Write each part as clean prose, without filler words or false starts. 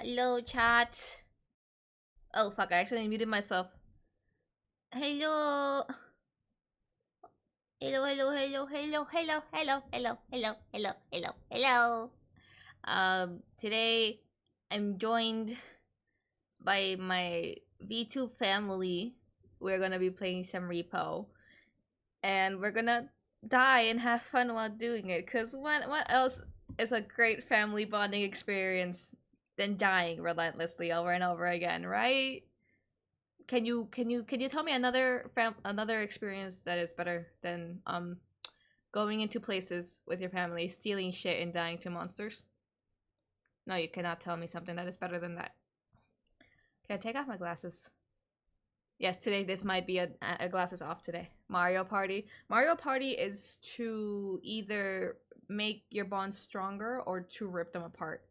Hello, chat. Oh, fuck, I accidentally muted myself. Hello. Hello, hello, hello, hello, hello, hello, hello, hello, hello, hello, hello. Today I'm joined by my V2 family. We're gonna be playing some Repo. And we're gonna die and have fun while doing it. Cause what else is a great family bonding experience than dying relentlessly over and over again, right? Can you tell me another experience that is better than going into places with your family, stealing shit and dying to monsters? No, you cannot tell me something that is better than that. Can I take off my glasses? Yes, today this might be a glasses off today. Mario Party. Mario Party is to either make your bonds stronger or to rip them apart.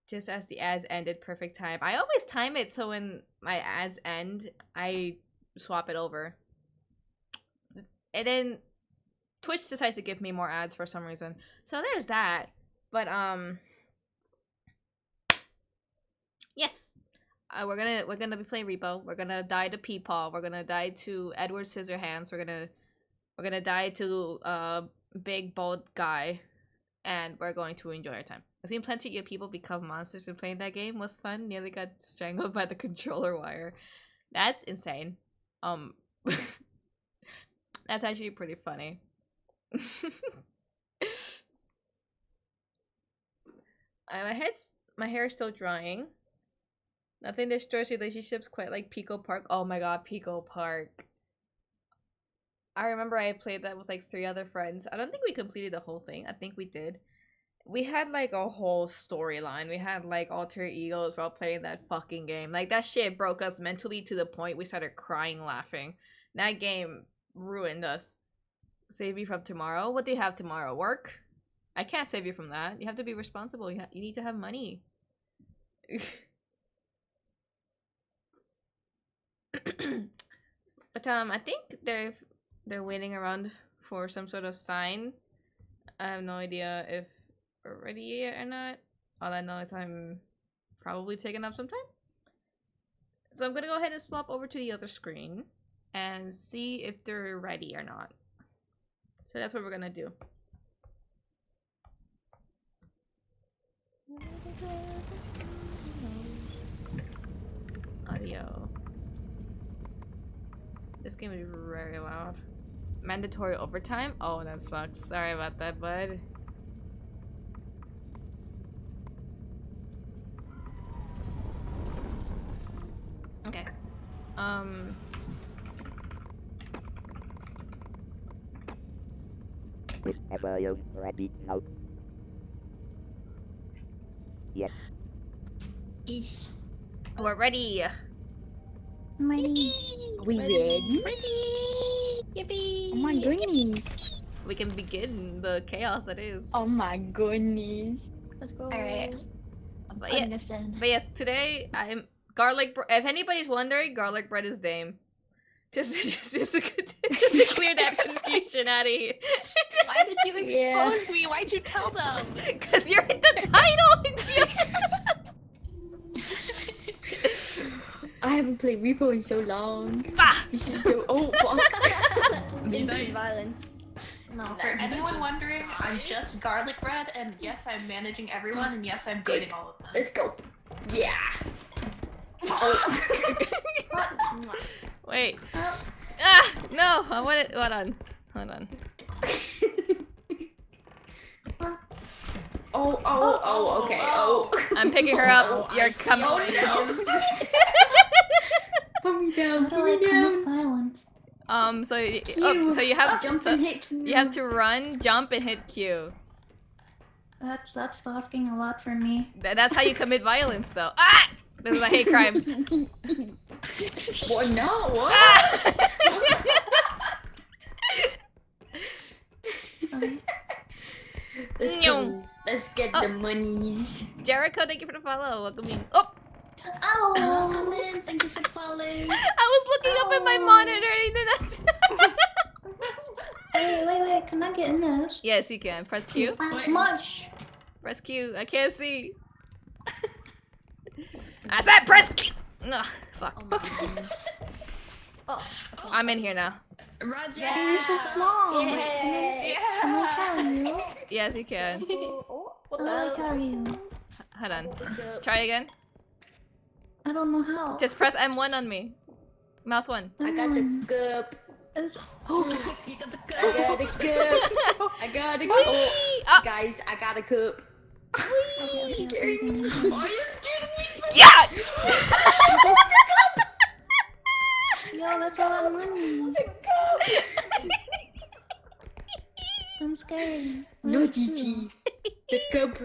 Just as the ads ended, perfect time. I always time it so when my ads end, I swap it over. And then Twitch decides to give me more ads for some reason. So there's that. But yes. We're gonna be playing Repo. We're gonna die to Peepaw. We're gonna die to Edward Scissorhands. We're gonna die to big bald guy, and we're going to enjoy our time. I've seen plenty of people become monsters in playing that game. Was fun. Nearly got strangled by the controller wire. That's insane. That's actually pretty funny. My hair is still drying. Nothing destroys relationships quite like Pico Park. Oh my god, Pico Park. I remember I played that with like 3 other friends. I don't think we completed the whole thing. I think we did. We had like a whole storyline. We had like alter egos while playing that fucking game. Like that shit broke us mentally to the point we started crying laughing. That game ruined us. Save you from tomorrow? What do you have tomorrow? Work? I can't save you from that. You have to be responsible. You need to have money. But I think they're waiting around for some sort of sign. I have no idea if we're ready yet or not. All I know is I'm probably taking up some time. So I'm gonna go ahead and swap over to the other screen and see if they're ready or not. So that's what we're gonna do. Audio. This game is very loud. Mandatory overtime? Oh, that sucks. Sorry about that, bud. Okay. Whenever you're ready now. Yes. Yes. We're ready. Ready. We ready? Ready. Yippee. Oh my goodness. We can begin the chaos that is. Oh my goodness. Let's go. Alright. I'm But putting yeah- this in. But yes, today I'm garlic. If anybody's wondering, garlic bread is Dame. Just to clear that confusion out of here. Why did you Yeah. expose me? Why'd you tell them? Because you're in the title. I haven't played Repo in so long. Bah! This is so fuck. Instant violence. No, For anyone wondering, I'm just garlic bread, and yes, I'm managing everyone, and yes, I'm dating all of them. Let's go. Yeah. Wait. Ah! No! I want it. Hold on. Hold on. Okay. Oh. I'm picking her up. Oh, You're I see coming. how it is. Put me down. How Put do I me commit down. violence? So Q. so you have Jump so and hit Q. you have to run, jump, and hit Q. That's asking a lot from me. That's how you commit violence, though. Ah! This is a hate crime. What? No. What? Ah! Okay. Let's go. Let's get the monies. Jericho, thank you for the follow. Welcome in. Oh! Oh, welcome in. Thank you for the follow. I was looking up at my Oh. monitor and then that's... Wait. Can I get in this? Yes, you can. Press Q. Mush. Press Q. I can't see. I said press. Ugh, fuck. Oh my goodness. Oh. I'm in here now. Roger. You're so small. Wait, Yay. can I carry you? Yes, you can. What How do I the? carry you? Hold on. The- Try again. I don't know how. Just press M1 on me. Mouse 1. I got the cup. It's- You got the I got the cup. I got the cup. Oh, Ah! guys, I got a cup. You're scaring me. Oh, you scared me so Yeah! Yo, that's a lot of money. I'm scared. No, What do I do? Gigi. The cup.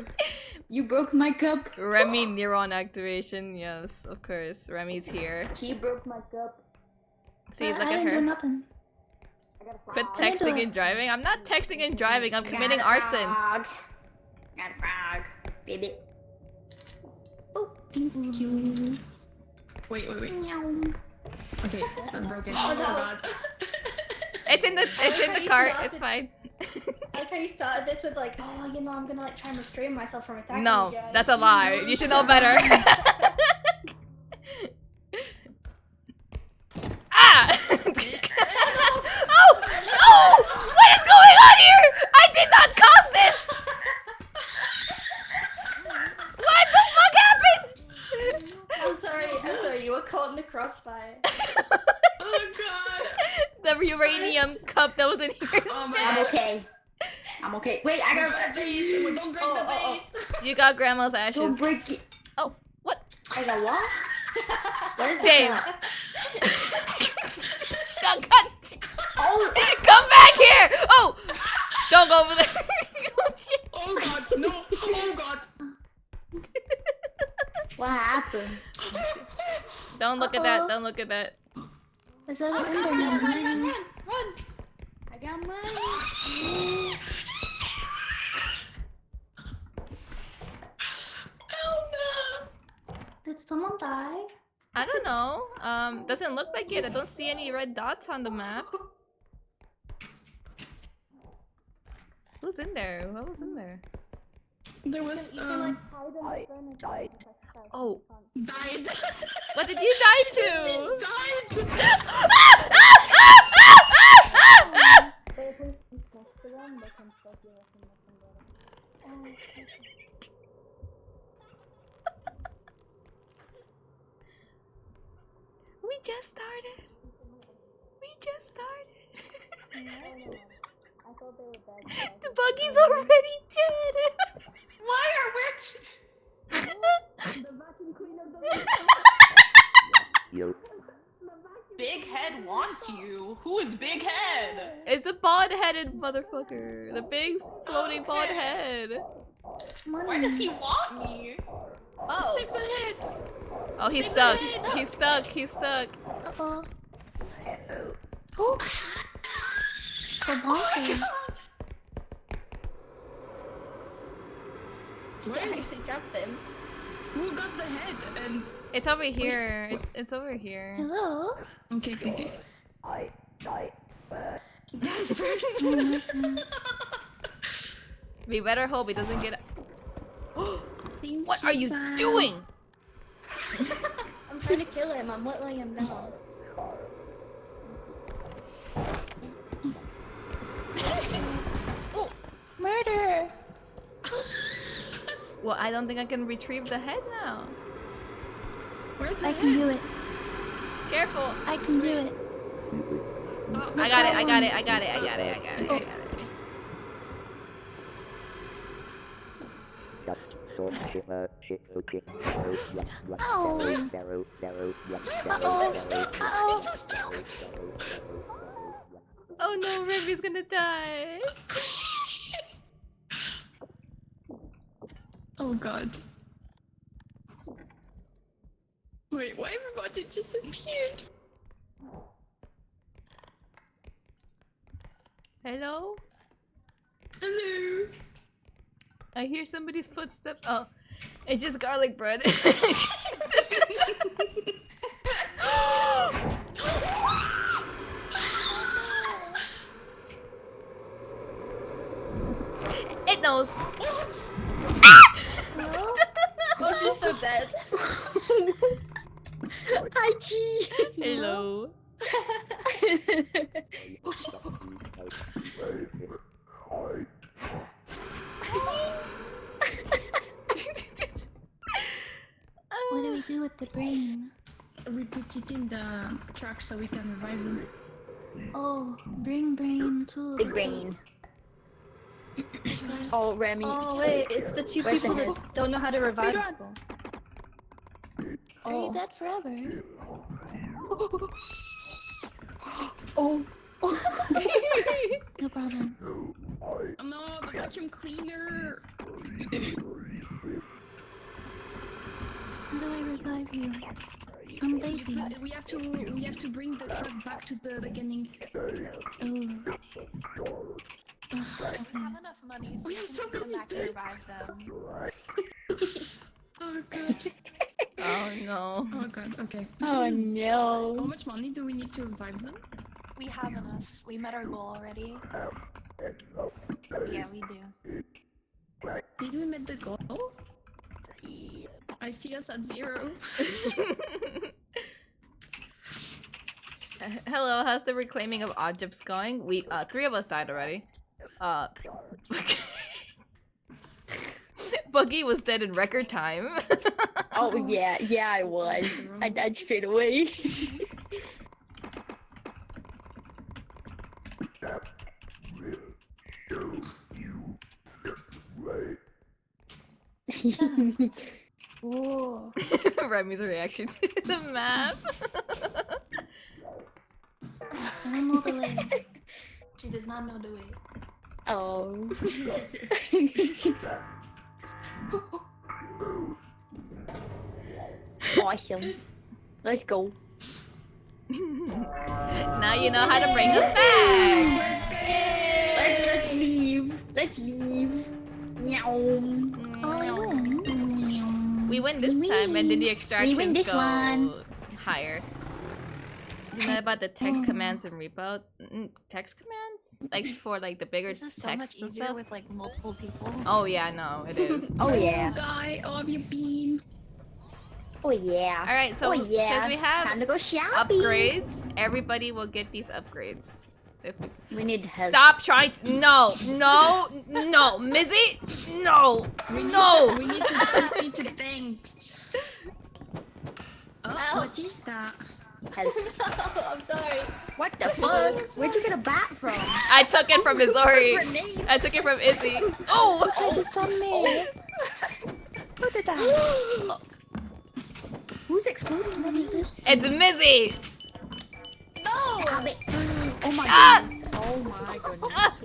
You broke my cup. Remy neuron activation. Yes, of course. Remy's here. He broke my cup. See, look I at didn't do her. nothing. Quit I didn't do texting it. and driving. I'm not texting and driving. I'm committing Got a arson. frog. Got a frog. Baby. Thank you. Wait. Meow. Okay, it's not broken. Oh, Oh no. god. It's in the cart. It's fine. I like how you started this with like, oh, you know, I'm gonna like try and restrain myself from attacking No, you guys. that's a lie. You should know better. Ah! Oh! What is going on here? I did not cause this. What the fuck happened? I'm sorry, you were caught in the crossfire. Oh god. The uranium cup that was in here. Oh my I'm god. okay. I'm okay. Wait, I got the base. Don't break the base. You got grandma's Don't ashes. break it. Oh, what? I got what? What is Dave. that? Oh, come back here! Oh, don't go over there. Oh, shit. Oh god. No. Oh god. What happened? Don't look at that. Don't look at that. Is that Oh an god. internet? Run. I got money. Oh no. Did someone die? I don't know. Doesn't look like it. I don't see any red dots on the map. Who's in there? What was in there? There was You can like I hide in the furnace. died. Oh, died. what did you die to? Died. But if we close to them, they can still hear us and they can get it. We just started. We just started. I thought they were dead. The buggy's already dead. Why are witch? The vacuum cleaner doesn't. Yo, Big Head wants you. Who is Big Head? It's a bald-headed motherfucker. The big floating bald head. Money. Why does he want me? Oh, Save the head. Oh, he's Save stuck. the head. He's stuck. He's stuck. Uh-oh. Oh! So bonkers. I Where is? actually dropped them. Who got the head? And It's over here. It's over here. Hello? okay. I died. First. Oh my God. We better hope he doesn't get. Thank What are you Sam. doing? I'm trying to kill him. I'm whittling him down. Murder! Well, I don't think I can retrieve the head now. Where's the I head? can do it. Careful. I can do it. Oh, I got it. I got it. I got it. I got it. I got it. I got it. Just so shimmer, shimmer, shimmer, Ow. zero, zero, Uh-oh. Uh-oh. It's so stuck. Oh no, Remy's gonna die. Oh god. Wait, why everybody disappeared? Hello? Hello. I hear somebody's footsteps. Oh, it's just garlic bread. It knows. Oh, she's so dead. Hello. What do we do with the brain? We put it in the truck so we can revive them. Oh, bring brain too. The brain. Yes. Oh, Remy. Oh wait, it's the two Where's the people head? that don't know how to revive Speedrun. people. Are you dead forever? Oh. No problem. Oh no, the vacuum cleaner! How do I revive you? I'm baby. We have to bring the truck back to the beginning. Oh. We have enough money so We we have can so come many back and revive them. Oh god. Oh no. Oh god, okay. Oh How no. much money do we need to revive them? We have enough. We met our goal already. Yeah, we do. Did we meet the goal? I see us at 0. Hello, how's the reclaiming of objects going? We 3 of us died already. Buggy was dead in record time. Oh yeah, yeah I was. I died straight away. Whoa. Remy's reaction to the map. I don't know the way. She does not know the way. Oh. Awesome. Let's go. Now you know how to bring us back. Let's leave. Let's leave. Meow. Oh, I win. We win this time, and then the extractions win this go one. higher. You know about the text commands in repo? Text commands? Like for like the bigger This is so text much and easier stuff? with like multiple people. Oh yeah, no, it is. Oh yeah. Guy, oh have you been? Oh yeah. Alright, so oh yeah. since we have Time to go shopping. upgrades, everybody will get these upgrades. If we... We need help. Stop trying to... No! No! No! Mizzy! No! No! We need to thanks. Oh, what is that? Help. I'm sorry. What the fuck? Where'd you get a bat from? I took it from Izori. Grenade. I took it from Izzy. Oh! I just on me. Who did that? Who's exploding? What is this? It's Mizzy! Oh my Ah! goodness. Oh my goodness. Ah!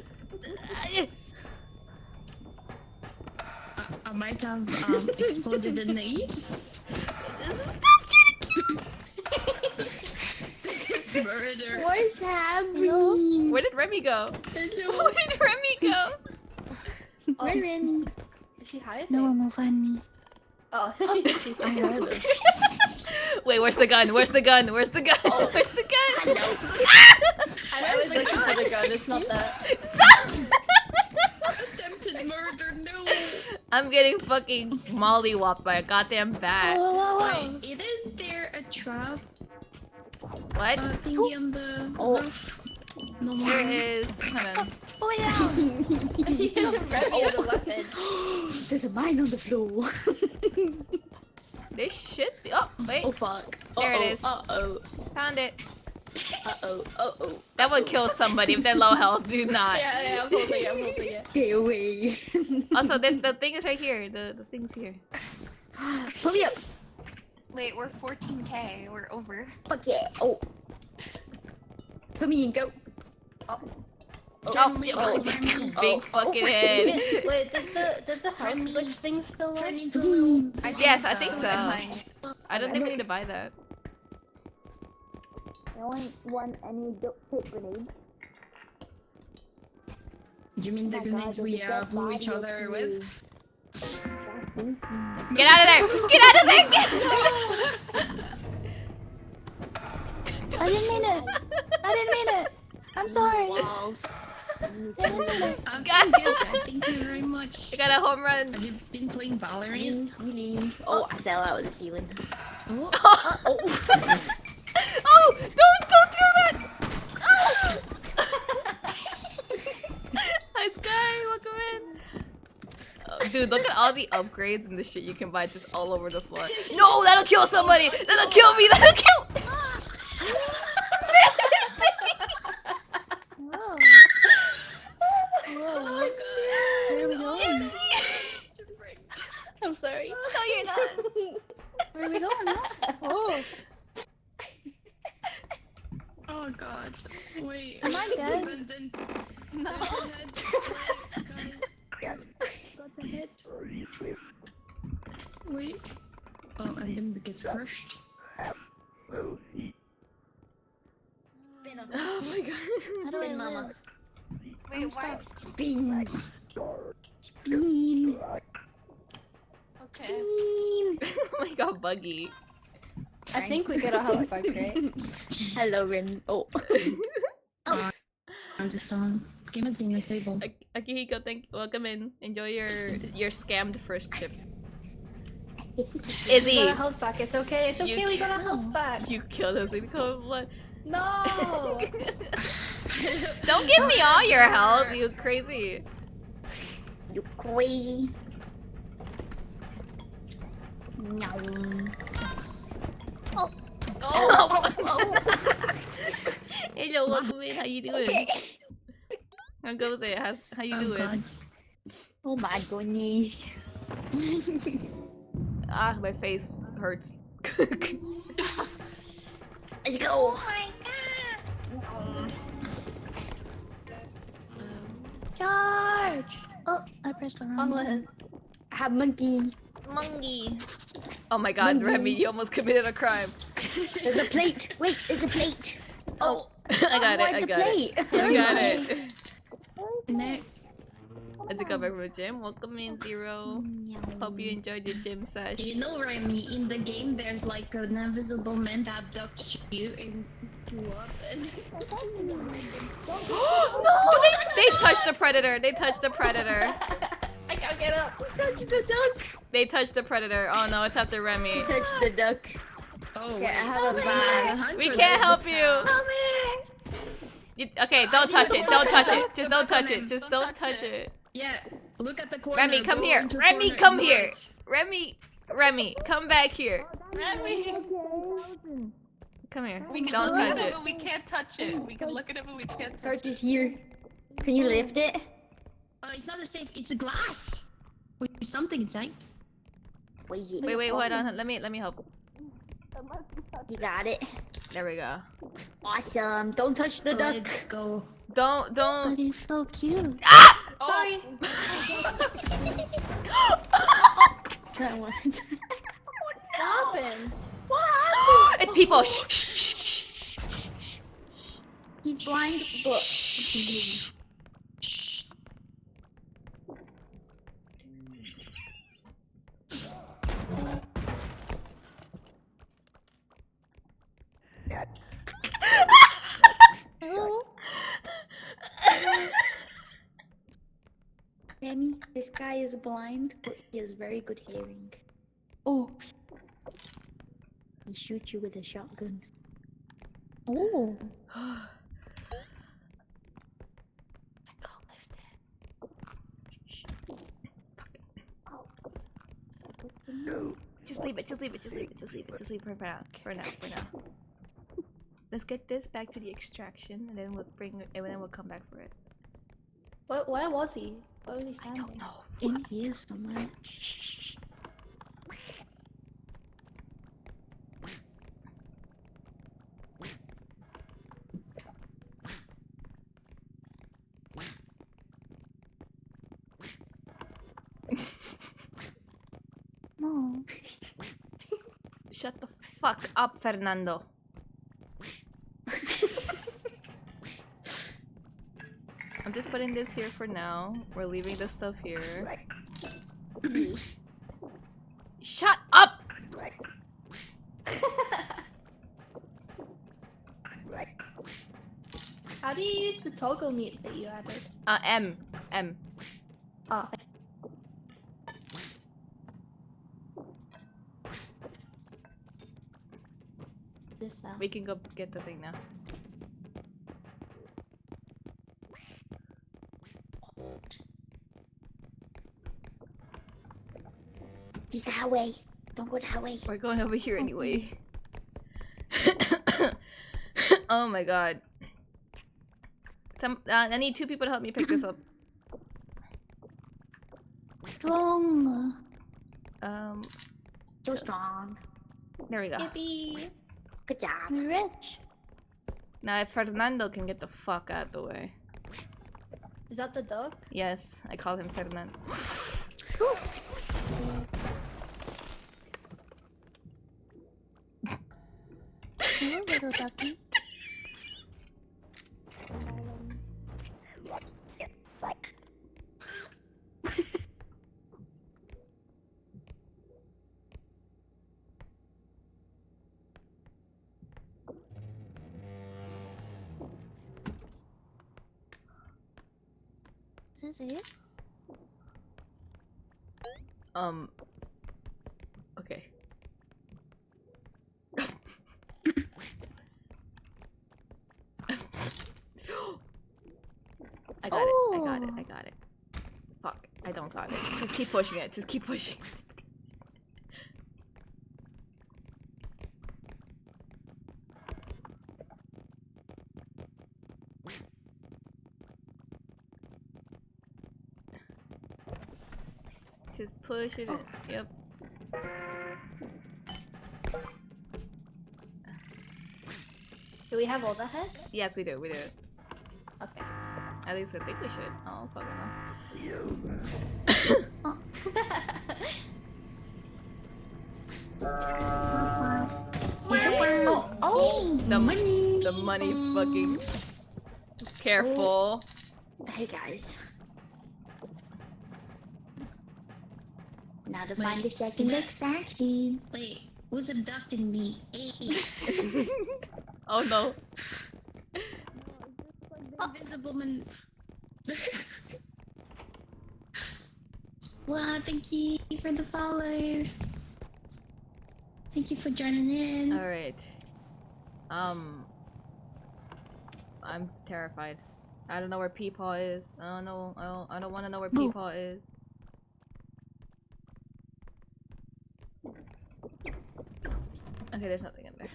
I might have exploded a nade. Stop kidding! This is murder. What is happening? Where did Remy go? Hello. Where did Remy go? Where Remy? Is she hiding? No one will find me. Oh. I heard her. Wait, where's the gun? Where's the gun? Where's the gun? Where's the gun? I was looking for the gun. It's not that. Stop! Attempted murder, no. I'm getting fucking mollywopped by a goddamn bat. Wait, isn't there a trap What? thingy on the roof? No There more. is. Hold on. Oh yeah. He has a Remy as a weapon. There's a mine on the floor. This should be. Oh, wait. Oh fuck. There it is. Uh-oh. Found it. Uh-oh. Uh-oh. That would kill somebody if they're low health. Do not. Yeah, I'm holding it. Stay away. Also, there's the thing is right here. The thing's here. Pull me up. Wait, we're 14k. We're over. Fuck yeah. Oh. Put me in, go. Turn me up, Remy. Big fucking head. Wait, does the heart glitch thing still work? Turn into a little... Yes, I think so. It might. I don't think we need to buy that. No one want any duct tape grenades? You mean the Oh my grenades God, we there's a dead blew body each other of with? you. Get out of there! Get out of there! I didn't mean it. I didn't mean it. I'm sorry. Walls. I'm doing good. Thank you very much. I got a home run. Have you been playing Valorant? Oh, I fell out of the ceiling. Oh, Oh, don't do that. Hi Sky, welcome in. Oh, dude, look at all the upgrades and the shit you can buy just all over the floor. No, that'll kill somebody. That'll kill me. That'll kill. Whoa. Whoa. Where are we going? I'm sorry. No, you're not. Where are we going? Oh. oh god. Wait. Am I dead? And then No. there's a head. Guys. Got the head. Wait. Oh, and then it gets crushed. Oh my god. How do I Mama. live? Wait, why? Spin. Bean. Okay. Oh my god, Buggy. I think we got a health pack, right? Hello, Rin. Oh. I'm just on. Game has been unstable. Akihiko, welcome in. Enjoy your scammed first chip. We Izzy, got a health pack. It's okay. It's You okay. We got a health pack. you killed us in cold blood. No. Don't give me all your health, you crazy. You crazy. No. Hello, welcome in. How you doing? How goes it? How you Oh doing? god. Oh my goodness. Ah, my face hurts. Let's go. Charge. Oh, I pressed the wrong On one. have monkey. Monkey. Oh my god, Monkey. Remy, you almost committed a crime. There's a plate. Wait, there's a plate. Oh, I got it. I got it. I There got is it. No. As you come back from the gym, welcome in Zero. Hope you enjoyed your gym sesh. You know, Remy, in the game, there's like an invisible man that abducts you and you up and... No, they touched the predator. They touched the predator. I can't get up. Touch the duck. They touched the predator. Oh no, it's after Remy. Touch the duck. Oh, Okay, I wait. have a bag. We can't help you. Okay, don't touch it. Don't touch it. Just don't touch it. Just don't touch it. Yeah, look at the corner. Remy, come go here. into Remy, corner come and here. right. Remy, come back here. Remy. Come here. We can Don't look at touch it, it. but we can't touch it. We can look at it, but we can't touch Heart it. is here. Can you lift it? It's not a safe, it's a glass. With something inside. What is it? Wait, hold on. Let me help. You got it. There we go. Awesome. Don't touch the duck. Let's go. Don't. But he's so cute. Ah! Oh, Sorry. Someone. What happened? What happened? It's people. Shh, shh, shh, shh. He's blind, but Hello? Remy, this guy is blind, but he has very good hearing. Oh. He shoots you with a shotgun. Oh. I can't lift it. Just leave it for now. For now. Let's get this back to the extraction, and then we'll come back for it. Where was he? Where was he I standing? don't know. In here somewhere. Shh. No. Shut the fuck up, Fernando. I'm just putting this here for now. We're leaving the stuff here. Shut up! How How do you use the toggle mute that you added? M. Oh. This now. We can go get the thing now. Use the highway. Don't go the highway. We're going over here anyway. Oh my god. I need 2 people to help me pick this up. Strong. So strong. there we go. Yippee! Good job. You're rich. Now if Fernando can get the fuck out of the way. Is that the duck? Yes, I call him Fernando. Hello, little ducky. Is this it? Okay. I got it. Fuck, I don't got it. Just keep pushing it. Just keep pushing it. Just push it in. Yep. Do we have all the head? Yes, we do. We do. Okay. At least I think we should. Oh, fuck The money. The money fucking. Careful. Hey guys. Now to find the second extraction. Wait, who's abducting me? Hey. Oh no. Invisible man. Wow, thank you for the follow. Thank you for joining in. Alright. I'm terrified. I don't know where Peepaw is. I don't know. I don't want to know where Boo. Peepaw is. Okay, there's nothing in there.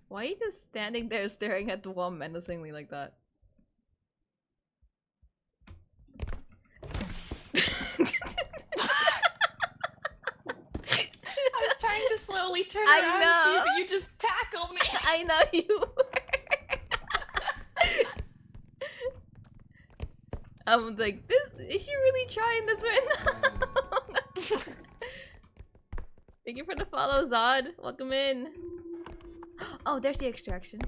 Why are you just standing there staring at the wall menacingly like that? I was trying to slowly turn I around know. to see, but you just tackled me. I know you were. I'm like, is she really trying this right now? Thank you for the follow, Zod. Welcome in. Oh, there's the extraction.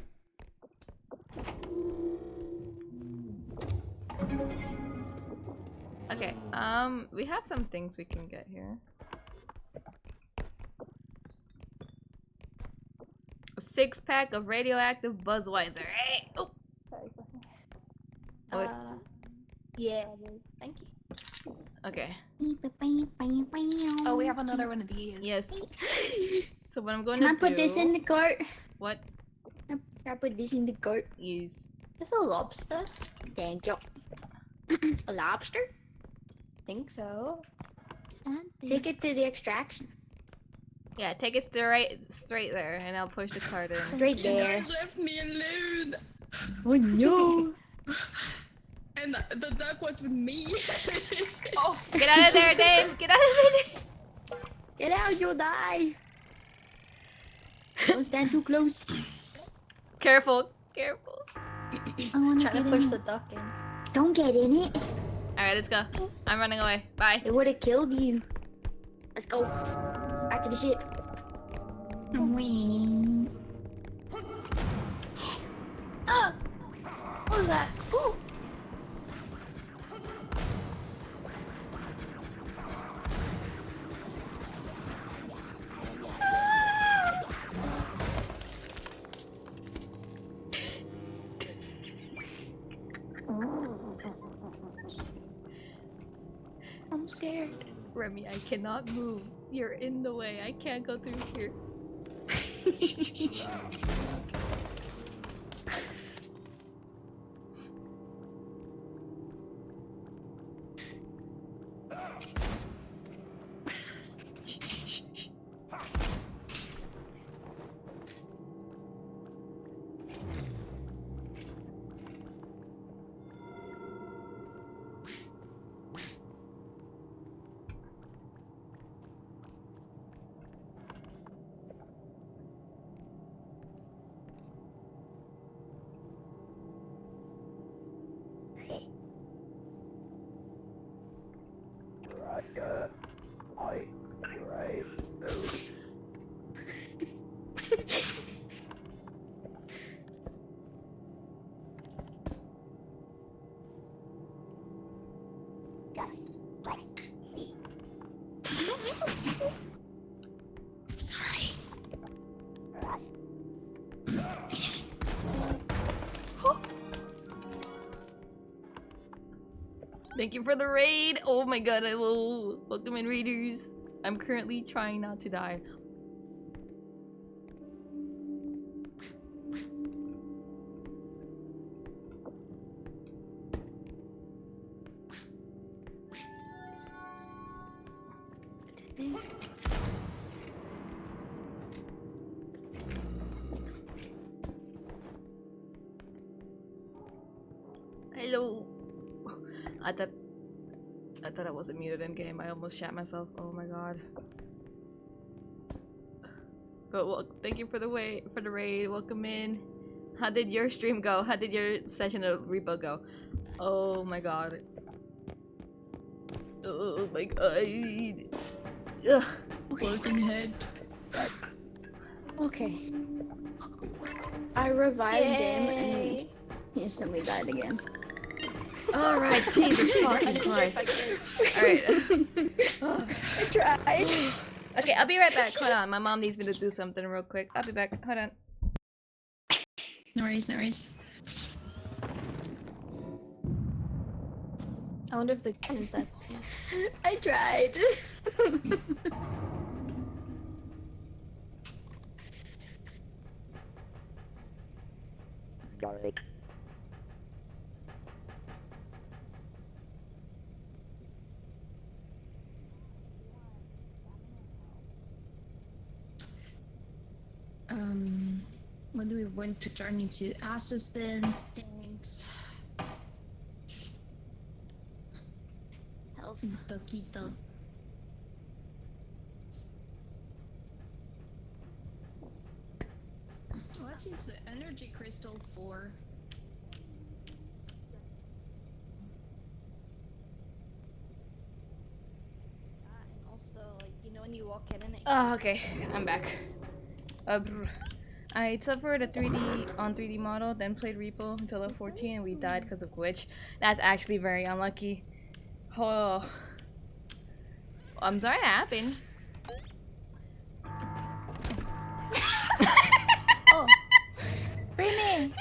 Okay, we have some things we can get here. A 6-pack of radioactive Buzzweiser. Hey! Oh! Sorry. What? Yeah, thank you. Okay. Oh, we have another one of these. Yes. So what I'm going Can to I do... put this in the cart? What? Can I put this in the cart? Use. It's a lobster? Thank you. A lobster? Think so. Take it to the extraction. Yeah, take it straight there, and I'll push the cart in. Right You there. guys left me alone. Oh no! And the duck was with me. Oh, Get out of there, Dave! Get out of there, Dave! Get out, you'll die! Don't stand too close. Careful, careful. I wanna Trying to get push in the it. duck in. Don't get in it. Alright, let's go. I'm running away. Bye. It would have killed you. Let's go. Back to the ship. Wing. Ah! What was that? Ooh! I'm scared. Remy, I cannot move. You're in the way. I can't go through here. Sorry. Thank you for the raid. Oh my god, I will welcome in raiders. I'm currently trying not to die. Hello. I thought I wasn't muted in game. I almost shat myself. Oh my god. But well, thank you for the raid. Welcome in. How did your stream go? How did your session of Repo go? Oh my god. Oh my god. Ugh. Floating head. Okay. I revived him and Yay. he instantly died again. Alright, Jesus fucking Christ. Alright. I tried. Okay, I'll be right back. Hold on. My mom needs me to do something real quick. I'll be back. Hold on. No worries, no worries. I wonder if the gun is that. I tried. Garlic. What do we want to turn into? Assistance, things. Health. Toquito. What is the energy crystal for? And also, like, you know when you walk in and it Oh, okay. I'm back. I suffered a 3D model, then played Repo until level 14 and we died because of glitch. That's actually very unlucky. Oh. I'm sorry that happened. Oh, Brimmy!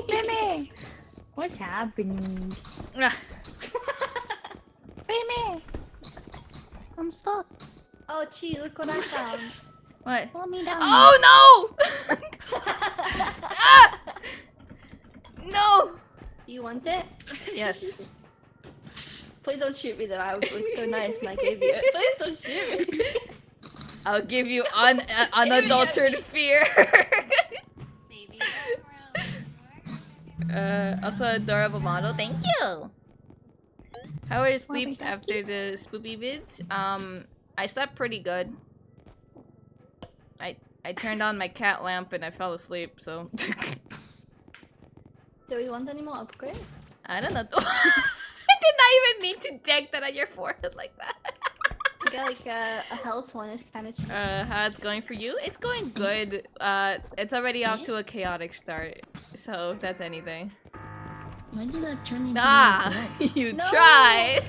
Brimmy! What's happening? Ah, Brimmy! I'm stuck. Oh, gee, look what I found. what? Pull me down. Oh no! Ah! No! Do you want it? Yes. Please don't shoot me though. I was so nice and I gave you it. Please don't shoot me. I'll give you unadulterated fear. Maybe. Also adorable model. Thank you. How were your sleeps after the spoopy vids? I slept pretty good. I turned on my cat lamp and I fell asleep, so Do we want any more upgrades? I don't know. I did not even mean to deck that on your forehead like that. You got like a health one. It's kind of cheap. How it's going for you? It's going good. It's already off to a chaotic start, so if that's anything. Why did that turn into Ah, a blood? you No! tried.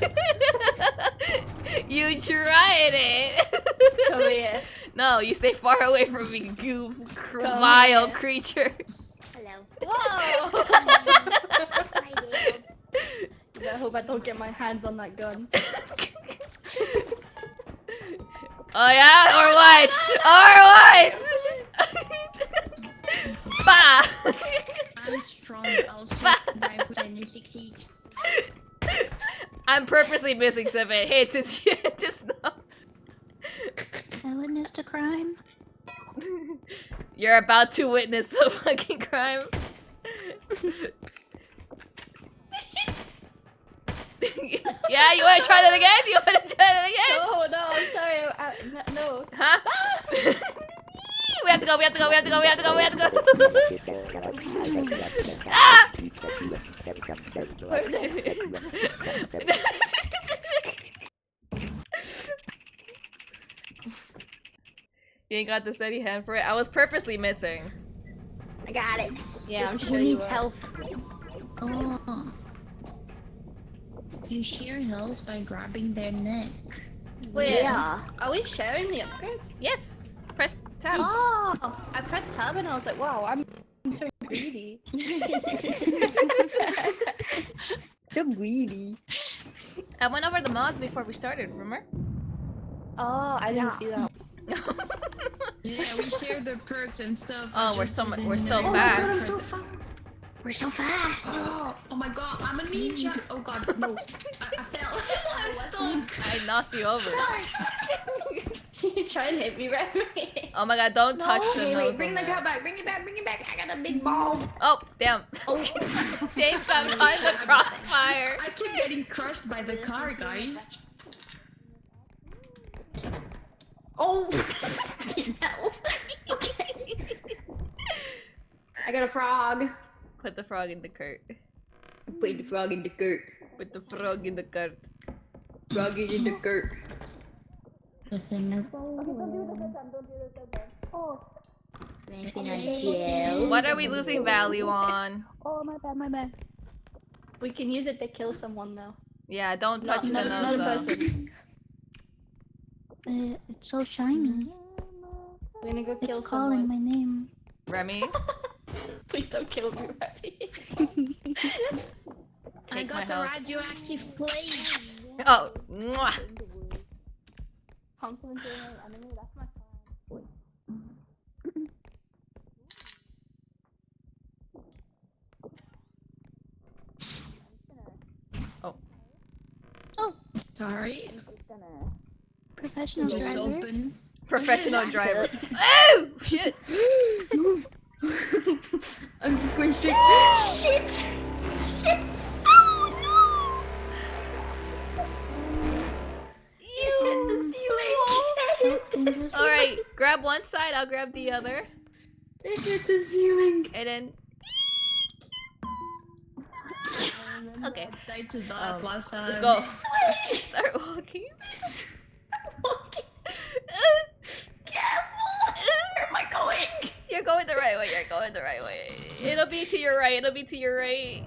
You tried it. Come here. No, you stay far away from me, you Come vile here. creature. Hello. Whoa! I hope I don't get my hands on that gun. Oh yeah, or what? Or what? Bah! I'm strong. I'll Bah! survive with any succeed. I'm purposely missing 7. Hey, since you just know. I witnessed a crime. You're about to witness a fucking crime. Yeah, you wanna try that again? You wanna try that again? No, I'm sorry. No. Huh? We have to go, we have to go, we have to go, we have to go, we have to go. Ah! Where is it? You ain't got the steady hand for it. I was purposely missing. I got it. Yeah, I'm Who sure you needs will. health? Oh. You share health by grabbing their neck. Wait, Yeah. are we sharing the upgrades? Yes. Press tab. Oh, I pressed tab and I was like, wow, I'm so greedy. So greedy. I went over the mods before we started, remember? Oh, I didn't see that. Yeah, we share the perks and stuff. Oh, I we're just so didn't we're so know. fast. We're so fast. Oh my god, I'm a ninja! Oh god, no. I fell. I'm stuck. I knocked you over. You try and hit me, right? Oh my god, don't touch the Wait, nose. bring on the that. cat back, bring it back, bring it back. I got a big ball. Oh, damn. Dave got caught in the crossfire. I keep getting crushed by the car, guys. Oh, okay. I got a frog. Put the frog in the cart. Put the frog in the cart. Put the frog in the cart. Frog is in the cart. What are we losing value on? Oh, my bad. We can use it to kill someone though. Yeah, don't touch the not nose a though. person. It's so shiny. We're gonna go kill It's calling someone. my name. Remy? Please don't kill me, Rafi. I Take my got a health. radioactive plate. Oh, mwah. Honk into an enemy, that's my plan. Sorry. Professional Just driver. open. Professional driver. Oh, shit. I'm just going straight. Shit! Shit! Oh no! You Hit the ceiling! Dangerous. Alright, grab one side, I'll grab the other. It hit the ceiling. And then. Okay. I died to that last time. Go. Start walking. Where am I going? You're going the right way, you're going the right way. It'll be to your right, it'll be to your right.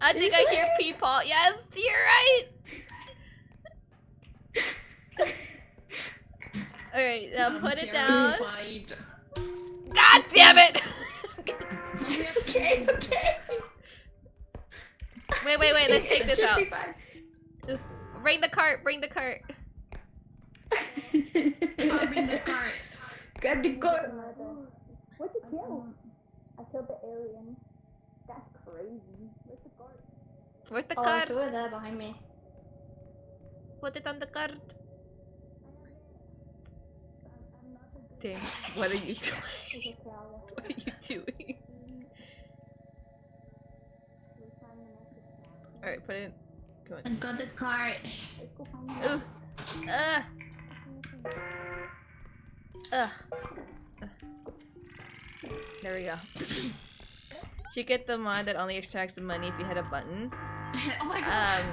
I think I hear people. Yes, to your right. Alright, now I'm put it down. terrified. God damn it! Okay, okay. Wait, let's take this Should out. be fine. Bring the cart, bring the cart. I'll bring the cart. Grab the gun. What'd you kill? I killed the alien. That's crazy. Where's the guard? Where's the Oh, cart? it's over there behind me. Put it on the cart. Tim, what are you doing? What are you doing? Alright, put it. Come I got the cart. on. Ugh. Ugh. There we go. Should get the mod that only extracts the money if you hit a button. Oh my god.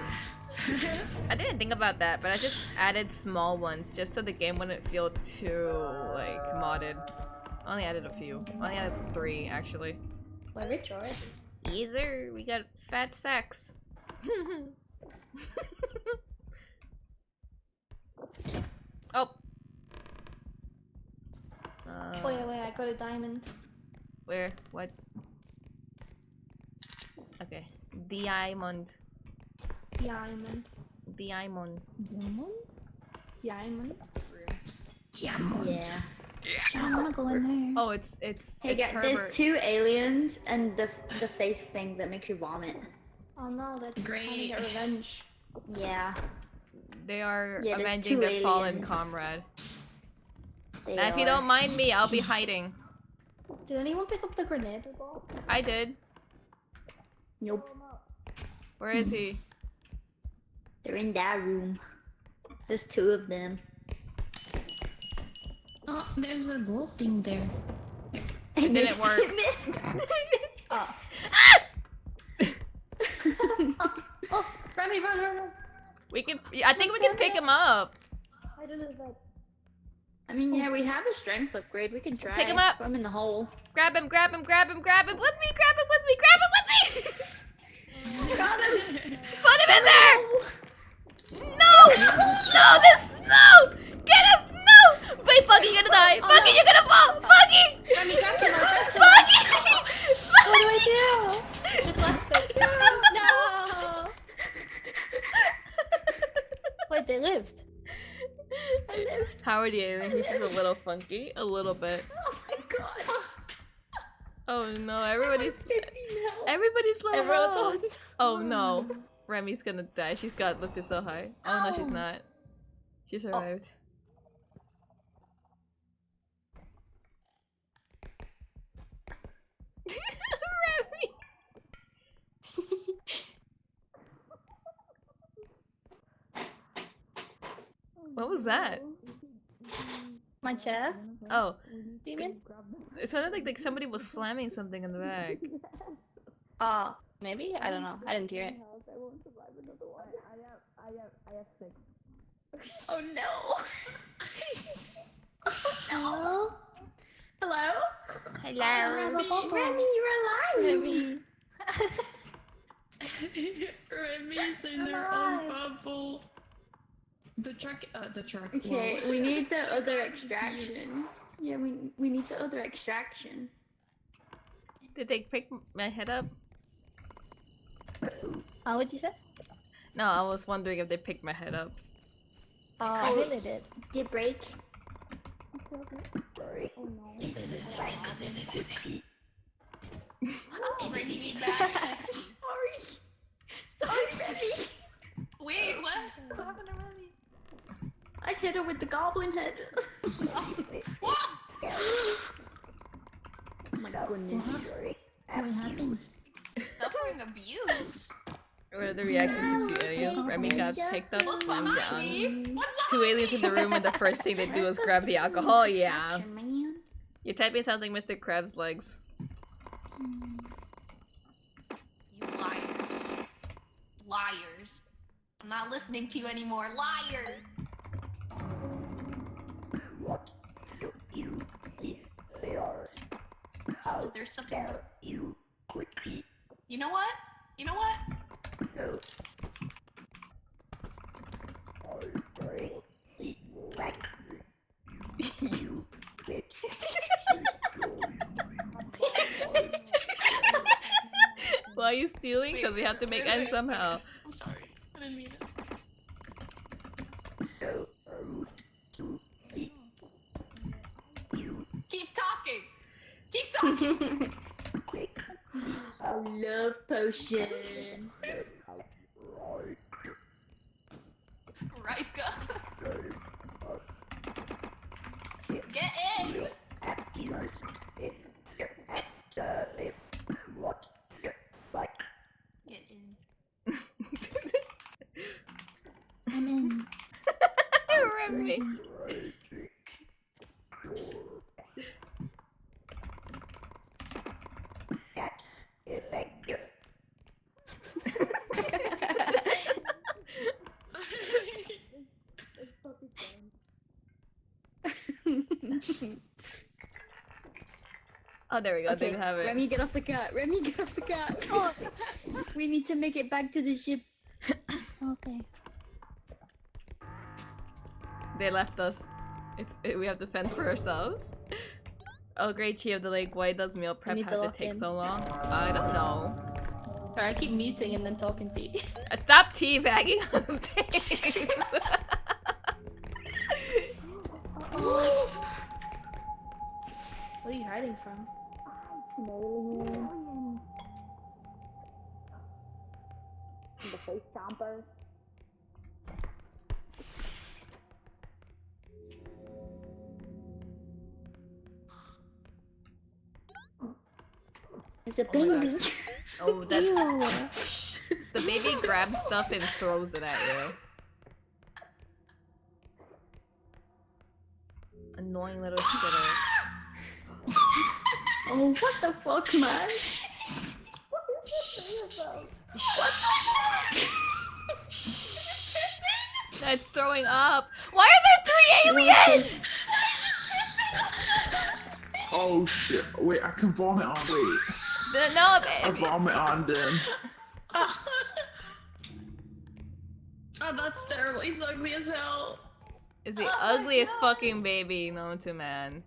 I didn't think about that, but I just added small ones just so the game wouldn't feel too like modded. I only added a few. I only added 3 actually. We're rich already. Easer, we got fat sacks. Oh. Wait, I got a diamond. Where? What? Okay. Diamond. Diamond. Diamond. Diamond. Yeah. I don't want to go in there. Oh, it's Hey, guys, Herbert. there's 2 aliens and the face thing that makes you vomit. Oh no, that's Great. trying to get revenge. Yeah, They are Yeah, there's avenging 2 their fallen aliens. comrade. they Now, if you are. don't mind me, I'll be hiding. Did anyone pick up the grenade at all? I did. Nope, Where is he? they're in that room. There's 2 of them. Oh, there's a gold thing there. It didn't work. Missed. Oh. Oh, Remy, run, run, run. We can. I think we can pick him up. I don't know that. I mean, yeah, we have a strength upgrade. We can try. Pick him up. Put him in the hole. Grab him! Grab him! Grab him! Grab him with me! Grab him with me! Grab him with me! Got him. Put him in there! No! No! This! No! Get him! No! Wait, Buggy, you're gonna die! Buggy, you're gonna fall! Buggy! Remy, grab him, grab him. Buggy! What do I do? Just left it. No! Wait, they lived. I lived. How are the aliens? This is a little funky. A little bit. Oh my god. Oh no, everybody's 50 now. everybody's low. Everyone's health. on. Oh no. Remy's gonna die. She's got lifted so high. Oh no, she's not. She survived. Remy. What was that? My chair? Oh, Demon? it sounded like somebody was slamming something in the back. Maybe? I don't know. I didn't hear it. Oh no. Hello? Hello? Hello. Remy, you're alive. Remy. Remy's in their own bubble. The truck. Okay, whoa. we need the other extraction. Yeah, we need the other extraction. Did they pick my head up? What'd you say? No, I was wondering if they picked my head up. I think they did. Did it break? Bring me back. Sorry. Sorry, Remy. Wait, what? What happened to Remy? I hit her with the goblin head. What? Oh my goodness. What happened? Suffering abuse. What are the reactions to 2 aliens? okay, Remy got Alicia. picked up, What's slammed behind down. me? What's 2 behind aliens in the me? room, and the first thing they do is grab the alcohol. Yeah. Your typing sounds like Mr. Krabs' legs. You liars. Liars. I'm not listening to you anymore. Liar! So there's something. You know what? You know what? Why are you stealing? Because we have to make ends somehow. I'm sorry. I didn't mean it. Keep talking! Keep talking! Love potion. Rika! Get in! Get in. I'm in. Remy. Oh, there we go. Okay, They have it. Remy, get off the cat. Remy, get off the cat. Oh, we need to make it back to the ship. Okay. They left us. We have to fend for ourselves. Oh, great Chi of the Lake. Why does meal prep need to have to lock take in. so long? I don't know. Sorry, I keep muting and then talking to you. Stop teabagging on stage. What are you hiding from? Alien. The face stomper. There's a Oh my baby. Oh, that's Ew. the baby grabs stuff and throws it at you. Annoying little shitter. Oh, what the fuck, man? That's throwing up. Why are there 3 aliens? Oh shit! Wait, I can vomit on. Wait, No, I baby. vomit on them. Oh, that's terrible. He's ugly as hell. Is the ugliest fucking baby known to man.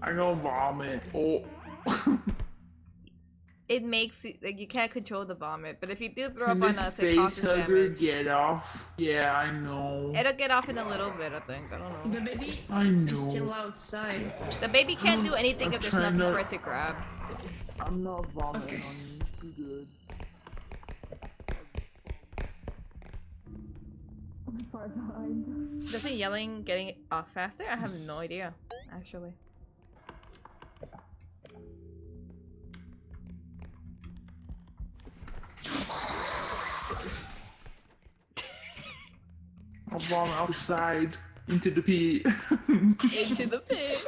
I go vomit. Oh. It makes you, like, you can't control the vomit, but if you do throw Can up on this us, it face causes hugger damage. get off? Yeah, I know. It'll get off in a little bit, I think. I don't know. The baby I know. is still outside. The baby can't do anything I'm if there's trying nothing to- for it to grab. I'm not vomiting Okay. on you. Too good. Doesn't yelling getting off faster? I have no idea, actually. I'll vomit outside into the pit. Into the pit.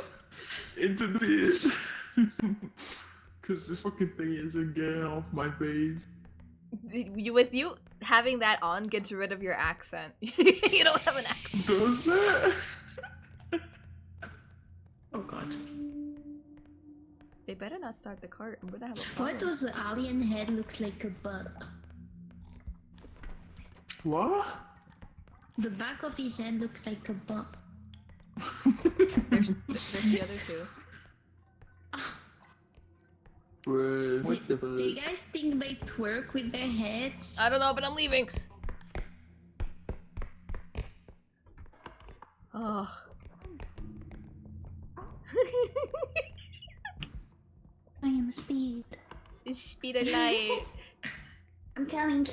Into the pit. Cause this fucking thing isn't getting off my face. With you having that on gets rid of your accent. You don't have an accent. Does it? Oh god. They better not start the cart. I'm gonna have a problem. Why does the alien head looks like a butt? What? The back of his head looks like a butt. There's the other two. Bro, what the Do you fuck? guys think they twerk with their heads? I don't know, but I'm leaving. Oh. I am Speed. Speed of light. I'm coming.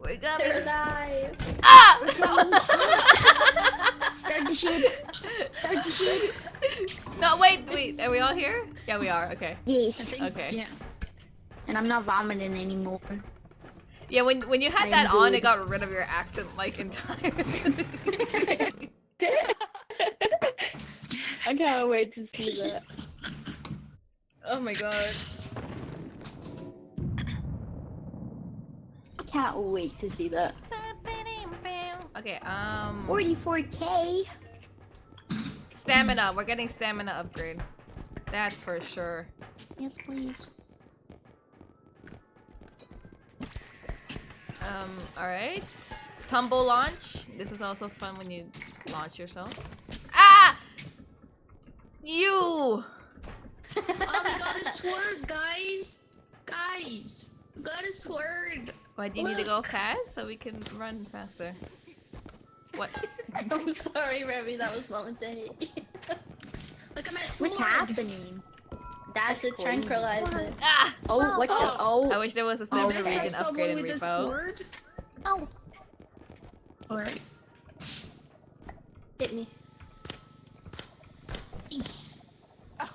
We're They're coming. alive. Ah! Start the ship. Start the ship. No, wait. Are we all here? Yeah, we are. Okay. I Yes. think, Okay. Yeah. And I'm not vomiting anymore. Yeah, when you had I'm that on, good. it got rid of your accent like entirely. I can't wait to see that. Oh my god. Can't wait to see that. Okay, 44K. stamina. We're getting stamina upgrade. That's for sure. Yes, please. Alright. Tumble launch. This is also fun when you launch yourself. Ah! You! Oh, we got a sword, guys! Guys! We got a sword! Why do you need to go Look. fast? So we can run faster. What? I'm sorry, Remy, that was not meant to hit you. Look at my sword! What's happening? I That's should crazy. tranquilize it. Ah! Oh, what the? I Oh, wish there was a You stamina guys have region someone upgrade in with a Repo. sword? Oh, Alright. Hit me.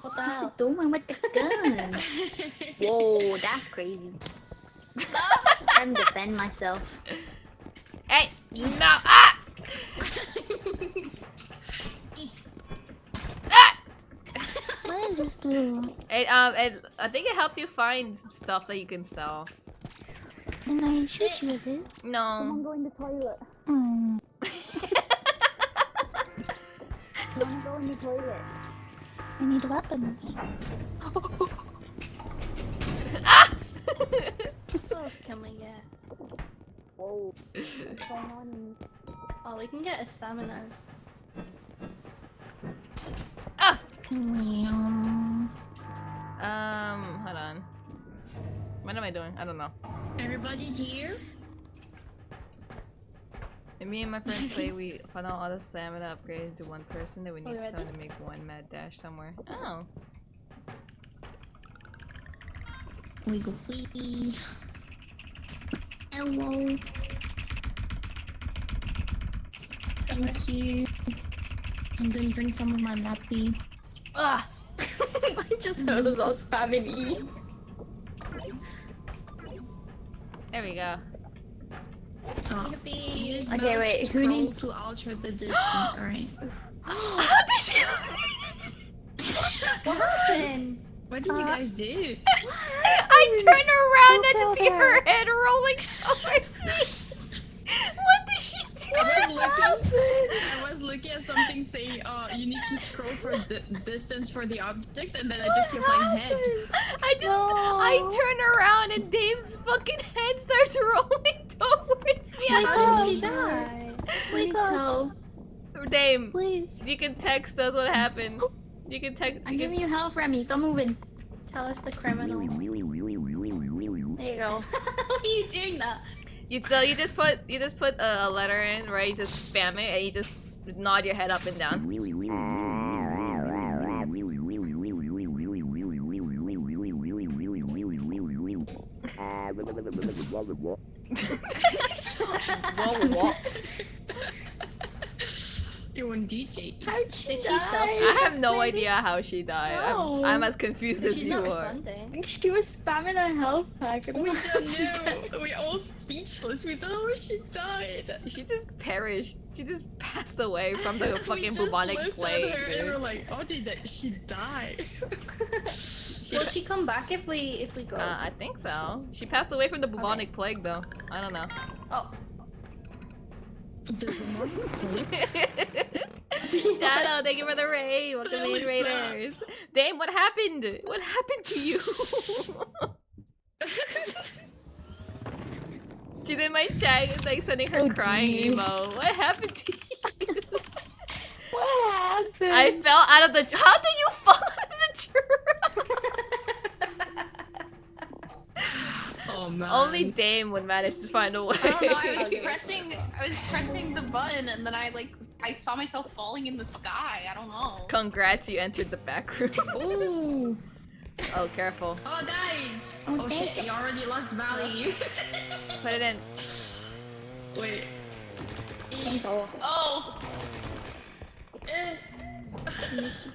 What the what's hell? it doing with the gun? Whoa, that's crazy. I'm defend myself. Hey! No! Ah! Ah! What does this do? I think it helps you find stuff that you can sell. Can I shoot you with it? No. go in the toilet. Mm. You wanna go in the toilet? I need weapons. Ah! What else can we get? Whoa. What's going on? Oh, we can get a stamina. Ah! Meow. Hold on. What am I doing? I don't know. Everybody's here? When me and my friends play, we funnel all the stamina upgraded to one person, then we need Already? someone to make one mad dash somewhere. Oh. We go wee. Hello. Thank you. I'm gonna drink some of my latte. Ah! I just heard us all spamming E. There we go. Oh. Use Okay, mouse wait, who scroll needs- to alter the distance, alright. How did she? What happened? What did you guys do? I turned around and Don't to see tell her her. head rolling towards me. What did she do? I was looking at something saying, you need to scroll for the distance for the objects, and then I just see a flying head. I turn around and Dave's fucking head starts rolling towards me. I How did she Please. die? Wake Please up. tell. Dame, Please. you can text us what happened. You can text. I'm giving you health, Remy. Stop moving. Tell us the criminal. There you go. Why are you doing that? You just put a letter in, right? You just spam it and you just nod your head up and down. Doing DJ. Did she I have no idea how she died. No. I'm as confused as She's you not are. responding. She was spamming her health pack. We don't know. We're all speechless. We don't know how she died. She just perished. She just passed away from the fucking we just bubonic looked plague. at her and we're Dude. like, oh, did she die? Will she come back if we go? I think so. She passed away from the bubonic plague, though. I don't know. Oh. Shadow, thank you for the raid. Welcome hell in, is that? raiders. Dame, what happened? What happened to you? She's in my chat, like sending her crying dear. emo. What happened to you? What happened? I fell out of the. How did you fall out of the truck? Oh man. Only Dame would manage to find a way. I don't know. I was pressing the button, and then I saw myself falling in the sky. I don't know. Congrats, you entered the back room. Ooh. Oh, careful. Oh, guys. Oh, Oh shit, you already lost value. Put it in. Wait. Oh,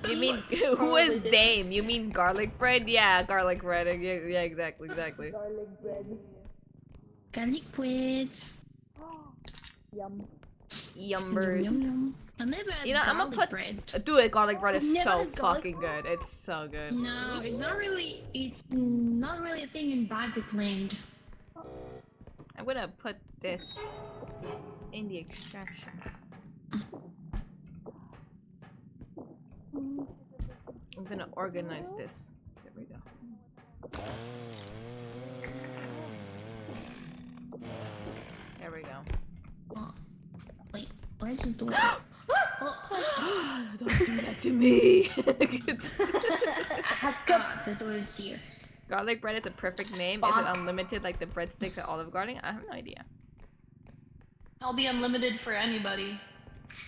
You mean who is Dame? You mean garlic bread? Yeah, garlic bread. Yeah, exactly. Garlic bread. Yumbers. Yum, yum. I never had You know, I'm gonna garlic put. bread. Do it. Garlic bread is Never so had garlic fucking good. It's so good. No, it's not really. It's not really a thing in Bagdad. I'm gonna put this in the extraction. I'm gonna organize this. There we go. There we go. Oh, wait, where's the door? Oh, Don't do that to me. the door is here. Garlic bread is a perfect name. Is it unlimited like the breadsticks at Olive Garden? I have no idea. I'll be unlimited for anybody.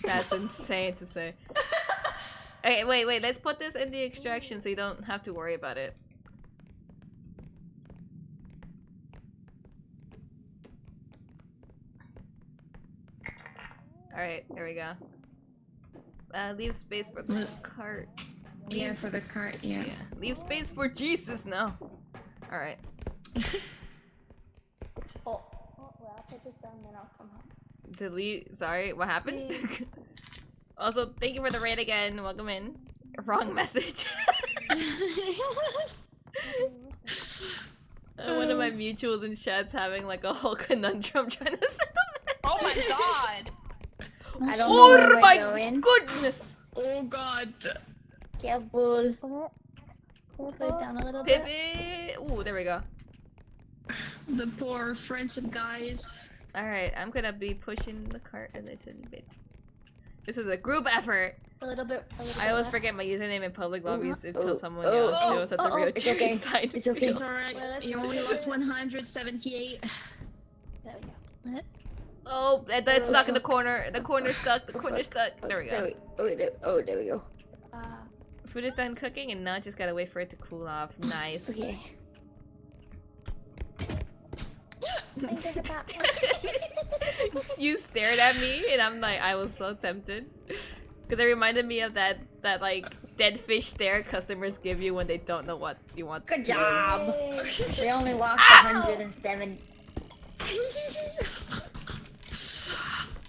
That's insane to say. Okay, wait. Let's put this in the extraction so you don't have to worry about it. Alright, there we go. Leave space for the cart. Yeah, for the cart, yeah. Yeah. Leave space for Jesus now. Alright. Oh, well, I'll put this down and then I'll come home. Delete. Sorry, what happened? Also, thank you for the raid again. Welcome in. Wrong message. One of my mutuals in chat's having like a whole conundrum trying to set the Oh my god! I don't know where Oh we're my going. goodness! Oh god. Careful. Put it down a little bit. Pivot! Ooh, there we go. The poor friendship guys. Alright, I'm gonna be pushing the cart a little bit. This is a group effort. A little bit. I always forget my username in public lobbies until someone oh, yells. oh, It was at the oh, real it's cheery okay. side. It's okay. It's alright. Well, that's You not only good. lost 178. There we go. Oh, it's stuck in the corner. The corner's stuck. The corner's stuck. There we go. There we go. Food is done cooking and now I just gotta wait for it to cool off. Nice. Okay. You stared at me and I'm like, I was so tempted. Because it reminded me of that like dead fish stare customers give you when they don't know what you want. Good job. We only lost 107.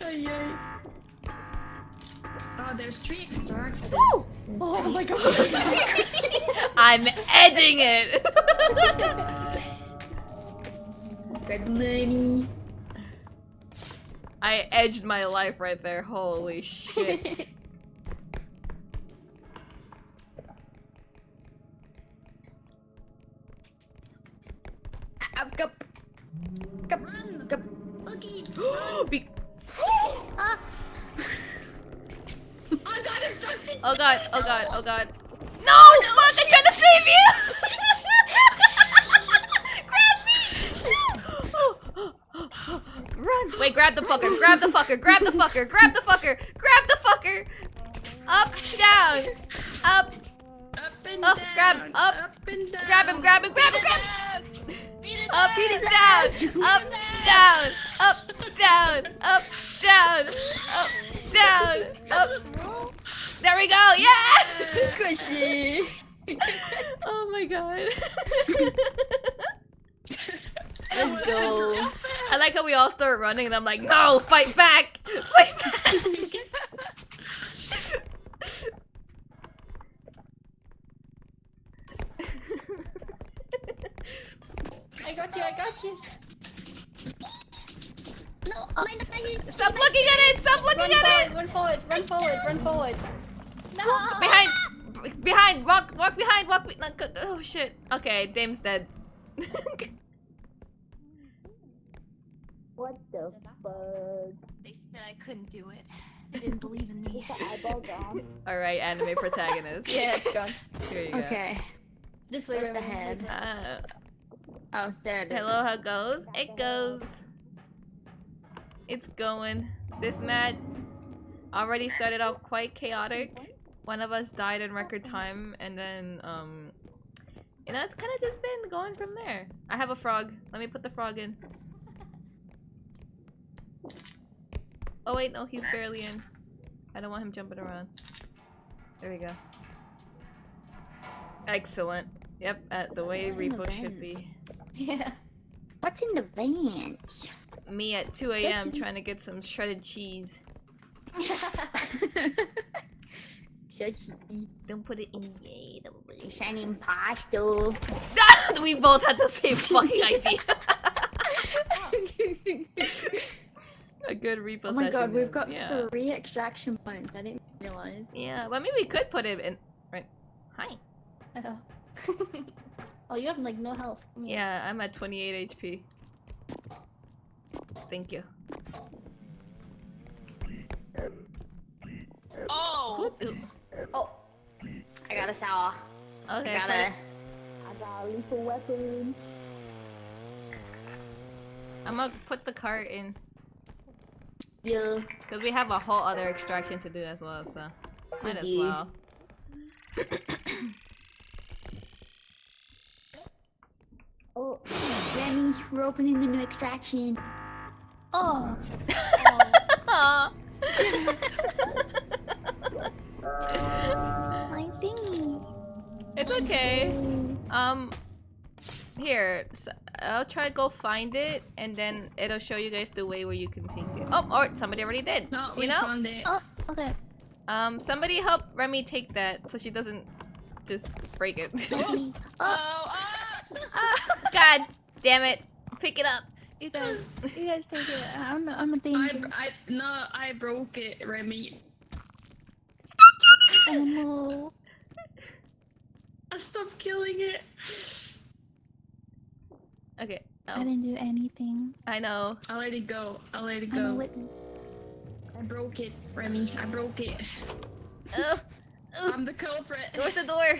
Oh, yay. Oh, there's 3 extractors. Oh my god. I'm edging it! Good money. I edged my life right there. Holy shit. Cup. Be- I got abducted! oh god, oh god, oh god. No! Fuck, I'm trying to save you! Grab me! Run! Wait, grab the fucker, grab the fucker, grab the fucker, grab the fucker, grab the fucker! Up, down, up, Up and up, down! grab, up, and down! grab him, grab him, grab him, grab him! Up, down, up, down, up, down, up, down, up, down, up. There we go, yeah! Cushy. Oh my god. Let's go. I like how we all start running and I'm like, no, fight back! Fight back! I got you. No, mine is not. Stop looking at it! Stop looking at it! Run forward, run forward. No! Behind! Walk behind! Oh shit. Okay, Dame's dead. What the fuck? They said I couldn't do it. They didn't believe in me. Is the eyeball gone? Alright, anime protagonist. Yeah, it's gone. Here you go. Okay. This way, Where's the Remy, head? this way. Oh, there it is. Hello, how goes? It goes. It's going. This match already started off quite chaotic. One of us died in record time, and then, you know, it's kind of just been going from there. I have a frog. Let me put the frog in. Oh wait, no, he's barely in. I don't want him jumping around. There we go. Excellent. Yep, the way What's in the repo should vents? be. Yeah. What's in the vents? Me at 2 a.m. trying to get some shredded cheese. Don't put it in. Yay, don't put it Shining pasta. in. We both had the same fucking idea. A good repo Oh my session. god, we've got yeah. 3 extraction points. I didn't realize. Yeah, well, I mean, we could put it in. Right. Hi. Oh. Oh, you have like no health. Come here. Yeah, I'm at 28 HP. Thank you. Oh! Ooh. Oh, I got a saw. Okay. I got a. I got a lethal weapon. I'm gonna put the cart in. Yeah. Because we have a whole other extraction to do as well, so might as do. well. Oh, Remy, we're opening the new extraction. oh. Aw. My thingy. It's okay. Here, I'll try to go find it, and then it'll show you guys the way where you can take it. Oh, or somebody already did. No, you we know? found it. Oh, okay. Somebody help Remy take that so she doesn't just break it. God damn it! Pick it up. You guys take it. I'm a danger. I broke it, Remy. Oh no. Stop killing it. Okay. I didn't do anything. I know. I'll let it go. I'll let it I'm a go. witness. I broke it, Remy. I broke it. Ugh. I'm the culprit. Where's the door?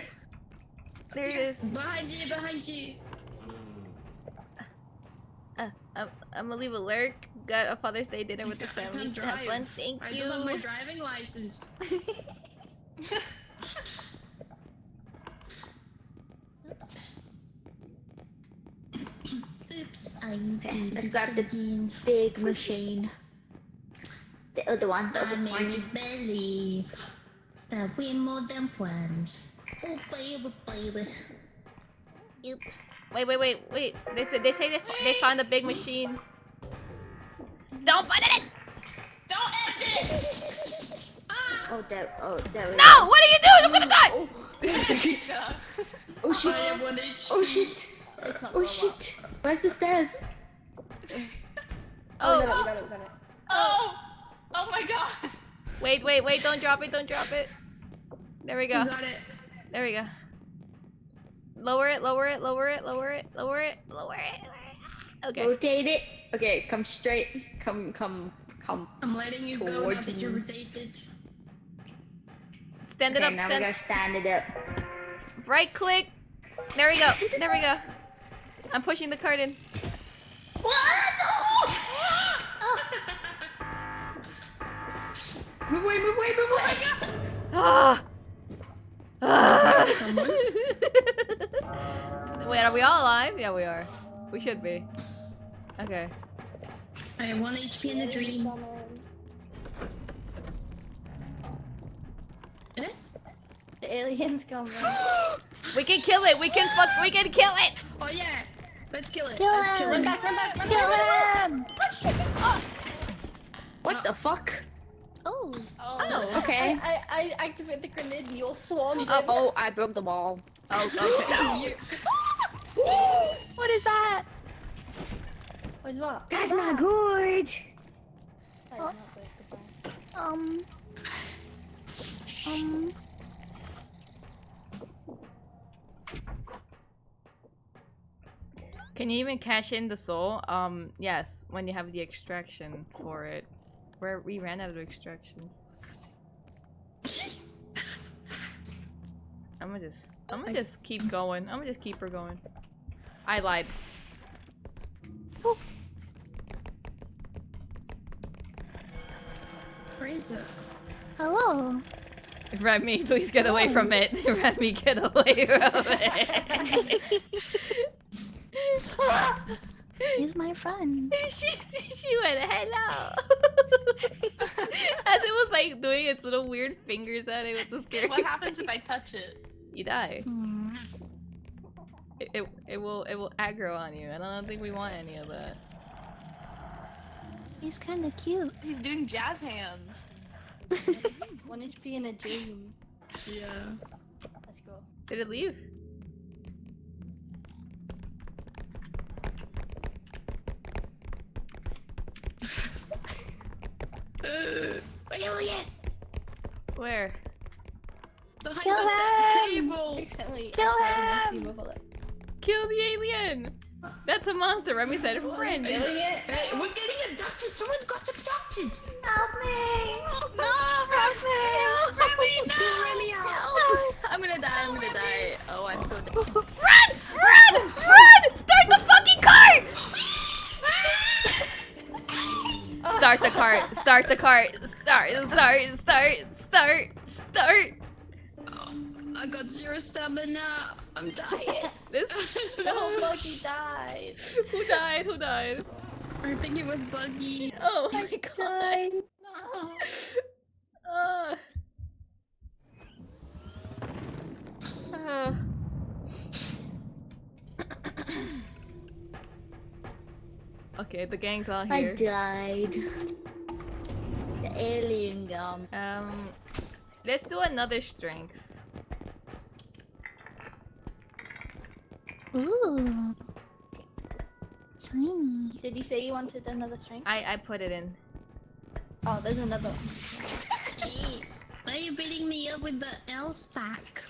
There it is. Behind you, behind you. I'm gonna leave a lurk. Got a Father's Day dinner with the I family. can't Have fun. drive. Thank I you. don't have my driving license. Oops, I Okay, let's grab the big machine. The other one. The other I'm here one. to believe that we're more than friends. Oh baby, baby. Oops. Wait. They say they found a big machine. Don't put it in! Don't end it! Oh, that was. No! What are you doing? I'm gonna die! Oh shit! Oh shit! I have 1 HP. Oh shit! It's not Oh shit! Where's the stairs? Oh, we got it. Oh! Oh my god! wait. Don't drop it. There we go. You got it. There we go. Lower it. Okay. Rotate it. Okay, come straight. Come. I'm letting you go now Towards that you're me. rotated. Stand it Okay, up. now we gotta stand it up. Right click. There we go. I'm pushing the cart in. Move away! Ah! Ah! Someone? Wait, are we all alive? Yeah, we are. We should be. Okay. I have 1 HP in the dream. Eh? The aliens coming. We can kill it. We can kill it. Oh yeah! Let's kill it. Kill Let's kill him. it. Run back. Kill him! What the fuck? Oh. Oh, okay. I activate the grenade and you all swarmed him. Oh, I broke the wall. Oh, okay. What is that? What is what? That's not good. That is not good. Goodbye. Can you even cash in the soul? Yes, when you have the extraction for it. Where we ran out of extractions. I'm gonna just keep going. I'm gonna just keep her going. I lied. Where is it? Hello. Remy, please get away from it. Remy, get away from it. He's my friend. she went hello. As it was like doing its little weird fingers at it with the scary. What happens if I touch it? You die. It will aggro on you, and I don't think we want any of that. He's kind of cute. He's doing jazz hands. 1 HP in a dream. Yeah. Let's go. Did it leave? Alien! Where? Behind Kill the him! table! Accidentally Kill activated him! this bullet. Kill the alien! That's a monster. Remy said friend. Is Killing it? Hey, who's getting abducted? Someone got abducted! Help me! No, Remy out! I'm gonna die. Oh, I'm so dead. Run! Start the fucking cart! Start the cart. Start. I got 0 stamina. I'm dying. This. The whole monkey died. Who died? I think it was Buggy. Oh my god. Okay, the gang's all I here. died. The alien gum. Let's do another strength. Ooh. Shiny. Did you say you wanted another strength? I put it in. Oh, there's another one. Hey, why are you beating me up with the L stack?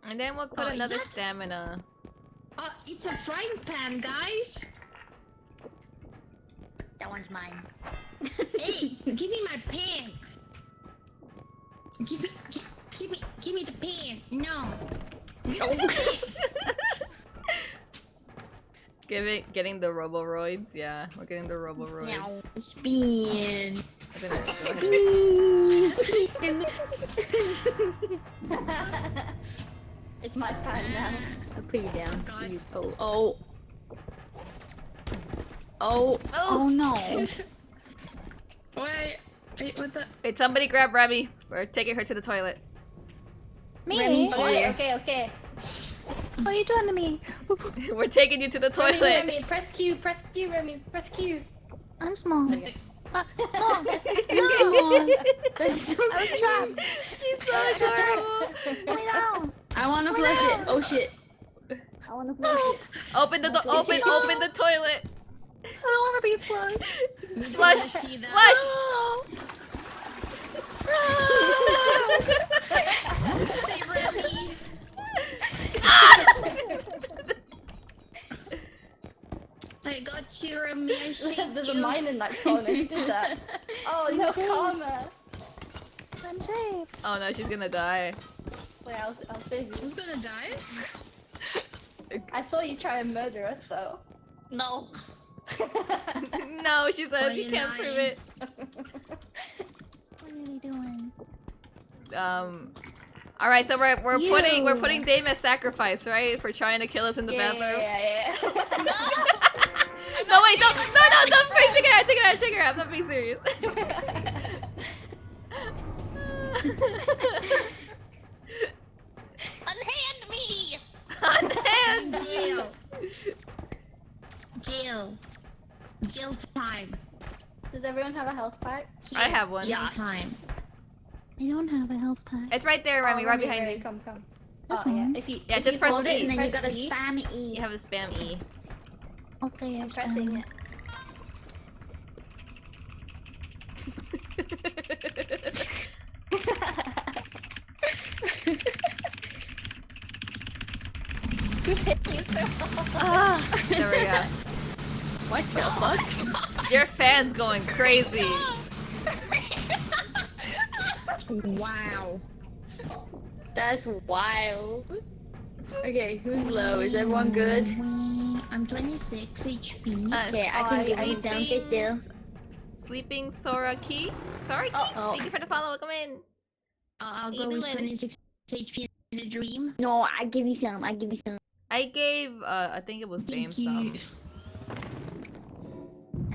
And then we'll put Oh, is another that- stamina. It's a frying pan, guys! That one's mine. Hey, give me my pen. Give me the pen. No. Getting the Roboroids. Yeah, we're getting the Roboroids. Meow. Spin. I think I- go ahead. It's my turn now. I'll put you down. God. Please. Oh. Oh no. Wait, what the? Wait, somebody grab Remy. We're taking her to the toilet. Remmy's here. Okay. What are you doing to me? We're taking you to the toilet. Remy, press Q, Remy, press Q. I'm small. Okay. No. I'm small. I was trapped. She's so adorable. Put me down. I wanna flush it. Oh shit. I wanna flush it. Open the open the toilet. I don't want to be flushed. Flush. See that? Flush. Say Remy. I got you, Remy. I saved There's a you. mine in that corner. Who did that? Oh no, safe. karma. I'm safe. Oh no, she's gonna die. Wait, I'll save you. Who's gonna die? I saw you try and murder us though. No. No, she said Why you you can't prove lying? it. What are you doing? All right, so we're putting You. Dame as sacrifice, right? For trying to kill us in the bathroom. Yeah. No, wait, no, don't take her out. I'm not being serious. Unhand me! Unhand. Jail time. Does everyone have a health pack? I have one. Jail time. I don't have a health pack. It's right there, Remy, Oh, right behind you. Come. This Oh, yeah. one? If you Yeah, if just you press hold E. it And then you press gotta E. spam E. You have a spam E. Okay, I'm pressing it. Who's hitting you so hard? There we go. What the fuck? Your fan's going crazy. Wow. That's wild. Okay, who's low? Is everyone good? I'm 26 HP. Okay, I can give you some. Sit still. Sleeping Sora Key. Sorry, Key. Oh. Thank you for the follow. Welcome in. I'll What go you with doing? 26 HP in a dream. No, I give you some. I give you some. I gave, I think it was Dame Thank you. some.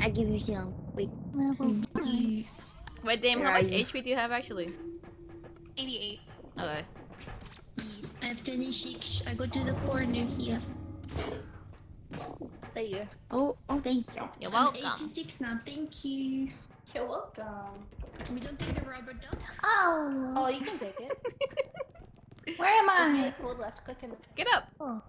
I give you some. Wait. Level Thank you. Wait, Dame, Where how are much you? HP do you have actually? 88. Okay. I have 26. I go to the corner here. There you Oh, thank you. You're I'm welcome. 86 now. Thank you. go. You're welcome. We don't take the rubber duck. Oh, Oh, you can take it. where am Okay, I? hold left click in the. Get up. Oh.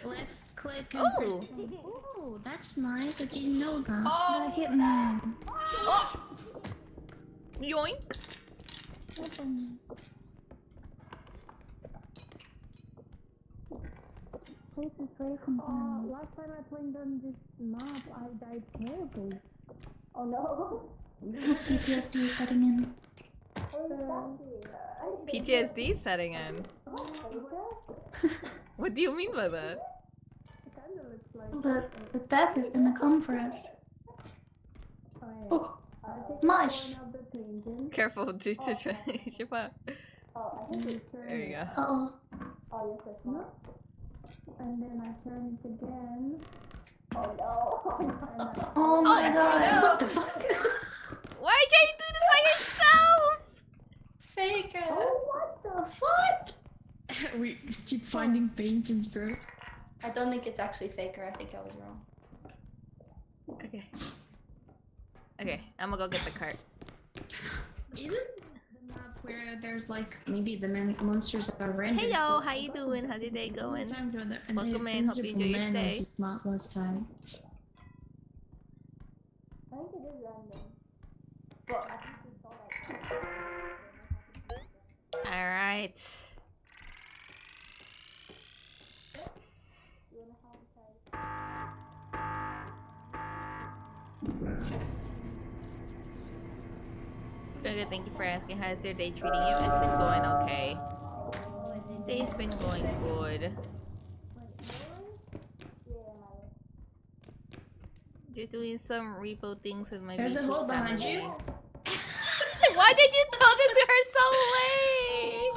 Left click and Oh. press. Oh, that's nice. I didn't know that. The hitman. Yoink. Last time I played on this map, I died horribly. Oh no. PTSD setting in. PTSD setting in. What do you mean by that? Kinda looks like The death is gonna come for us. Oh, mush. one of the paintings. Careful, to try. Chip out. Oh, I think it's There you go. Uh-oh. Oh, yes, that's not. And then I turn it again. Oh no. Oh my god. What the fuck? Why are you doing this by yourself? Faker. Oh, what the fuck? We keep finding paintings, bro. I don't think it's actually Faker. I think I was wrong. Okay. Okay, I'm gonna go get the cart. Is it the map where there's like maybe the monsters are random? Hey yo, how you doing? How's your day going? Time to other, and Welcome the in, hope you enjoy your Invisible Man stay. was not last time. I think it is random. Well, I think we saw that. Alright. Good, thank you for asking. How's your day treating you? It's been going okay. Day's been going good. Just doing some repo things with my There's a V2 hole behind family. you. Why did you tell this to her so late?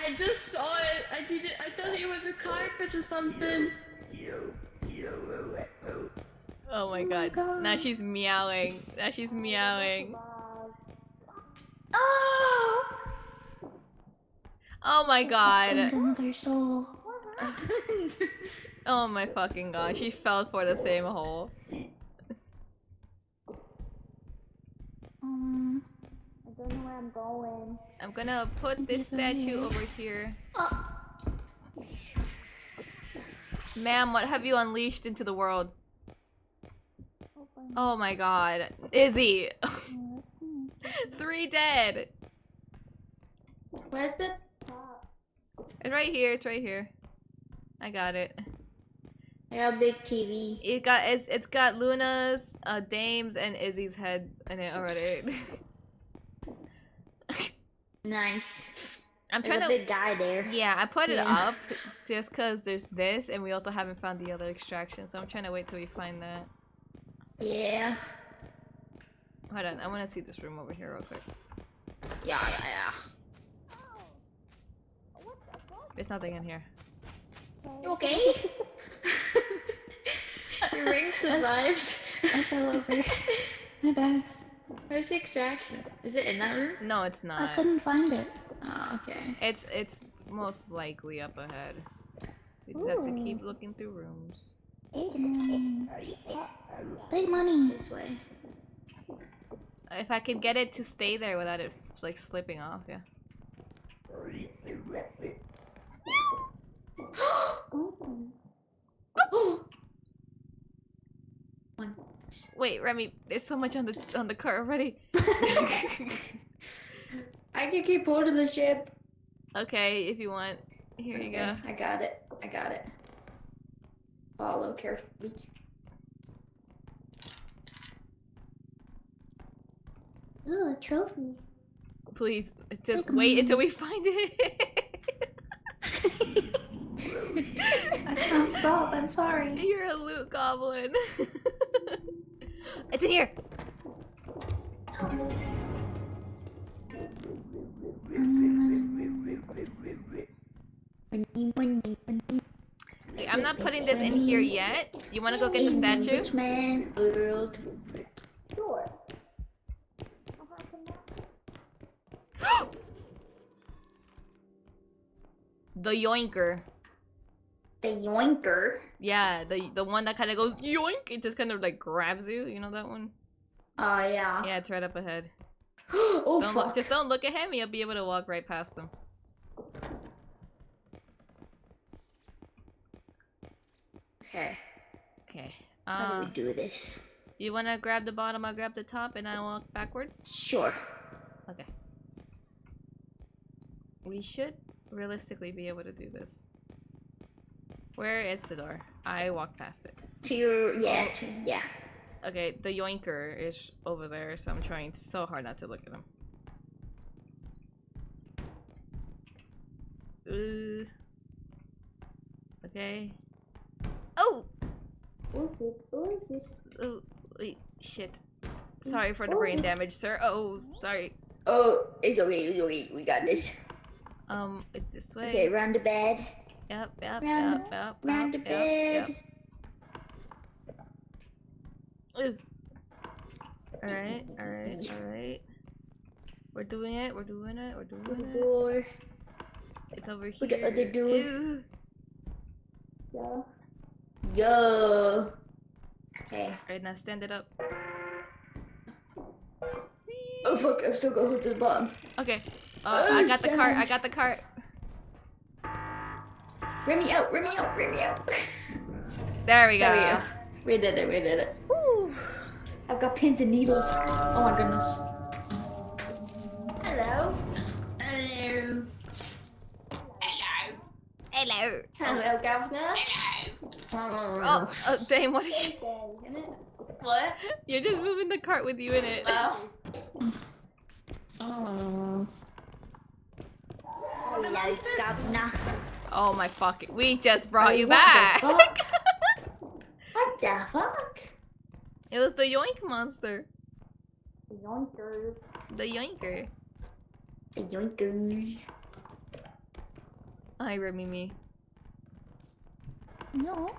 I just saw it. I thought it was a carpet or something. Oh my god. Now she's meowing. Now she's meowing. Oh! Oh my god. Another soul. Oh my fucking god. She fell for the same hole. I don't know where I'm going. I'm gonna put this statue over here. Ma'am, what have you unleashed into the world? Oh my god. Izzy! 3 dead! Where's the? It's right here, it's right here. I got it. I got a big TV. It's got Luna's, Dame's, and Izzy's head in it already. Nice. I'm There's trying a to. big guy there. Yeah, I put it Yeah. up just cause there's this, and we also haven't found the other extraction, so I'm trying to wait till we find that. Yeah. Hold on, I want to see this room over here real quick. Yeah. There's nothing in here. You okay? Your ring survived. I fell over. My bad. Where's the extraction? Is it in that room? No, it's not. couldn't find it. Oh, okay. It's most likely up ahead. We just have to keep looking through rooms. Big money. This way. If I could get it to stay there without it like slipping off, yeah. Wait, Remy, there's so much on the cart already. I can keep hold of the ship. Okay, if you want. Here you go. I got it. Follow carefully. Ooh, a trophy. Please, just wait until we find it. I can't stop. I'm sorry. You're a loot goblin. It's in here. Okay, I'm not putting this in here yet. You want to go get the statue? Rich man's world. The yoinker. The yoinker. Yeah, the one that kind of goes yoink. It just kind of like grabs you. You know that one? Oh yeah. Yeah, it's right up ahead. Oh Don't fuck. look, just don't look at him. You'll be able to walk right past him. Okay. Okay. How do we do this? You wanna grab the bottom? I'll grab the top, and I walk backwards. Sure. Okay. We should realistically be able to do this. Where is the door? I walked past it. To your yeah. Yeah. Okay, the yoinker is over there, so I'm trying so hard not to look at him. Okay. Oh! Oh, wait, shit. Sorry for the brain damage, sir. Oh, sorry. Oh, it's okay. We got this. It's this way. Okay, round the bed. Yep, yep, Round yep, Round the yep, bed. yep. Ooh. Alright, alright. We're doing it. Door. It's over here. With the other door. Ew. Yo. Okay. Alright, now stand it up. Oh fuck! I've still got to hold to the bottom. Okay. I got the cart. I got the cart. Rim me out. There we go. There we go. We did it. Woo. I've got pins and needles. Oh my goodness. Hello. Hello. Hello. Hello, Governor. Hello. Oh, Dame, what are you? What? You're just moving the cart with you in it. Oh. Oh. Like governor. Oh my fucking! We just brought you What back. the fuck? What the fuck? It was the yoink monster. Yoinker. The yoinker. The yoinker. Hi, Remimi. No.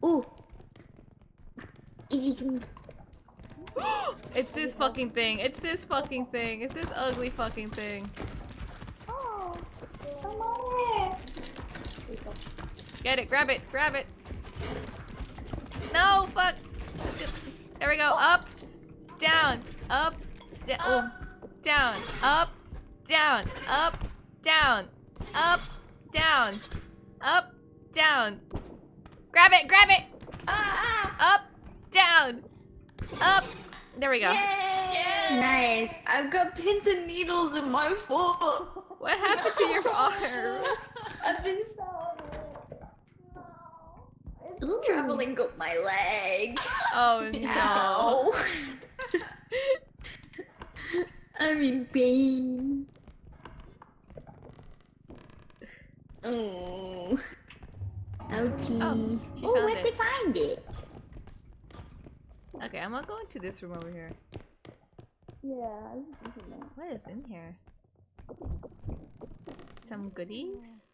Ooh. Easy. It's this fucking thing. It's this fucking thing. It's this ugly fucking thing. Oh, come on. Get it. Grab it. Grab it. No, fuck. There we go. Up. Down. Up. Oh. Down. Up. Down. Up. Down. Up. Down. Up. Down. Grab it. Grab it. Up. Down. Up. There we go. Nice. I've got pins and needles in my foot. What happened to your arm? I've been traveling up my leg. Oh no. I'm in pain. Oh. Ouchie. Oh, she Oh, found where'd it. they find it? Okay, I'm gonna go into this room over here. Yeah, I was thinking that. What is in here? Some goodies?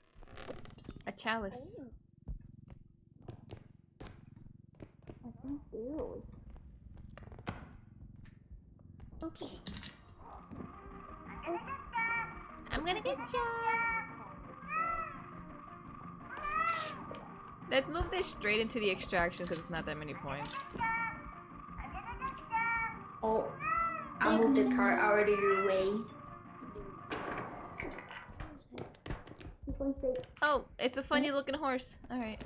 A chalice. I think ew. Oops. I'm gonna get you. Let's move this straight into the extraction because it's not that many points. Oh, I'll move the cart out of your way. Oh, it's a funny looking horse. Alright.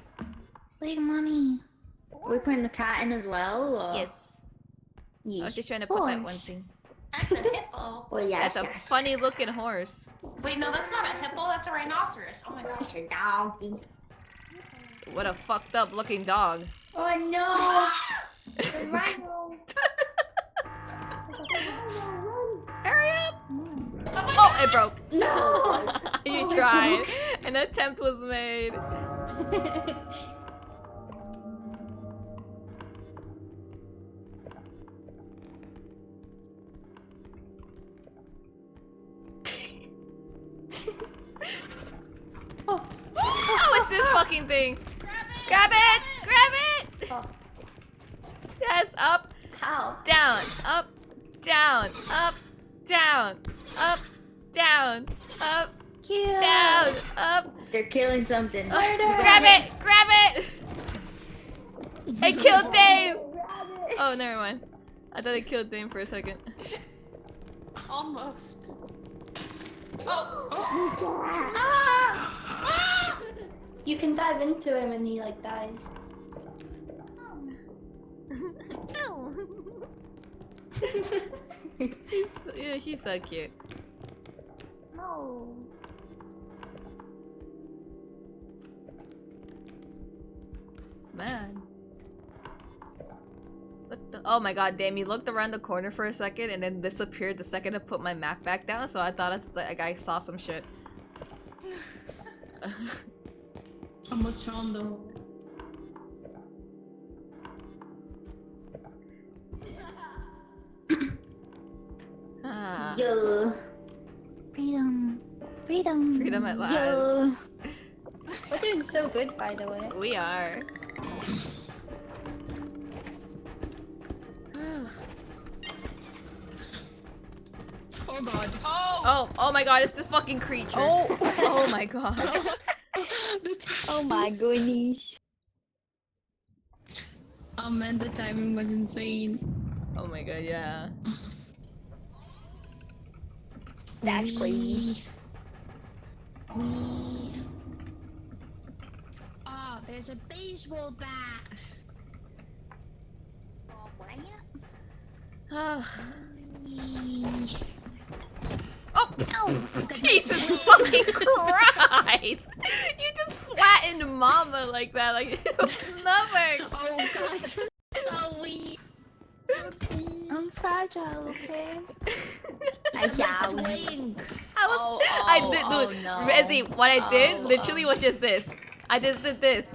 Big money. Are we putting the cat in as well? Or? Yes. I Yes. was just trying to put that one Horse. thing. That's a hippo. Oh, yes, That's a yes. funny looking horse. Wait, no, that's not a hippo. That's a rhinoceros. Oh my gosh. It's a donkey. What a fucked up looking dog. Oh no! The rhino. Hurry up! Oh, it broke. No. You tried. An attempt was made. Oh, it's this fucking thing. Grab it! Grab it! Oh. Yes, up, How? down, up, down, up, down, up, down, up, Cute. down, up. They're killing something. Grab it! Grab it! It killed Dave! Oh, never mind. I thought it killed Dave for a second. Almost. Oh! You can dive into him and he like dies. Ow. Yeah, she's so cute. No. Man. What the? Oh my god, damn, you looked around the corner for a second and then disappeared the second I put my map back down, so I thought it's like I saw some shit. Almost found the. Ah, Yo. Freedom. Freedom. freedom at last. Yo. We're doing so good, by the way. We are. Oh god. Oh, oh my god, it's this fucking creature. Oh. Oh my god. Oh my goodness. Oh man, the timing was insane. Oh my god, yeah. That's crazy. Oh, there's a baseball bat. Oh, what? Oh, Jesus fucking Christ! You just flattened mama like that. Like it was nothing. Oh god. So weak. I'm fragile, okay? I shall. Swing. I did, dude. Rezzy, what I did literally was just this. I just did this.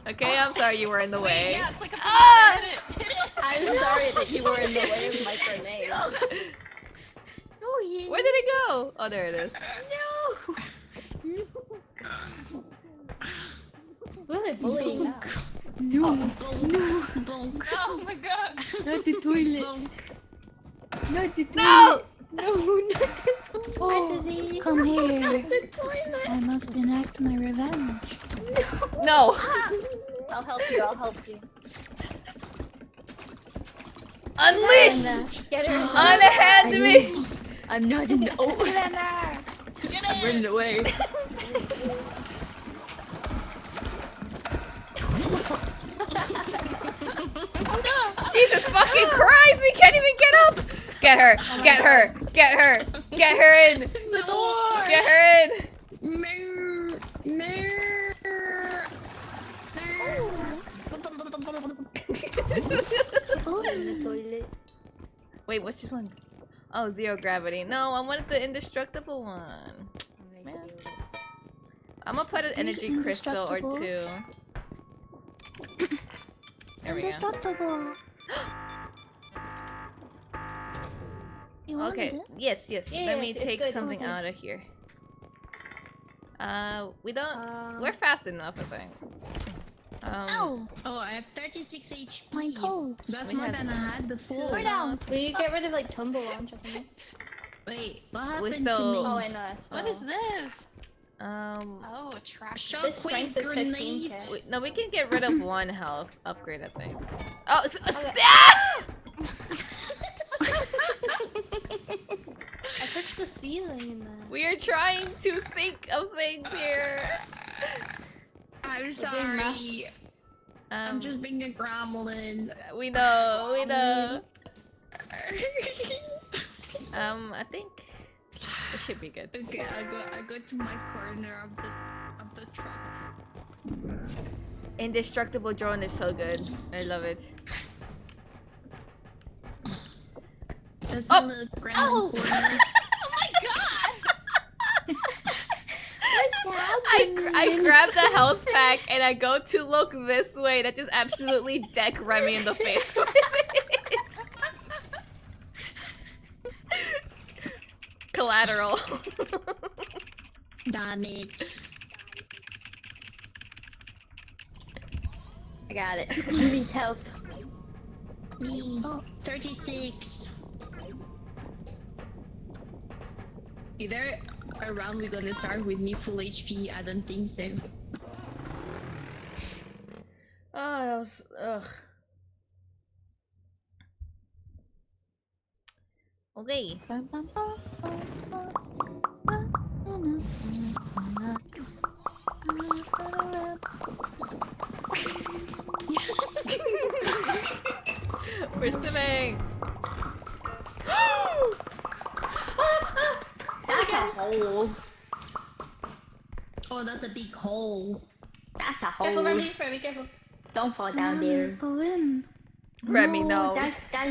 Okay, I'm sorry you were in the way. Yeah, it's like a Ah! hit it. I'm sorry that you were in the way of my grenade. Where did it go? Oh, there it is. Who are they bullying now? Bonk. Oh my god. Not the toilet. Bonk. Not the toilet. No! No, not the toilet. Oh, Come here. the toilet. I must enact my revenge. No! I'll help you. I'll help you. Unleash! Get her. Unhand me! I'm not in the. Oh, Get I'm running away. Jesus fucking Christ! We can't even get up! Get her! Get her! Get her! Get her in! The door. Get her in! No. No. In the toilet. Wait, what's this one? Oh, zero gravity. No, I wanted the indestructible one. Man. I'm gonna put an energy crystal or two. There we go. Indestructible. You wanted Okay. it? Yes. Let me Yes, it's take good. something Okay. out of here. We don't. Um, We're fast enough, I think. Ow! Oh, I have 36 HP. My toes. That's We more have than I had before. We're down. Will you get rid of like tumble launch or something? Wait, what We happened to still- me? Oh, I know. That's What is this? Oh, attraction. This strength Shockwave is grenade. 15k. No, we can get rid of one health upgrade, I think. Oh, I touched the ceiling in there. we are trying to think of things here. I'm sorry. I'm Um, just being a gremlin. we know. I think it should be good. Okay, I go to my corner of the truck. Indestructible drone is so good. I love it. That's Oh! my little gremlin corner. Oh my god! I grab the health pack and I go to look this way. That just absolutely deck Remy in the face with it. Collateral. Damn it. I got it. Who needs health? Me. 36. Either a round we're gonna start with me full HP. I don't think so. Oh, that was ugh. Okay. We're stimming. That's a hole. Oh, that's a big hole. That's a hole. Careful, Remy, careful. Don't fall down there. Go in. Remy, no. That's the. Who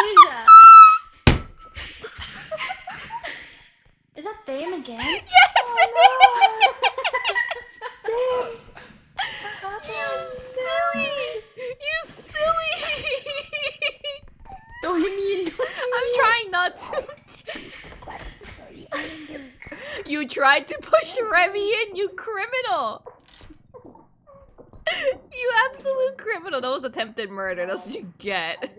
is that? Is that them again? Yes, it is. You silly! You silly! Don't hit me in the. I'm trying not to. You tried to push Remy in, you criminal! You absolute criminal! That was attempted murder, that's what you get.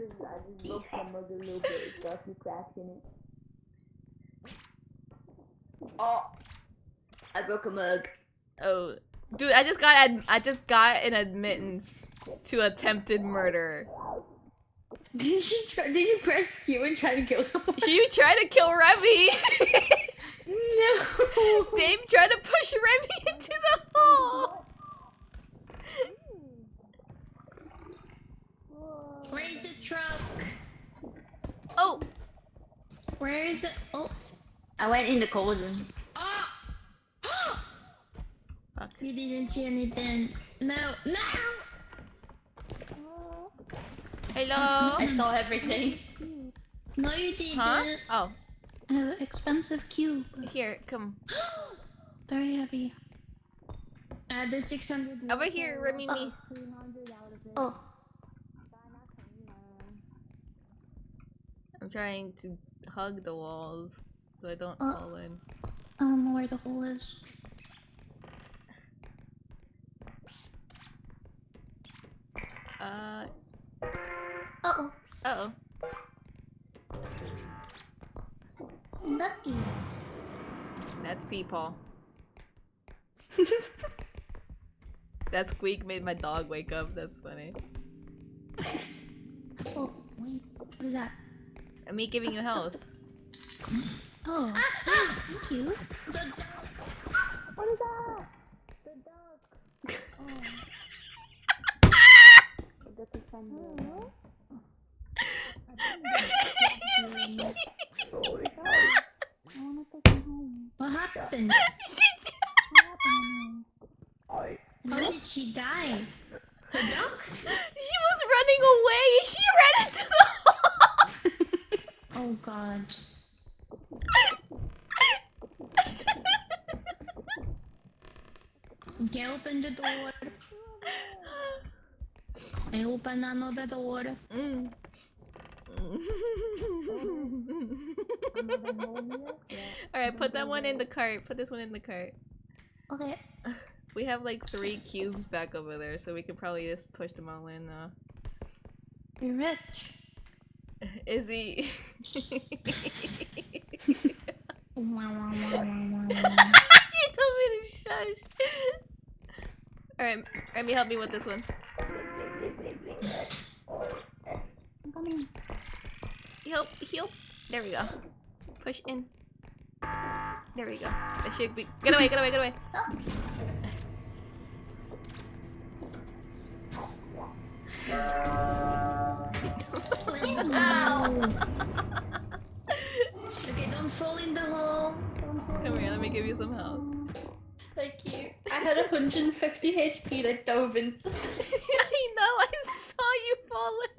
Oh, I broke a mug. Oh, dude, I just got an admittance to attempted murder. Did you press Q and try to kill someone? You tried to kill Remy! No. Dave tried to push Remy into the hole! Where is the truck? Oh! Where is it? Oh, I went in the cauldron. oh! We didn't see anything. No, no! Hello? I saw everything. No, you didn't. Huh? Oh, I have an expensive cube. here, come. Very heavy. The 600. Over here, Remimi. Oh, I'm trying to hug the walls so I don't Oh. fall in. I don't know where the hole is. Uh-oh. Uh-oh. Lucky. That's Peepaw. That squeak made my dog wake up. That's funny. Oh, wait. What is that? Me giving you health. Oh, thank you. What happened? How did she die? The duck? She was running away. She ran into the hole. Oh god. Okay, open the door. I open another door. Mm. Alright, put that one in the cart. Put this one in the cart. Okay. We have like 3 cubes back over there, so we could probably just push them all in now. You're rich. Izzy. She told me to shush. Alright, Remy, help me with this one. I'm coming. Help. There we go. Push in. There we go. That should be. Get away, get away, get away. Let's go. Okay, don't fall in the hole. Come here, let me give you some help. Thank you. I had 150 HP and I dove into. I know, I saw you falling.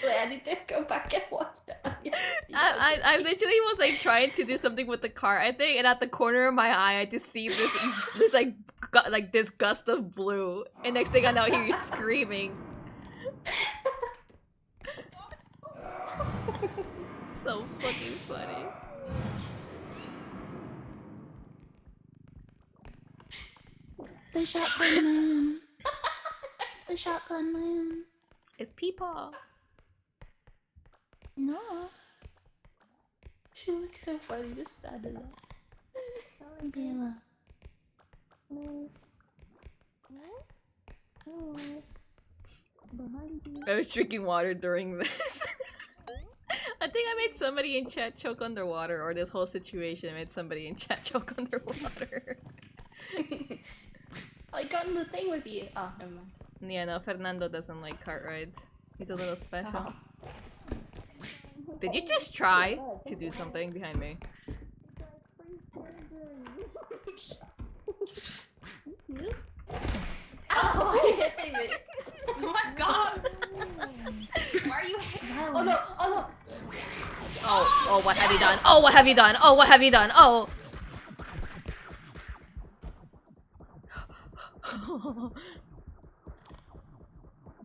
Wait, I need to go back and watch that. I literally was like trying to do something with the car, I think, and at the corner of my eye, I just see this like this gust of blue, and next thing I know, I hear you screaming. So fucking funny. The shotgun man. The shotgun man. It's Peepaw. No. She looks so funny just standing there. Sorry, Bella. I was drinking water during this. I think I made somebody in chat choke underwater, or this whole situation made somebody in chat choke underwater. I got in the thing with you. Oh, never mind. Yeah, no, Fernando doesn't like cart rides. He's a little special. Did you just try to do something behind me? Oh my god! Why are you? Oh no! Oh no! Oh, what have you done? Oh, what have you done? Oh, what have you done? Oh!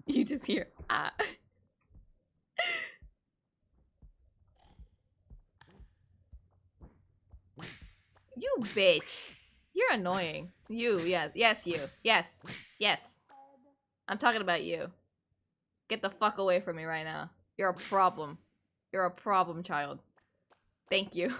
You just hear, ah. You bitch. You're annoying. You, yes, you. Yes. I'm talking about you. Get the fuck away from me right now. You're a problem. You're a problem, child. Thank you.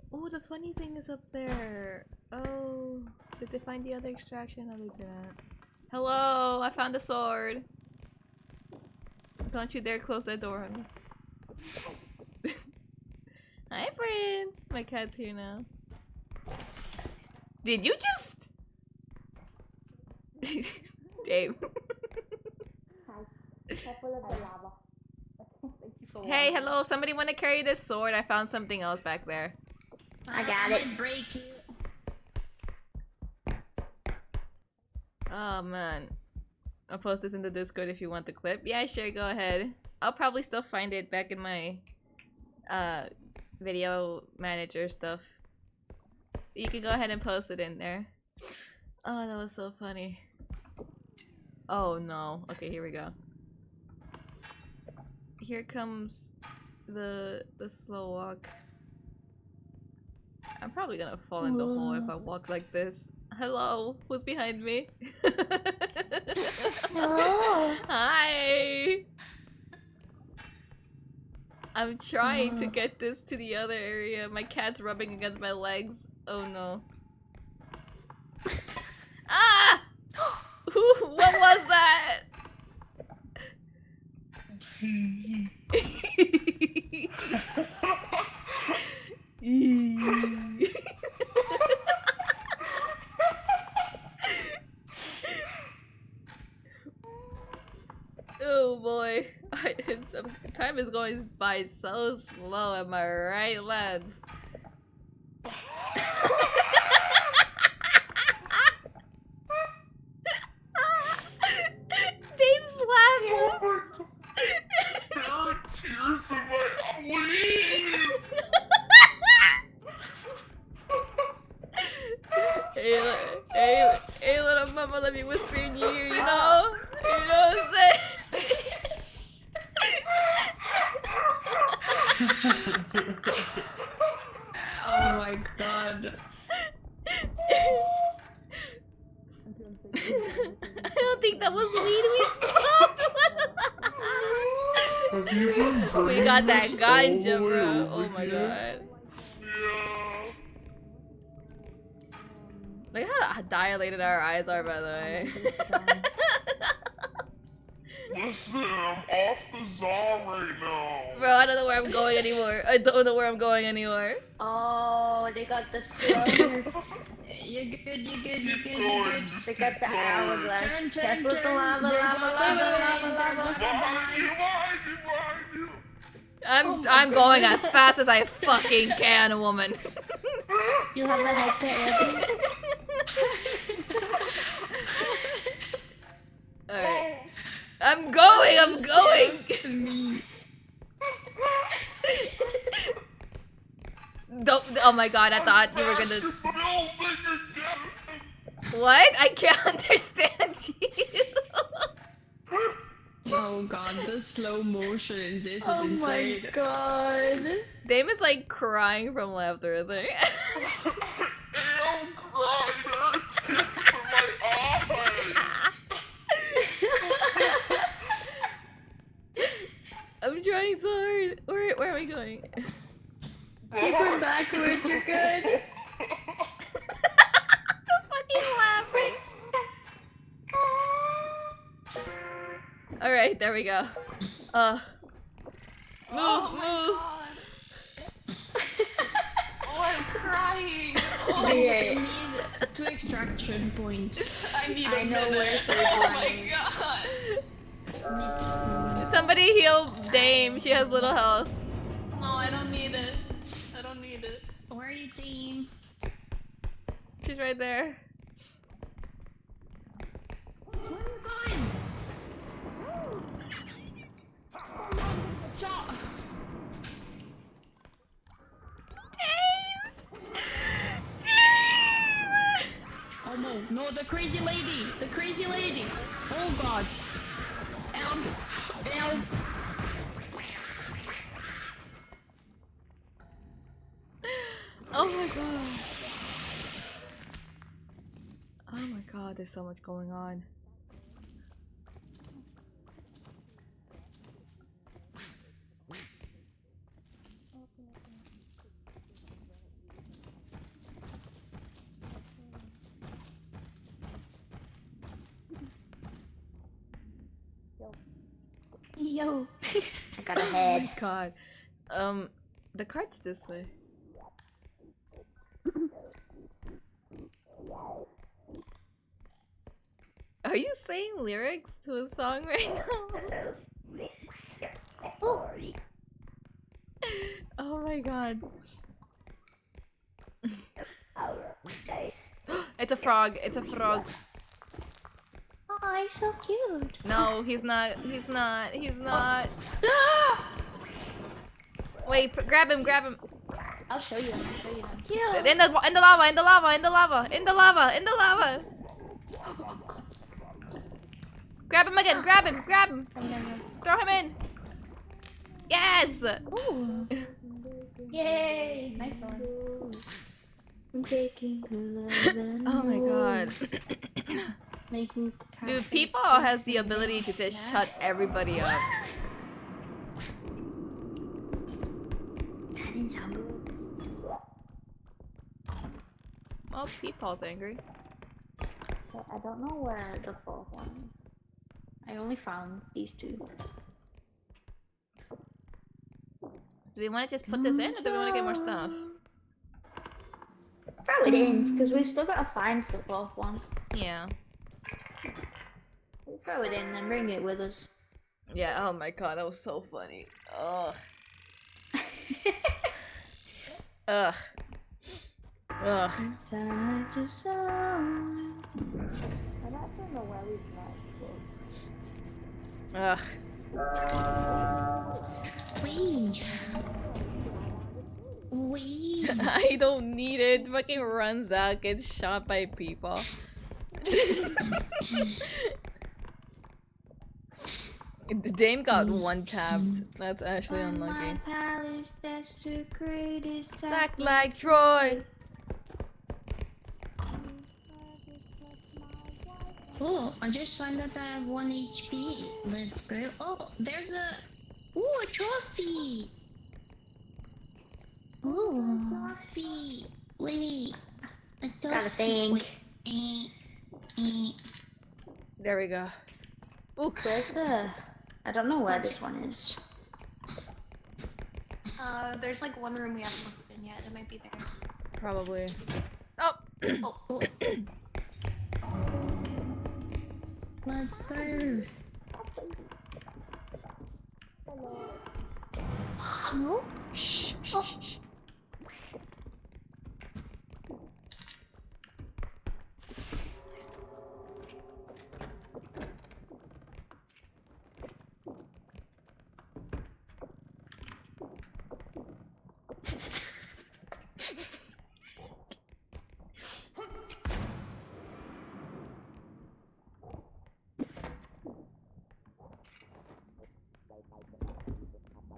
Oh, the funny thing is up there. Oh, did they find the other extraction? No, they didn't. Hello, I found a sword. Don't you dare close that door on me. Hi, friends. My cat's here now. Did you just... Dave. Careful of the lava. Thank you Hey, hello. Somebody want to carry this sword? I found something else back there. I got it. might break it. Oh man. I'll post this in the Discord if you want the clip. Yeah, sure, go ahead. I'll probably still find it back in my video manager stuff. You can go ahead and post it in there. Oh, that was so funny. Oh no. Okay, here we go. Here comes the slow walk. I'm probably gonna fall in the hole if I walk like this. Hello, who's behind me? Hello. Hi. I'm trying to get this to the other area. My cat's rubbing against my legs. Oh no. Ah! What was that? Oh boy. Time is going by so slow, am I right, lads? Dave's laughing. There are tears in my eyes. Hey, little mama, let me whisper in your ear, you know? You know what I'm saying? Oh my god. I don't think that was weed we smoked. We got that ganja, bro. Oh my god. Yeah. Look how dilated our eyes are, by the way. Listen, I'm off the czar right now. Bro, I don't know where I'm going anymore. I don't know where I'm going anymore. Oh, they got the stones. You're good, you're good, you're good, Keep you're going, good. just They got keep the going. hourglass. Turn, turn, Careful with the turn. lava, There's lava, lava lava, behind, lava, there's lava. lava Behind you, behind. behind you, behind you. I'm going as fast as I fucking can, woman. You have the headset ready? Alright. I'm going! To me. Don't, oh my god, I thought you were gonna... Building again. What? I can't understand you. Oh god, the slow motion in this is Oh my insane. god. Dame is like crying from laughter, I think. I'm crying. There are tears in my eyes. I'm trying so hard. Where are we going? Keep going backwards, you're good. The fucking laughing. Alright, there we go. Move, move. Oh, I'm crying. Oh, Okay. I need 2 extraction points. I need I a know where minute. third Oh one my is. god. Somebody heal Dame. She has little health. No, I don't need it. I don't need it. Where are you, team? She's right there. Where are you going? Shot. Oh no, no, the crazy lady! The crazy lady! Oh god! Help! Help! Oh my god. Oh my god, there's so much going on. Yo. I got a Oh head. my god. The cart's this way. Are you saying lyrics to a song right now? Oh my god. It's a frog. It's a frog. Oh, he's so cute. No, he's not. He's not. He's not. Wait, grab him. Grab him. I'll show you them. I'll show you them. Yeah. In the lava. In the lava. In the lava. In the lava. In the lava. Grab him again. Grab him. Grab him. Throw him in. Yes. Ooh. Yay! Nice one. I'm taking her love and Oh my god. Making Dude, Peepaw has the ability to just shut everybody up. That didn't sound good. Well, Peepaw's angry. I don't know where the fourth one is. I only found these two. Do we want to just put this in, or do we want to get more stuff? Throw it in, because we've still got to find the fourth one. Yeah. Throw it in and then bring it with us. Yeah. Oh my god, that was so funny. Ugh. Ugh. Ugh. Inside your soul. I don't know where we've got. Ugh. Wee. I don't need it. Fucking runs out, gets shot by people. The Dame got one tapped. That's actually unlucky. Palace, that's the greatest Act like Troy. Cool. I just found that I have 1 HP. Let's go. Oh, there's a. Ooh, a trophy. Ooh. Trophy. Wait. A trophy. Gotta think. Wait. There we go. Ooh. Where's the... I don't know where this one is. There's like one room we haven't looked in yet. It might be there. Probably. Oh. Oh, oh. Let's go. No? Shh. Shh. Shh. Shh.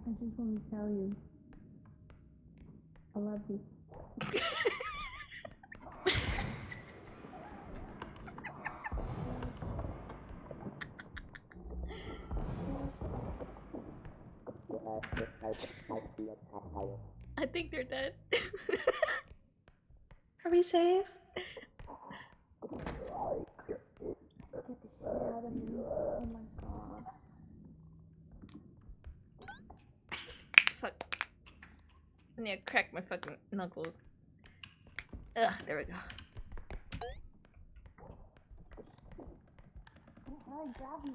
I just want to tell you. I love you. I think they're dead. Are we safe? Oh my god. Fuck. I need to crack my fucking knuckles. Ugh, there we go. How do I grab you?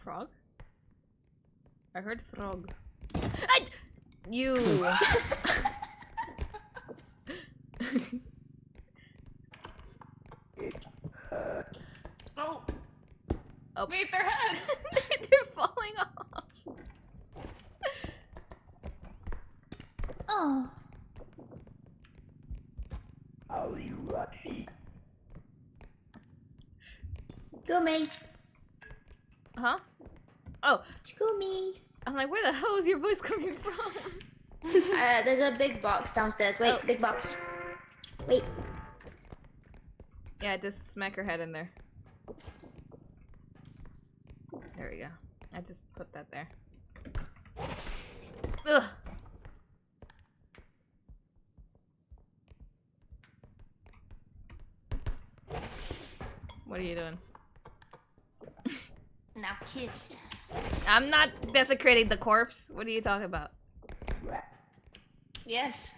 Frog? I heard frog. You! Oh. Oh. Wait, their heads. They're falling off. Oh. Are you ready? Gummy. Huh? Oh, Gummy. I'm like, where the hell is your voice coming from? There's a big box downstairs. Wait, Oh. big box. Wait. Yeah, just smack her head in there. There we go. I just put that there. Ugh. What are you doing? Now kissed. I'm not desecrating the corpse. What are you talking about? Yes.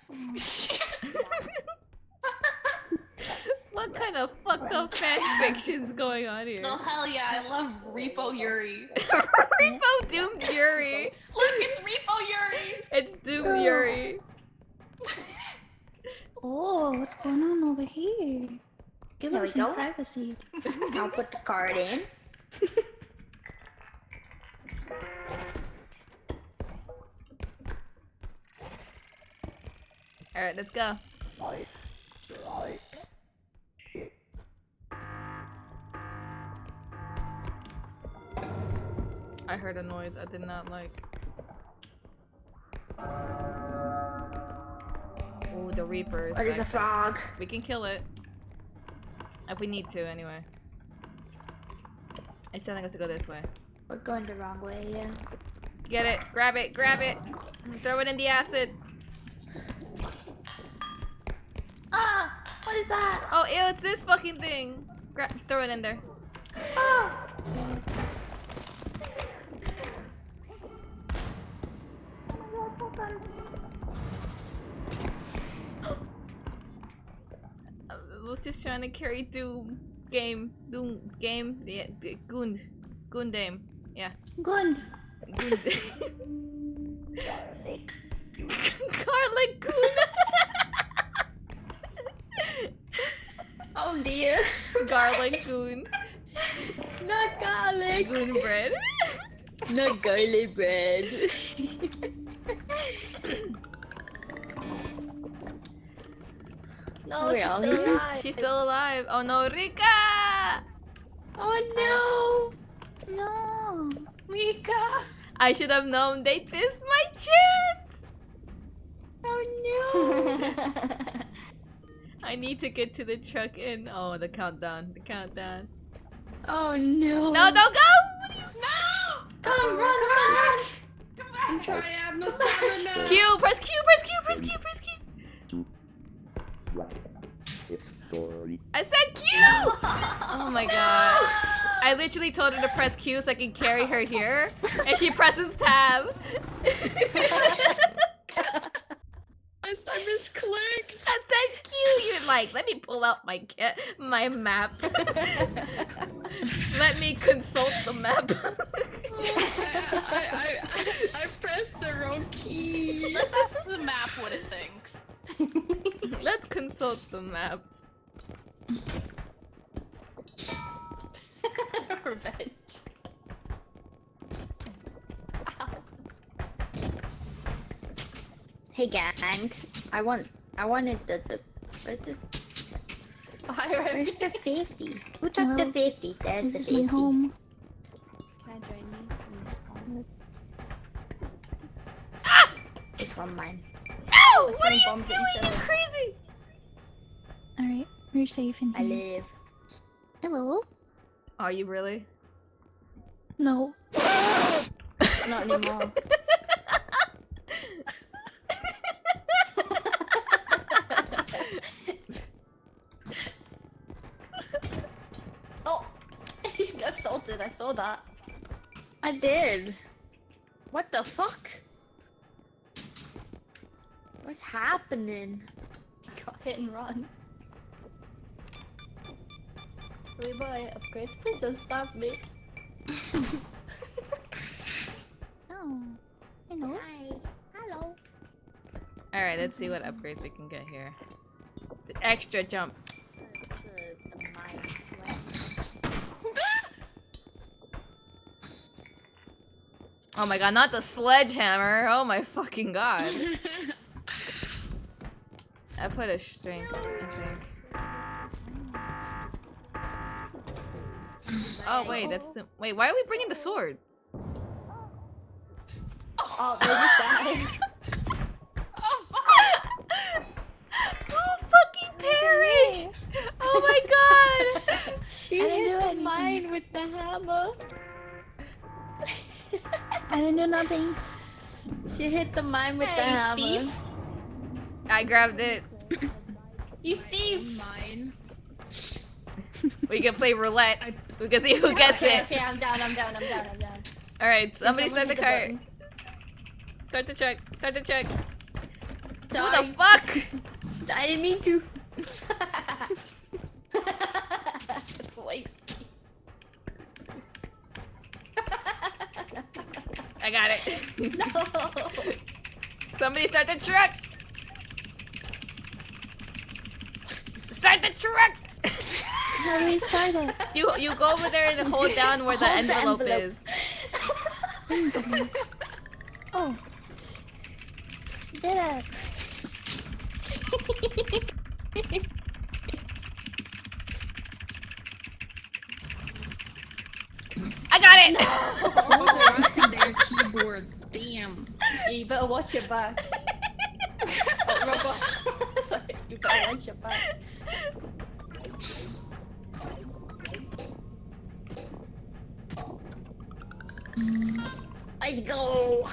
What kind of fucked up fan fiction's going on here? Oh hell yeah, I love Repo Yuri. Repo Doomed Yuri. Look, it's Repo Yuri. It's Doomed Yuri. Oh, what's going on over here? Give There us we some go. privacy. I'll put the card in. Alright, let's go. I heard a noise I did not like. Oh, the Reapers. What is a frog? We can kill it. If we need to, anyway. It's telling us to go this way. We're going the wrong way, yeah. Get it, grab it, grab it. Throw it in the acid. Ah! What is that? Oh, ew, it's this fucking thing. Throw it in there. Ah! I was just trying to carry Doom game. Yeah, Gundam. Yeah. Good. Garlic Goon. Oh dear. Garlic Goon. Not garlic. Goon bread. Not garlic bread. No, We're she's all still here. alive. She's still alive. Oh no, Rika! Oh No. Mika! I should have known they dissed my chance. Oh I need to get to the truck and oh, the countdown. The countdown. Oh no! No, don't go! Come run! I'm trying, I have no stamina. Q, press Q, press Q, press Q, press Q. Sorry. I said Q! Oh my god. I literally told her to press Q so I can carry her here, and she presses tab. I misclicked. I said Q. You're like, let me pull out my map. Let me consult the map. I pressed the wrong key. Let's ask the map what it thinks. Let's consult the map. Revenge. Hey gang, I wanted the where's this? Where's the 50? Who took the Hello? 50? There's the This is 50. my home. Can I join me? This one mine. No! Let's What are throw you bombs at doing? each You other. crazy! Alright, we're safe in I here. live. Hello? Are you really? No. Not anymore. Oh! He got assaulted, I saw that. I did. What the fuck? What's happening? Got hit and run. Will you buy upgrades? Please don't stop me. Oh. Hello? Hi. Hello. Alright, let's see what upgrades we can get here. The extra jump. The mine. Oh my god, not the sledgehammer. Oh my fucking god. I put a strength, I think. Oh wait, wait, why are we bringing the sword? Oh, they just died. Who fucking perished? Oh my god! She hit the mine with the hammer. I didn't do nothing. She hit the mine with the Hey, hammer. thief. I grabbed it. You thief! Mine. We can play roulette. We can see who gets Okay, it. okay, I'm down. Alright, somebody Someone start the hit cart. button. Start the truck. Start the truck. Sorry. Who the fuck? I didn't mean to. got it. No. Somebody start the truck. Start the truck. How do we start it? You go over there and hold down where the Hold the envelope envelope. is. Oh. Did it. I got it. Who's harassing their keyboard? Damn. Yeah, you better watch your back. Oh, robot. Sorry, you better watch your back. Let's go.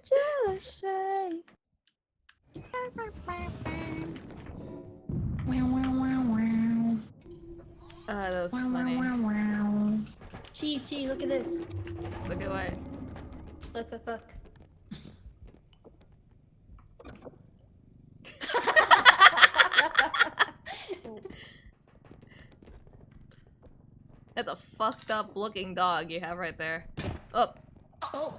Just say. Wow, wow, wow, wow. That was Wow, wow, funny. wow, wow. Chi, look at this. Look at what? Look. That's a fucked up looking dog you have right there. Oh. Oh.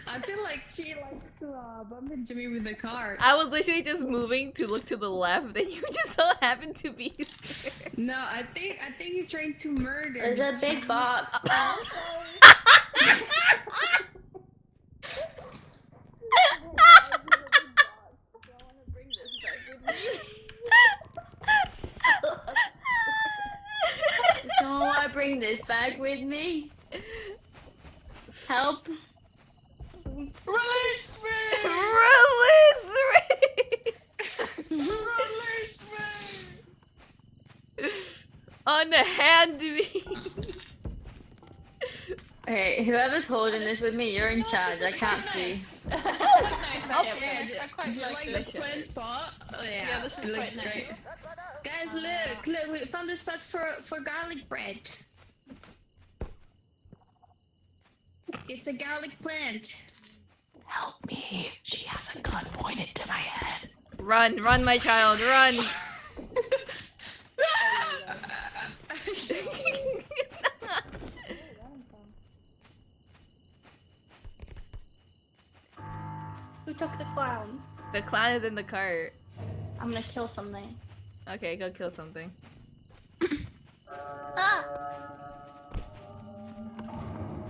I feel like she likes to bump into me with the car. I was literally just moving to look to the left, and you just so happened to be there. No, I think he's trying to murder. There's a big box. Someone want to bring this back with me? Help! Release me! Release me! Release me! Unhand me! Hey, whoever's holding this with me, you're in charge. I can't see. Quite nice. Yeah, I quite do you like this. the plant pot? Oh, yeah, Yeah, this is it quite looks nice. great. Guys, look, we found a spot for garlic bread. It's a garlic plant. Help me. She has a gun pointed to my head. Run, my child, run! Who took the clown? The clown is in the cart. I'm gonna kill something. Okay, go kill something. Ah!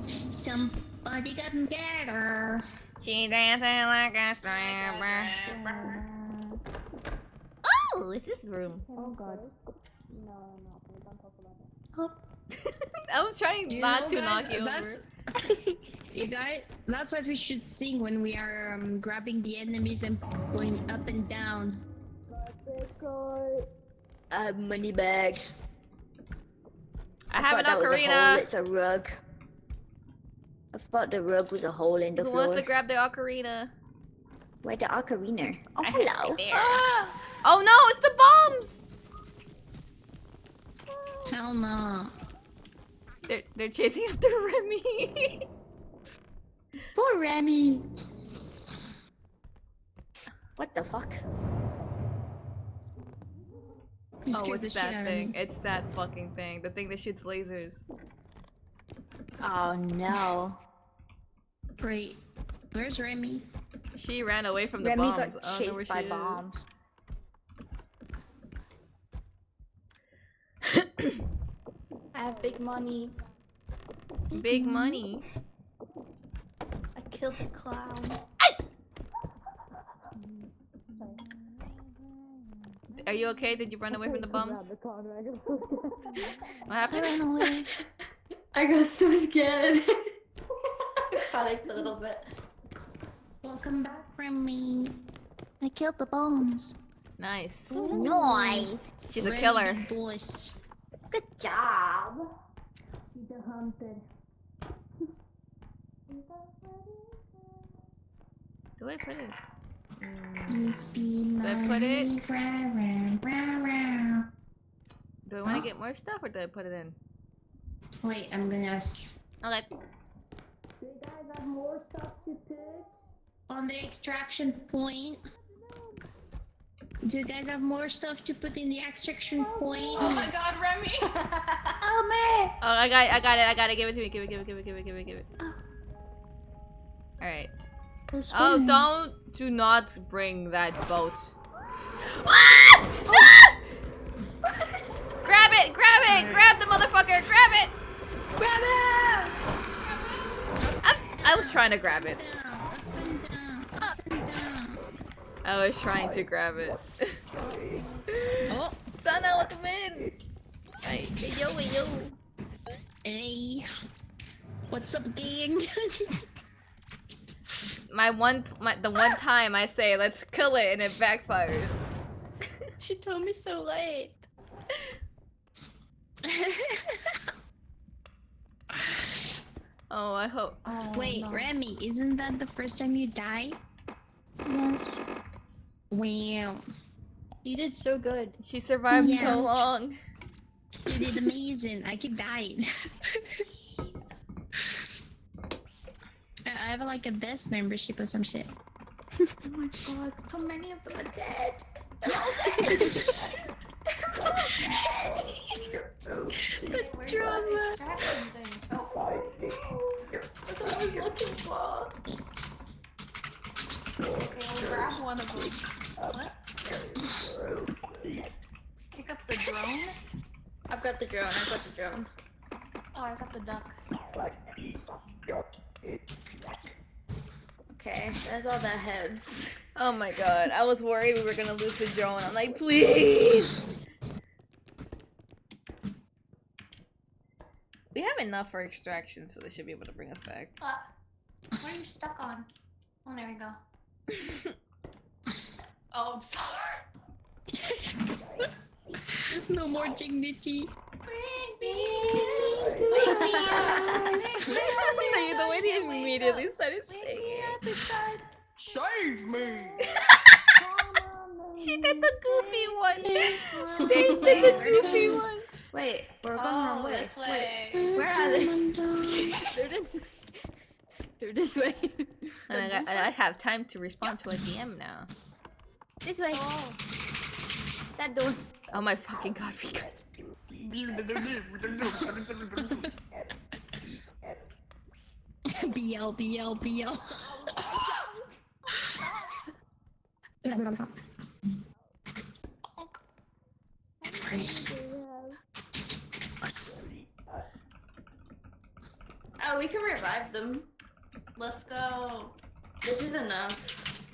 Somebody got together. She dancing like a stripper. Oh, is this room? Oh god. No, don't talk about it. I was trying You not know, to guys, knock you that's- over. You guys, that's what we should sing when we are grabbing the enemies and going up and down. Money bag. I have an thought that was a hole, ocarina. it's a rug. I thought the rug was a hole in the Who floor. wants to grab the ocarina? Where the ocarina? Oh, I have it hello. right there. Oh no, it's the bombs! Hell no. They're chasing after Remy. Poor Remy. What the fuck? You Oh, scared the it's shit that out of thing. me. It's that fucking thing. The thing that shoots lasers. Oh no. Great. Where's Remy? She ran away from the Remy bombs. got I don't know where chased by she is. bombs. I have big money. Big money. I killed the clown. Are you okay? Did you run away from the bombs? What happened? away. I got so scared. Panicked a little bit. Welcome back, Remy. I killed the bombs. Nice. Nice. She's a Remy, killer. big boss. Good job. She's a hunter. Do I put it? It's been Did I put it? like round, round, round. Do I want to get more stuff or do I put it in? Wait, I'm gonna ask you. Okay. Do you guys have more stuff to pick? On the extraction point. Do you guys have more stuff to put in the extraction point? Oh my god, Remy! Oh man! Oh, I got it. Give it to me. Give it. All right. Oh, do not bring that boat. Grab it! Grab the motherfucker! Grab it! I was trying to grab it. I was trying to grab it. Oh, Sana, welcome in! Hey, yo. hey. What's up, gang? The one time I say let's kill it and it backfires. She told me so late. Oh, I hope. Oh, Wait, no. Remy, isn't that the first time you died? Yes. Wow. You did so good. She survived Yeah. so long. You did amazing. I keep dying. I have like a desk membership or some shit. Oh my god, so many of them are dead. They're all dead. The drama. Extraction thing. Oh. That's what I was looking for. Okay, I'll grab one of them. What? Pick up the drone? I've got the drone. Oh, I got the duck. Okay, there's all the heads. Oh my god, I was worried we were gonna lose the drone. I'm like, please! We have enough for extraction, so they should be able to bring us back. What are you stuck on? Oh, there we go. Oh, I'm sorry. No more dignity. The way they immediately started singing. Save me! She did the goofy one! They did the goofy one! Wait, we're going the Oh, wrong way. this way. Wait, where are they? They're this way. And I have time to respond to a DM now. This way. Oh. That door. Oh my fucking god, Rika. BL. Oh, we can revive them. Let's go. This is enough.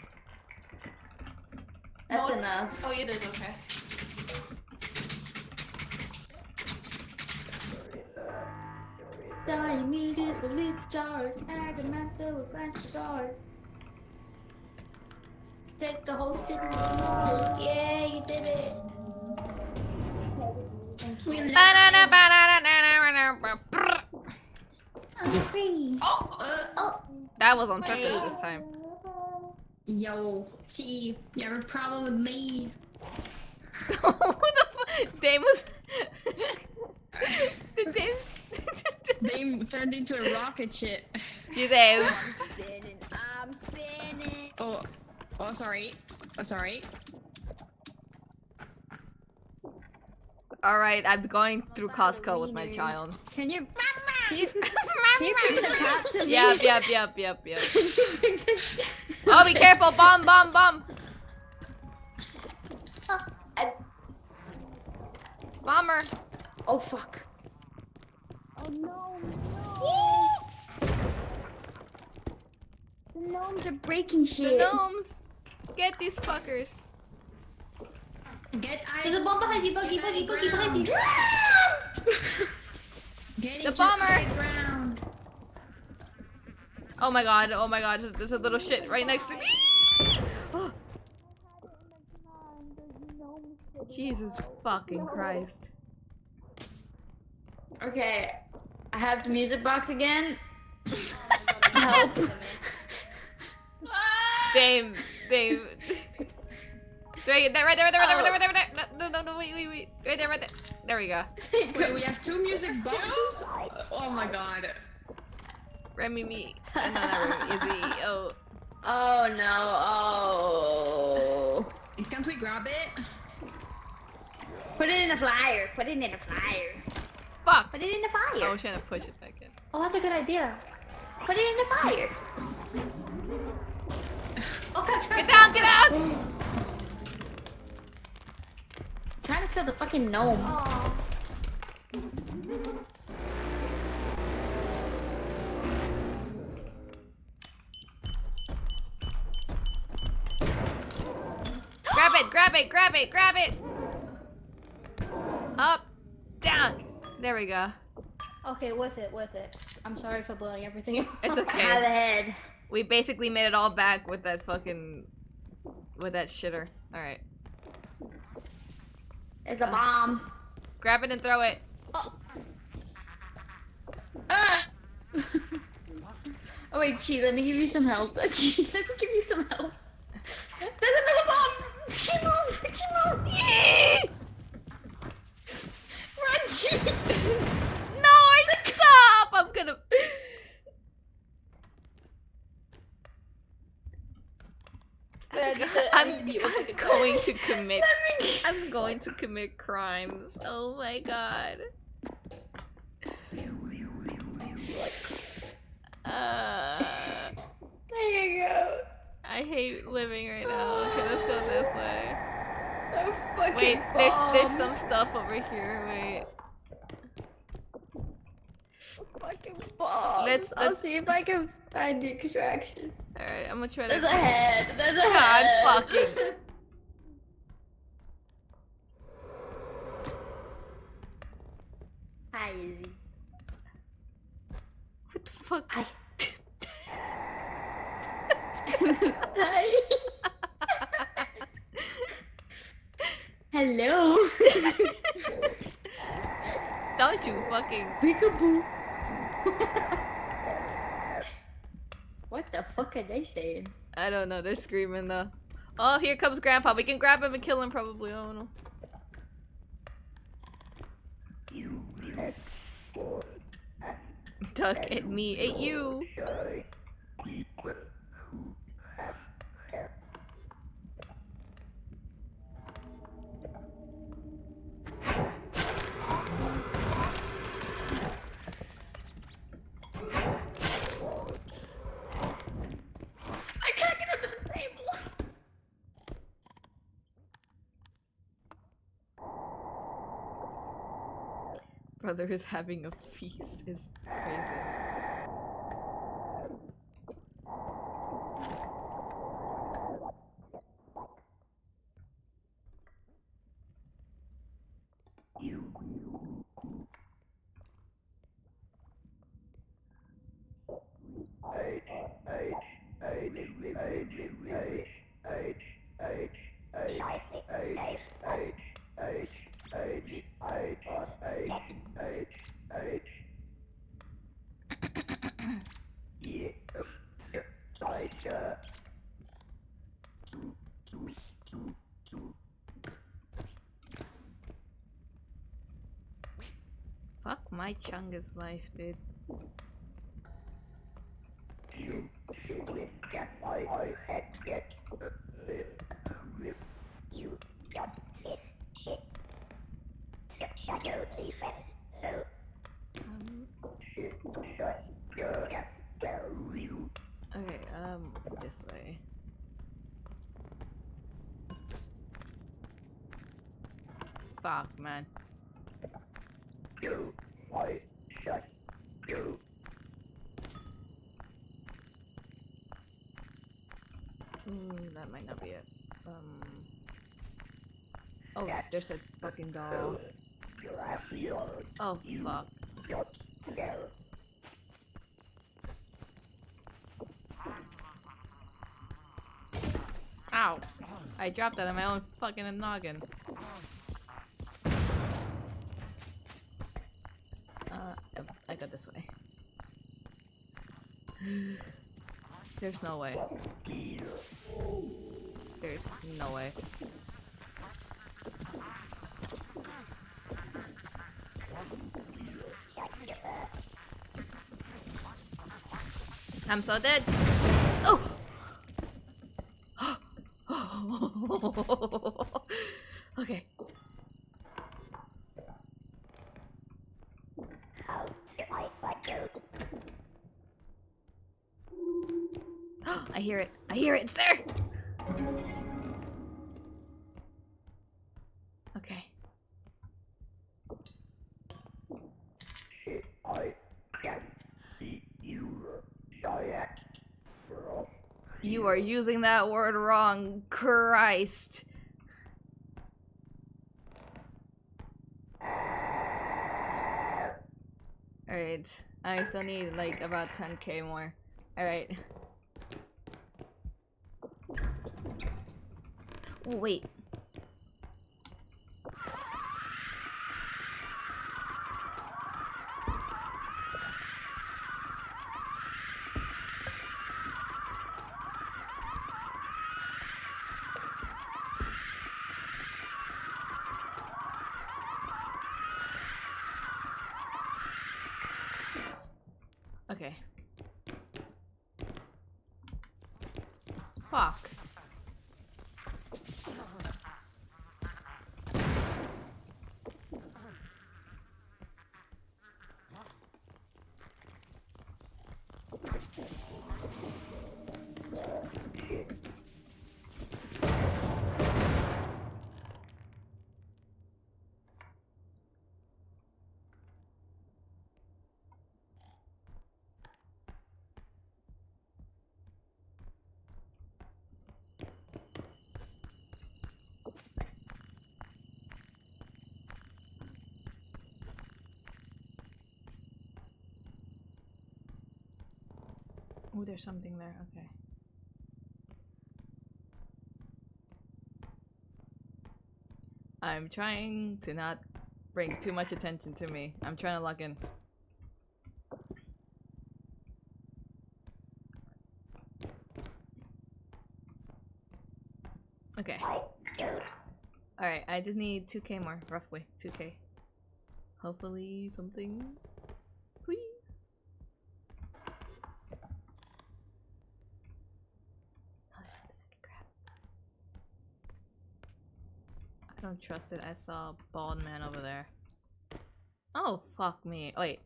No, That's it's- enough. Oh, it is okay. Diomedes will lead the charge. Agamemnon will flank the guard. Take the whole city. Yeah, you did it. I'm free. That was on purpose this time. Yo, T, you have a problem with me? Who the fuck? Dame was. The Dame. They turned into a rocket ship. You Dame. I'm spinning. Oh, sorry. Alright, I'm going through Costco with my child. Can you bring the cat to me? Yep. Oh, be careful! Bomb! Bomber! Oh fuck. Oh no. The gnomes are breaking The shit. gnomes! Get these fuckers. There's a bomb behind you, Buggy behind you. Get The into bomber! high ground. Oh my god, there's a little shit right next to me! Oh. Jesus fucking Christ. Okay, I have the music box again. Help. Dame. Right there. No, wait. Right there. There we go. Wait, we have 2 music boxes? Oh my god. Remy, me. No, not Remy. Izzy. Oh. Oh no. Oh. Can't we grab it? Put it in a flyer. Put it in a flyer. Fuck! Put it in the I fire. was trying to push it back in. Oh, that's a good idea. Put it in the fire. Oh, catch, Get down! Get down! Trying to kill the fucking gnome. Oh. Grab it! Grab it! Grab it! Grab it! Up! Down! There we go. Okay, with it. I'm sorry for blowing everything up. It's Out of the okay. head. We basically made it all back with that fucking... with that shitter. Alright. There's a bomb. Grab it and throw it. Oh. Ah! Oh wait, Chi, let me give you some help. Chi, let me give you some help. There's another bomb! Chi, move! Chi, move! Run, Chi! No, stop! I'm gonna... I'm going to commit... I'm going to commit crimes. Oh my god. There you go. I hate living right now. Okay, let's go this way. Oh, fucking Wait, there's some bombs. stuff over here. Wait. Fucking bombs. Let's- I'll see if I can find the extraction. Alright, I'm gonna try to... There's a head. There's a God head. fucking... Hi, Izzy. What the fuck? Hi. Hi. Hello. Don't you fucking... Peekaboo. What the fuck are they saying? I don't know, they're screaming though. Oh, here comes Grandpa. We can grab him and kill him probably. I don't know. Duck at me, at you. I can't get under the table. Brother is having a feast is crazy. Fuck my Chungus life, dude. Okay, this way. Fuck, man. That might not be it. Oh, there's a fucking doll. Oh, fuck. Ow! I dropped that on my own fucking noggin. I got this way. There's no way. There's no way. I'm so dead. Oh! I hear it. I hear it. It's there. Okay. I can see you, giant. You are using that word wrong. Christ. Alright. I still need like about 10k more. Alright. Oh, wait. Okay. Fuck. Oh, there's something there. Okay. I'm trying to not bring too much attention to me. I'm trying to log in. Okay. Alright, I just need 2k more, roughly. 2k. Hopefully something. Please. I don't trust it. I saw a bald man over there. Oh, fuck me. Oh, wait.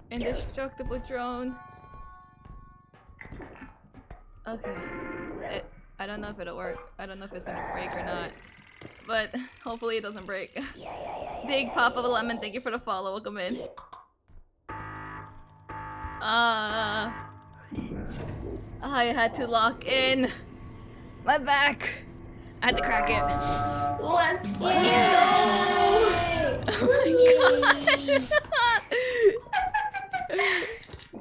Indestructible drone. Okay. I don't know if it'll work. I don't know if it's gonna break or not. But hopefully it doesn't break. Big Papa Lemon, thank you for the follow. Welcome in. I had to lock in my back. I had to crack it. Let's go! Oh my god!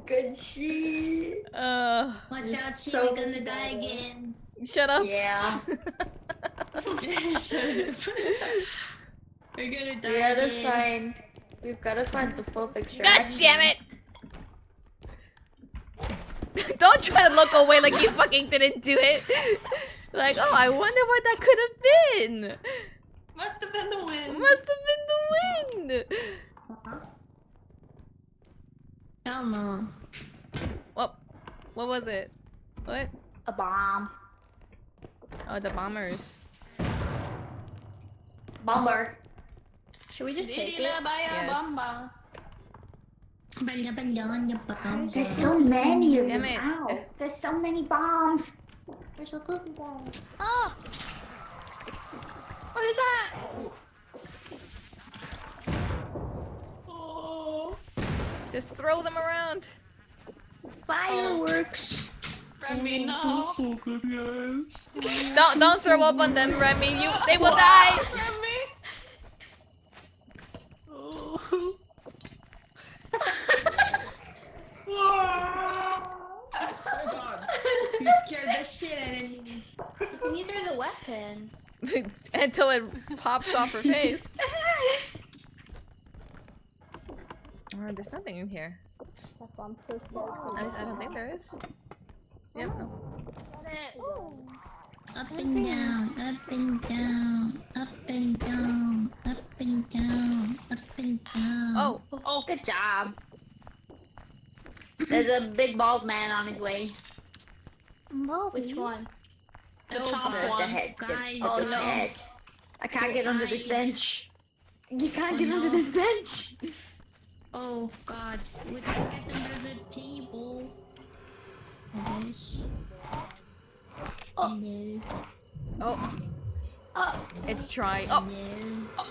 Good shit. Watch out, she so we're gonna die again. Shut up. Yeah. Shut up. We're gonna die We gotta again. we've gotta find the fourth God extraction. damn it! Don't try to look away like you fucking didn't do it. Like, oh, I wonder what that could have been. Must have been the wind. Must have been the wind. Hell no. What was it? What? A bomb. Oh, the bombers. Bomber. Should we just take Didila it? baya Yes. bamba. There's so many of Damn them. it. Ow. There's so many bombs. There's a cookie bomb. Oh! What is that? Just throw them around. Fireworks. Remy, no. So good, guys. Don't throw up on them, Remy. They will die. Remy. Oh god. You scared the shit out of me. You can use her as a weapon. Until it pops off her face. Oh, there's nothing in here. That's why I'm so scared. At least I don't think there is. Yep. Up and down, up and down, up and down, up and down, up and down. Oh, good job. There's a big bald man on his way. Which one? The Oh, top God. one. The head. Guys, Oh guys. no. I can't get under this bench. You can't Oh, get under no. this bench. Oh God, we can get under the table. This. Hello. Oh, it's trying. Oh, Hello.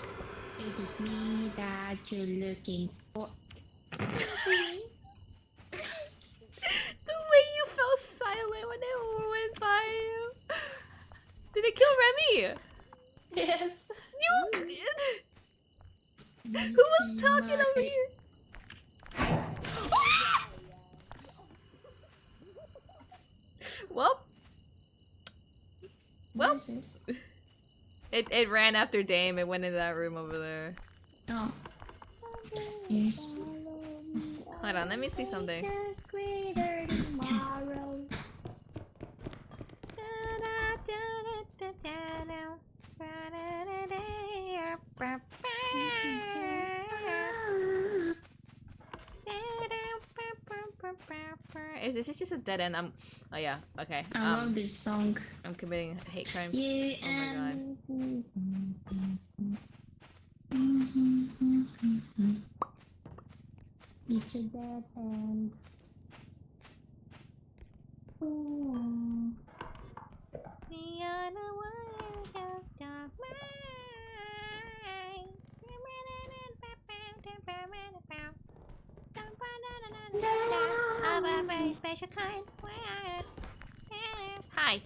Is it me that you're looking for? the way you fell silent when it went by you. Did it kill Remy? Yes. You. Who was talking over here? Well, it ran after Dame. It went into that room over there. Oh. Yes. Hold on, let me see something. If this is just a dead end, oh yeah, okay. I love this song. I'm committing hate crimes. You Oh my god. It's a dead end. Special kind. Hi.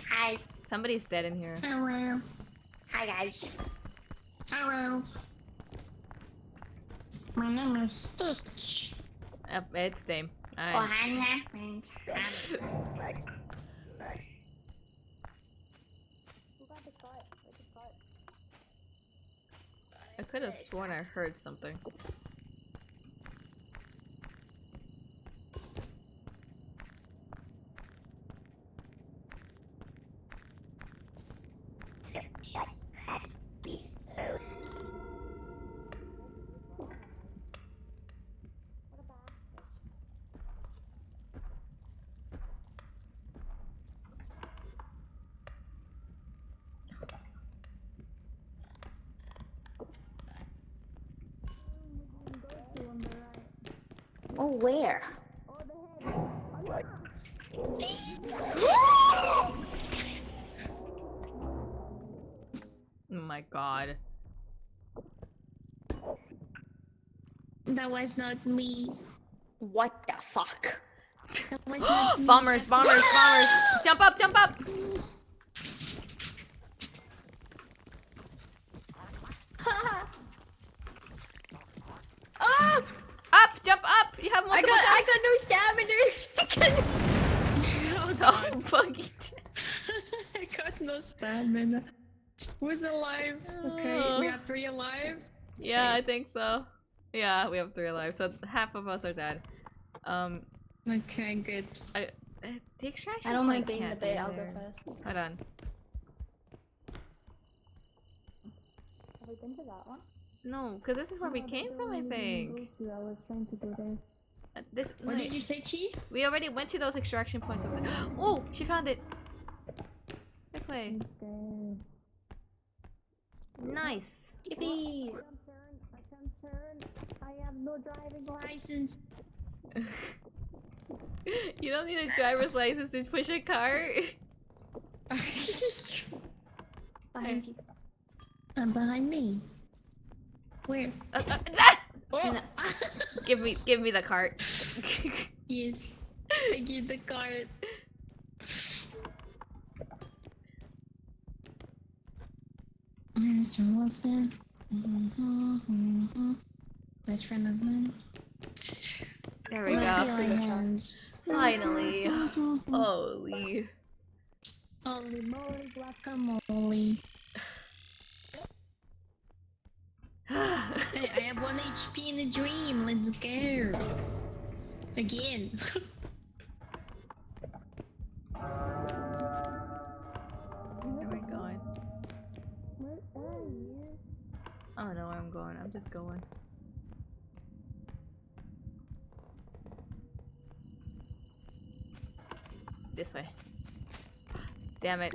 Hi. Somebody's dead in here. Hello. Hi guys. Hello. My name is Stitch. It's Dame. Oh, Hannah. I could have sworn I heard something. Oh, where? Oh my god. That was not me. What the fuck? That was not me. Bombers, bombers, bombers! Jump up, jump up! Ah! Up, jump up! You have multiple I got no stamina. Oh, fuck it. I got no stamina. Who's alive? Okay, we have 3 alive. Yeah, I think so. Yeah, we have 3 alive, so half of us are dead. Okay, good. The extraction I don't point mind being the can't bait. be I'll go there. first. Hold on. Have we been to that one? No, because this is where we came from, I think. I was trying to go there. This. What wait. did you say, Chi? We already went to those extraction points over there. Oh, she found it. This way. Nice. Yippee! I can't turn. I have no driving license. License. You don't need a driver's license to push a cart. Behind you. Behind me. Where? Ah! Oh! Give me the cart. Yes. I give the card. There's John Wilson. Best friend of mine. There we Let's see go. our hands. Finally. Holy. Holy moly, guacamole. Hey, I have 1 HP in the dream. Let's go. Again. I'm just going. This way. Damn it.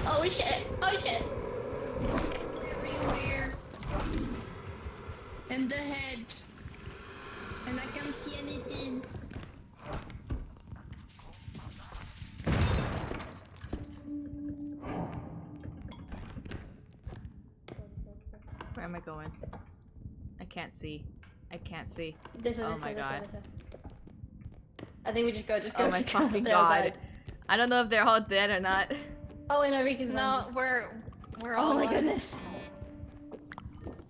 Oh shit! Oh shit! Everywhere. And the head. And I can't see anything. Where am I going? I can't see. I can't see. This way, Oh this my way, this way, God. this way. I think we just go, just go. Oh my just go. fucking They all god. died. I don't know if they're all dead or not. Oh, and Enrique's No, gone. we're Oh all my alive. goodness.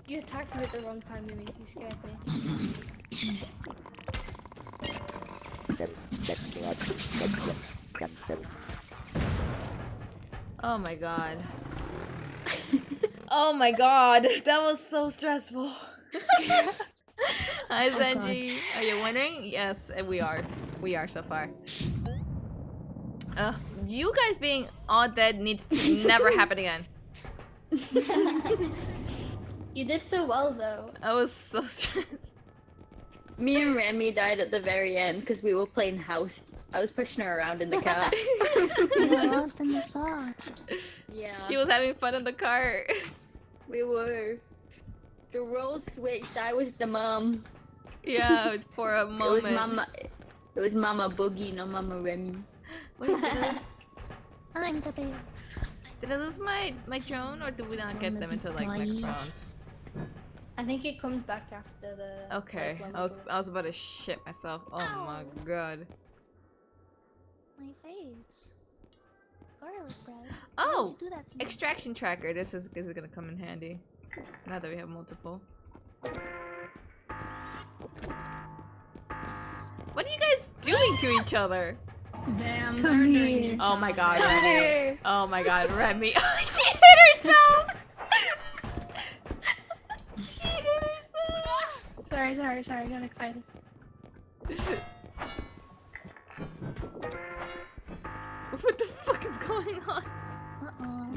You attacked me at the wrong time, Mimi. You scared me. 7, 6, 1, 6, 10, 7. Oh my god. Oh my god. That was so stressful. Hi, Zenji. Are you winning? Yes, we are. We are so far. You guys being all dead needs to never happen again. You did so well, though. I was so stressed. Me and Remy died at the very end because we were playing house. I was pushing her around in the car. You're lost in the sauce. Yeah. She was having fun in the car. We were. The roles switched. I was the mom. Yeah, for a It was moment. Mama. It was Mama Boogie, not Mama Remy. Wait, did I lose, I'm the babe. did I lose my drone, or did we not get them until like next round? I think it comes back after the. Okay, like, I was about to shit myself. Oh my god. My face. Garlic bread. Oh, Why'd you do that to me? extraction tracker. This is gonna come in handy. Now that we have multiple. What are you guys doing to each other? They're murdering each Oh my other. god, Remy. Oh my god, Remy. She hit herself! She hit herself! Sorry, got excited. What the fuck is going on? Uh-oh.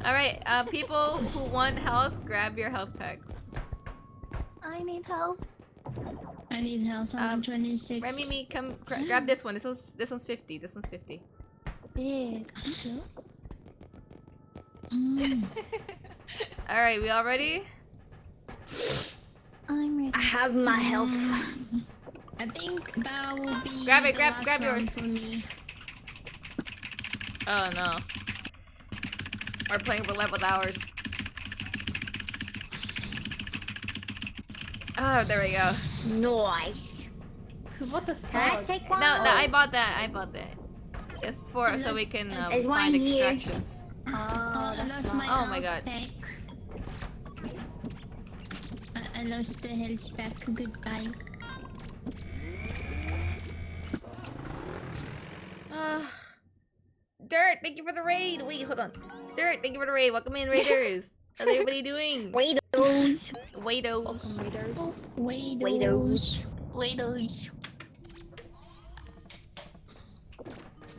Alright, people who want health, grab your health packs. I need help. I need help. I'm on 26. Remy, come grab this one. This one's 50. This one's 50. Big. Thank you. Mm, Alright, we all ready? I'm ready. I have my health. I think that will be Grab it, the grab- last grab round yours. for me. Oh no. We're playing for leveled hours. Oh, there we go. Nice. What the Can I song? take one? No, I bought that. I bought that. Just for so we can There's one find here. extractions. Oh, I that's lost smart. my Oh my health god. pack. I lost the health pack. Goodbye. Dirt, thank you for the raid. Wait, hold on. Dirt, thank you for the raid. Welcome in, raiders. How's everybody doing? Waitos. Waitos. Welcome, readers. Waitos. Waitos.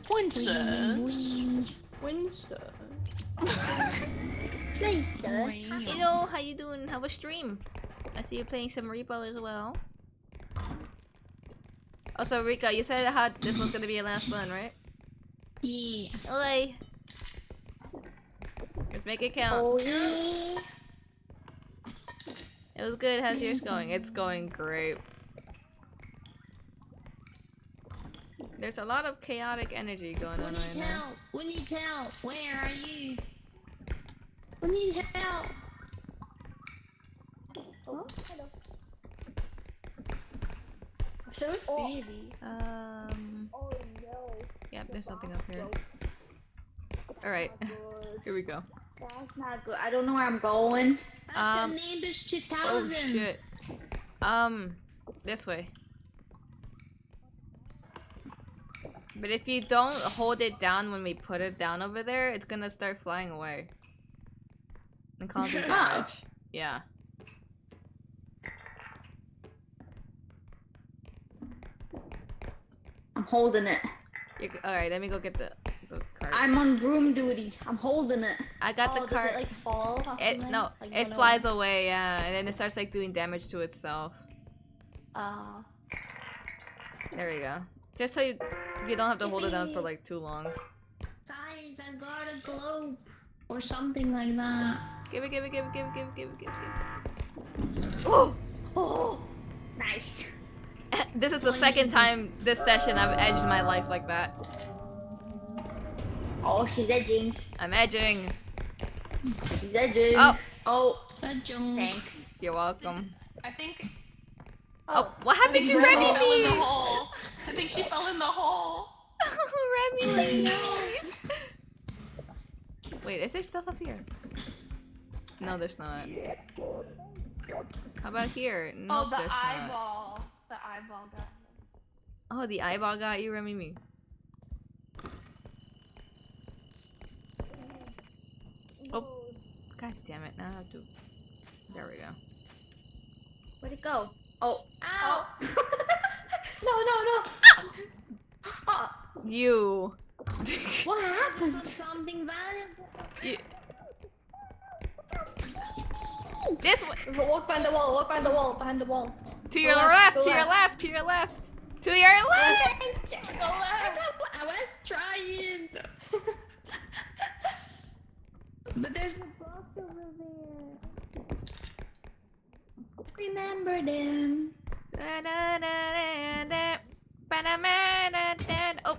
Winston. Please, sir. Hello, how you doing? How was stream? I see you playing some Repo as well. Also, Rika, you said how this was gonna be your last one, right? Yeah. Olay. Let's make it count. Oh yeah. It was good. How's yours going? It's going great. There's a lot of chaotic energy going We on need right now. help. We need help. Where are you? We need help. Oh, hello. So speedy. Oh no. Yep, there's nothing up here. Alright, here we go. That's not good. I don't know where I'm going. That's the Nimbus 2000. Oh shit. This way. But if you don't hold it down when we put it down over there, it's gonna start flying away. And constant Ah. damage. Yeah. I'm holding it. Alright, let me go get the cart. I'm on broom duty. I'm holding it. I got the does cart. it like fall or It something? no, Like, it run flies away, yeah, and then it starts like doing damage to itself. There we go. Just so you don't have to hold it down for like too long. Guys, I got a globe or something like that. Give it. Oh, nice. This is the second time this session I've edged my life like that. Oh, she's edging. I'm edging. She's edging. Oh. Oh, A junk. thanks. You're welcome. I think Oh, what happened to Remy Remy fell in the Lee? hole. I think she fell in the hole. Remy Lee. Wait, is there stuff up here? No, there's not. How about here? No, Oh, the there's not. eyeball. The eyeball got me. Oh, the eyeball got you, Remy Me. Oh, god damn it! Now I have to. There we go. Where'd it go? Oh, Ow! no! Oh. You. what happened? For something valuable. You. This way. Walk behind the wall. Walk behind the wall. Behind the wall. To your Go left. left, To go your left. left. To your left. To your left. I was trying. But there's a box over there. Remember them. Oh.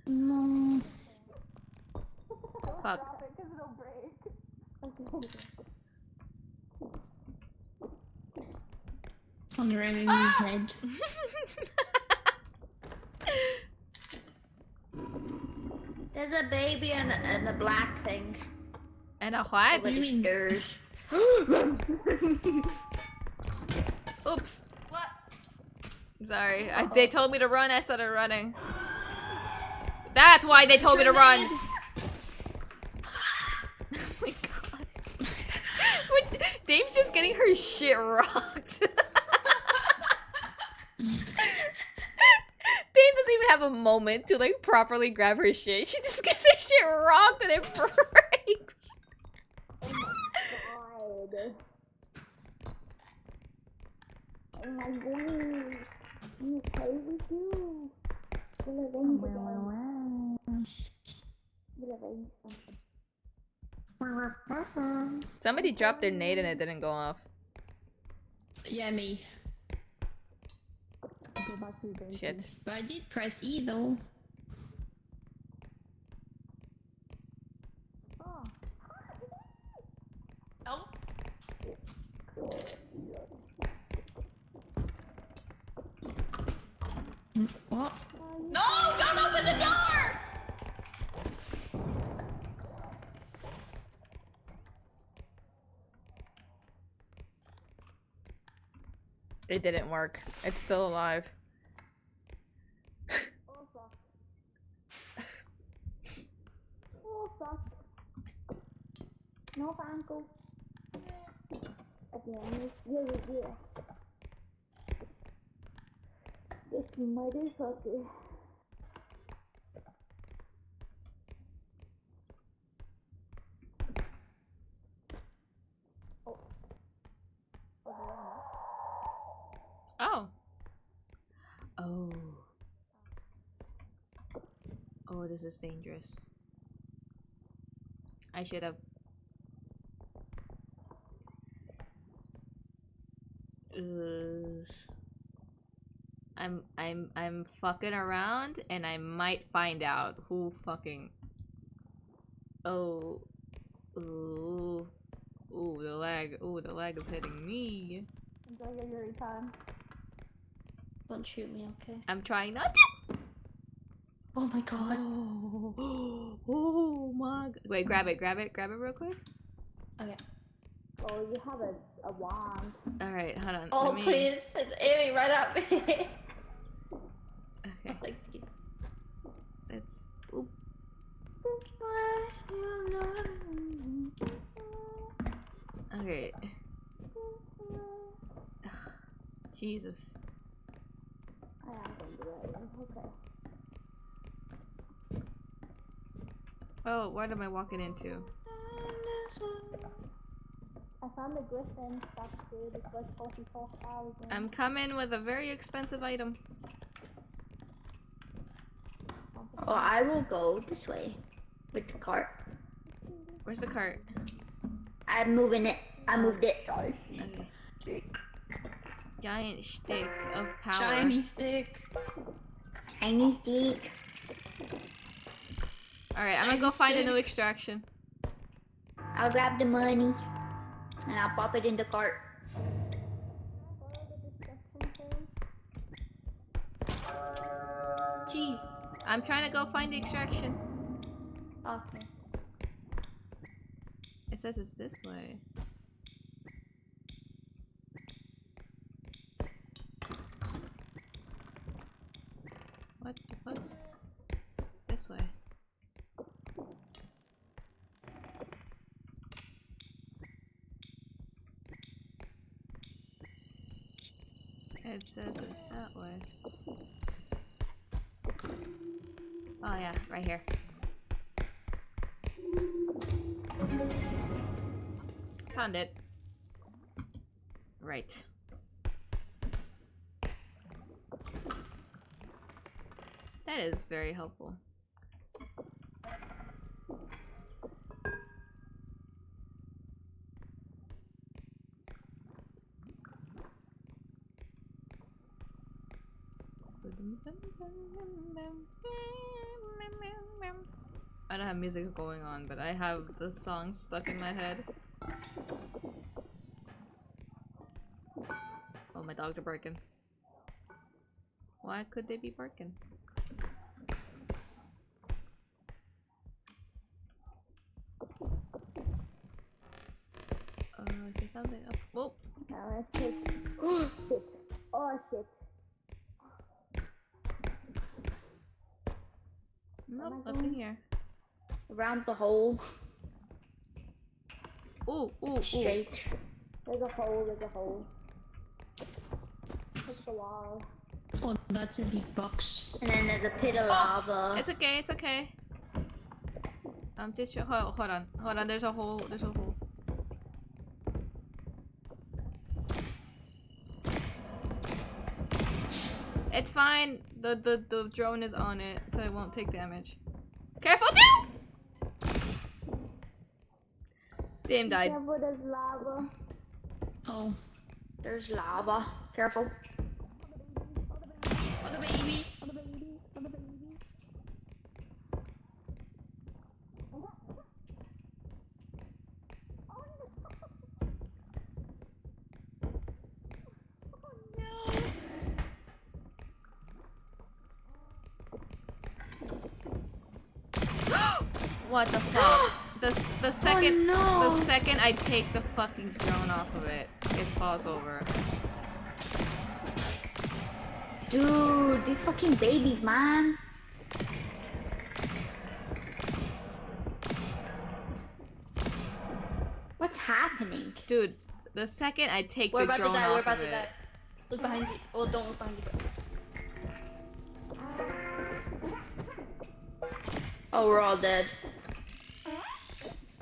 No. Fuck. On Remy's head. There's a baby and a black thing. And a what? Over the stairs. Oops. What? I'm sorry. They told me to run. I started running. That's why they told me to run. Oh my god. Dave's just getting her shit rocked. Dave doesn't even have a moment to like properly grab her shit. She just gets her shit rocked and it breaks. Am I going to play with you? Will it rain today? Somebody dropped their nade and it didn't go off. Yeah, me. Shit. But I did press E though. Oh. What? No! Don't open the door! It didn't work. It's still alive. Oh, fuck. No, uncle. Again, yeah. This motherfucker. Oh. Oh. Oh, this is dangerous. I should have. I'm fucking around and I might find out who fucking. Oh. Ooh. Ooh, the lag. Ooh, the lag is hitting me. Enjoy your Yuri time. Don't shoot me, okay? I'm trying not to. Oh my god. Oh my god. Wait, grab it real quick. Okay. Oh, you have a wand. Alright, hold on. Oh, let me... please. It's aiming right at me. Okay, Like, let's. Oop. Okay. Ugh, Jesus. I am going to do it. Okay. Oh, what am I walking into? I found the griffin stuff, dude. It's like 44,000. I'm coming with a very expensive item. Oh, I will go this way with the cart. Where's the cart? I'm moving it. I moved it. Okay. Giant stick of power. Shiny stick. Tiny stick. Alright, I'm gonna go find a new extraction. I'll grab the money and I'll pop it in the cart. Gee. I'm trying to go find the extraction. Okay. It says it's this way. What the fuck? This way. It says it's that way. Oh yeah, right here. Found it. Right. That is very helpful. I don't have music going on, but I have the song stuck in my head. Oh, my dogs are barking. Why could they be barking? Is there something up? Whoa! Now let's take. Oh shit! Oh shit! Nope, up in here. Around the hole. Ooh, ooh, ooh. Straight. There's a hole. There's a hole. It's the wall. Oh, that's a big box. And then there's a pit of lava. It's okay, it's okay. Just hold on, hold on. There's a hole. There's a hole. It's fine. The drone is on it, so it won't take damage. Careful, no! Dame died. Careful, there's lava. Oh, There's lava. Careful. Oh, the baby. What the fuck? The second no. the second I take the fucking drone off of it, it falls over. Dude, these fucking babies, man. What's happening? Dude, the second I take We're the about to drone die. off We're about of to die. it. Look behind you. Oh, don't look behind you. Oh, we're all dead.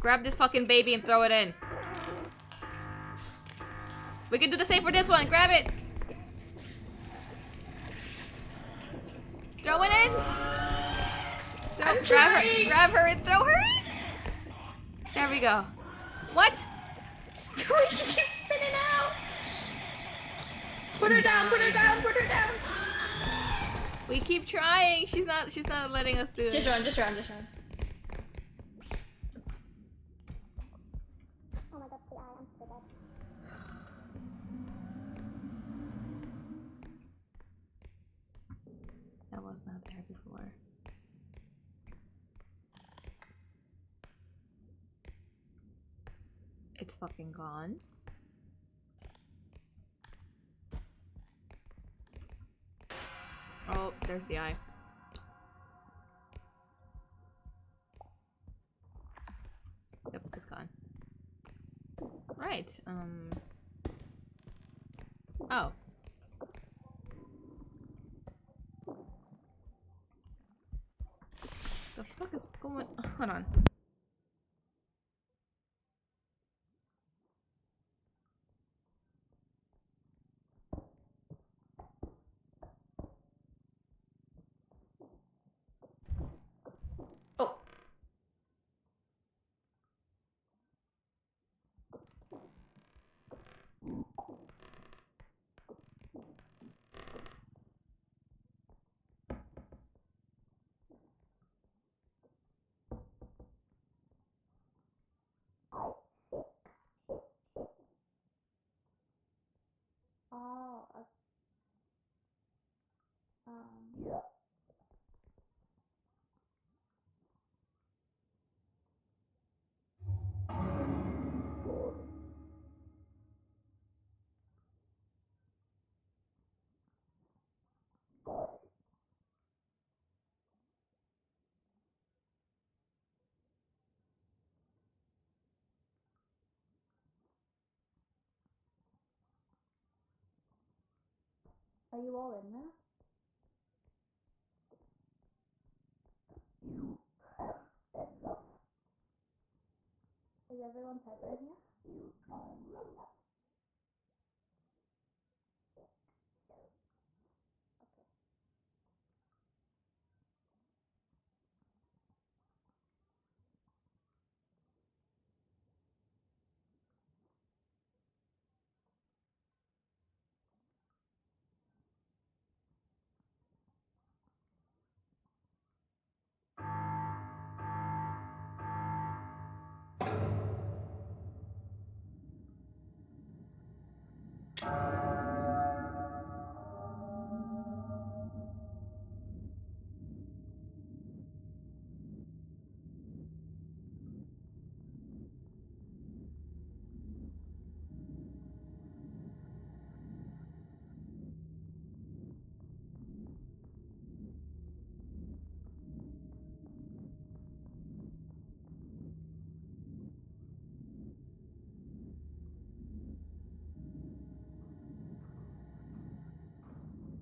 Grab this fucking baby and throw it in. We can do the same for this one. Grab it. Throw it in. Grab her and throw her in. There we go. What? Story, she keeps spinning out. Put her down, put her down, put her down. We keep trying. She's not letting us do it. Just run, just run, just run. Oh my god, the eye, I'm so dead. That was not there before. It's fucking gone. Oh, there's the eye. Oh. The fuck is going? Hold on. Oh. Oh, are you all in there? Is everyone typing here?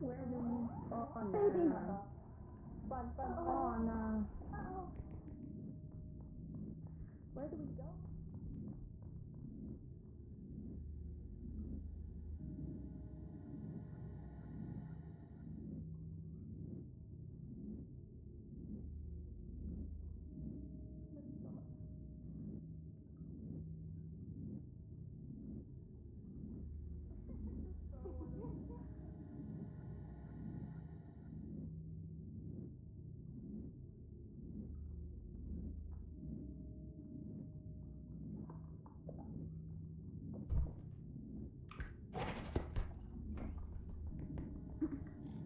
Where do we? Oh no. Run, run, run. Oh no. Where do we go?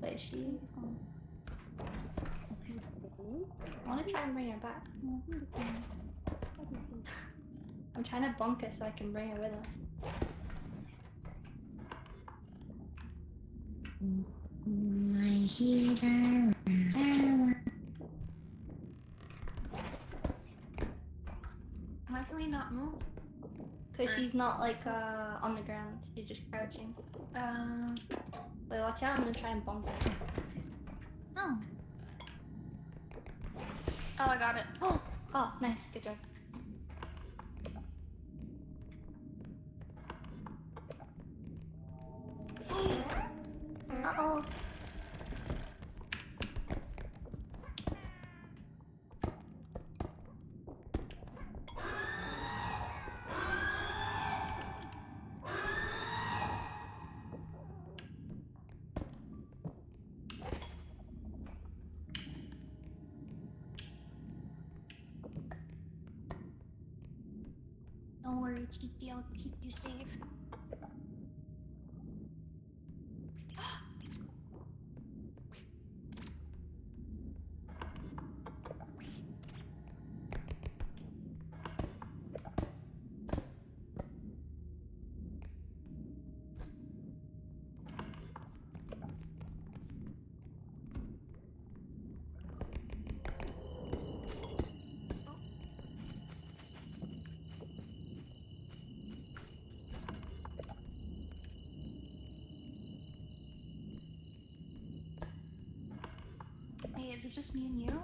Wait, is she? I want to try and bring her back. I'm trying to bonk her so I can bring her with us. My heater. Why can we not move? Because she's not like on the ground. She's just crouching. Wait, watch out. I'm gonna try and bonk her. Oh. Oh, I got it. Oh, nice. Good job. Uh-oh. Don't worry, Chichi, I'll keep you safe. is it just me and you?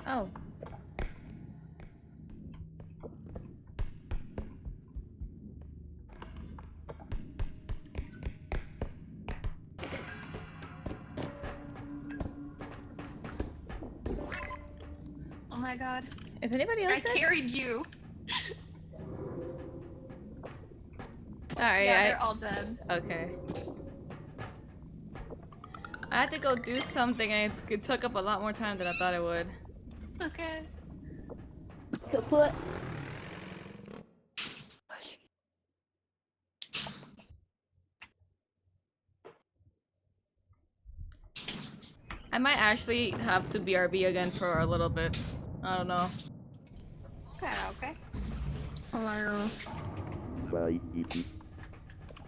Oh. Oh my god. Is anybody else I dead? carried you. Alright, Yeah, they're all dead. Okay. I had to go do something and it took up a lot more time than I thought it would. Okay. Kaput. I might actually have to BRB again for a little bit. I don't know. Okay. Hello. Well,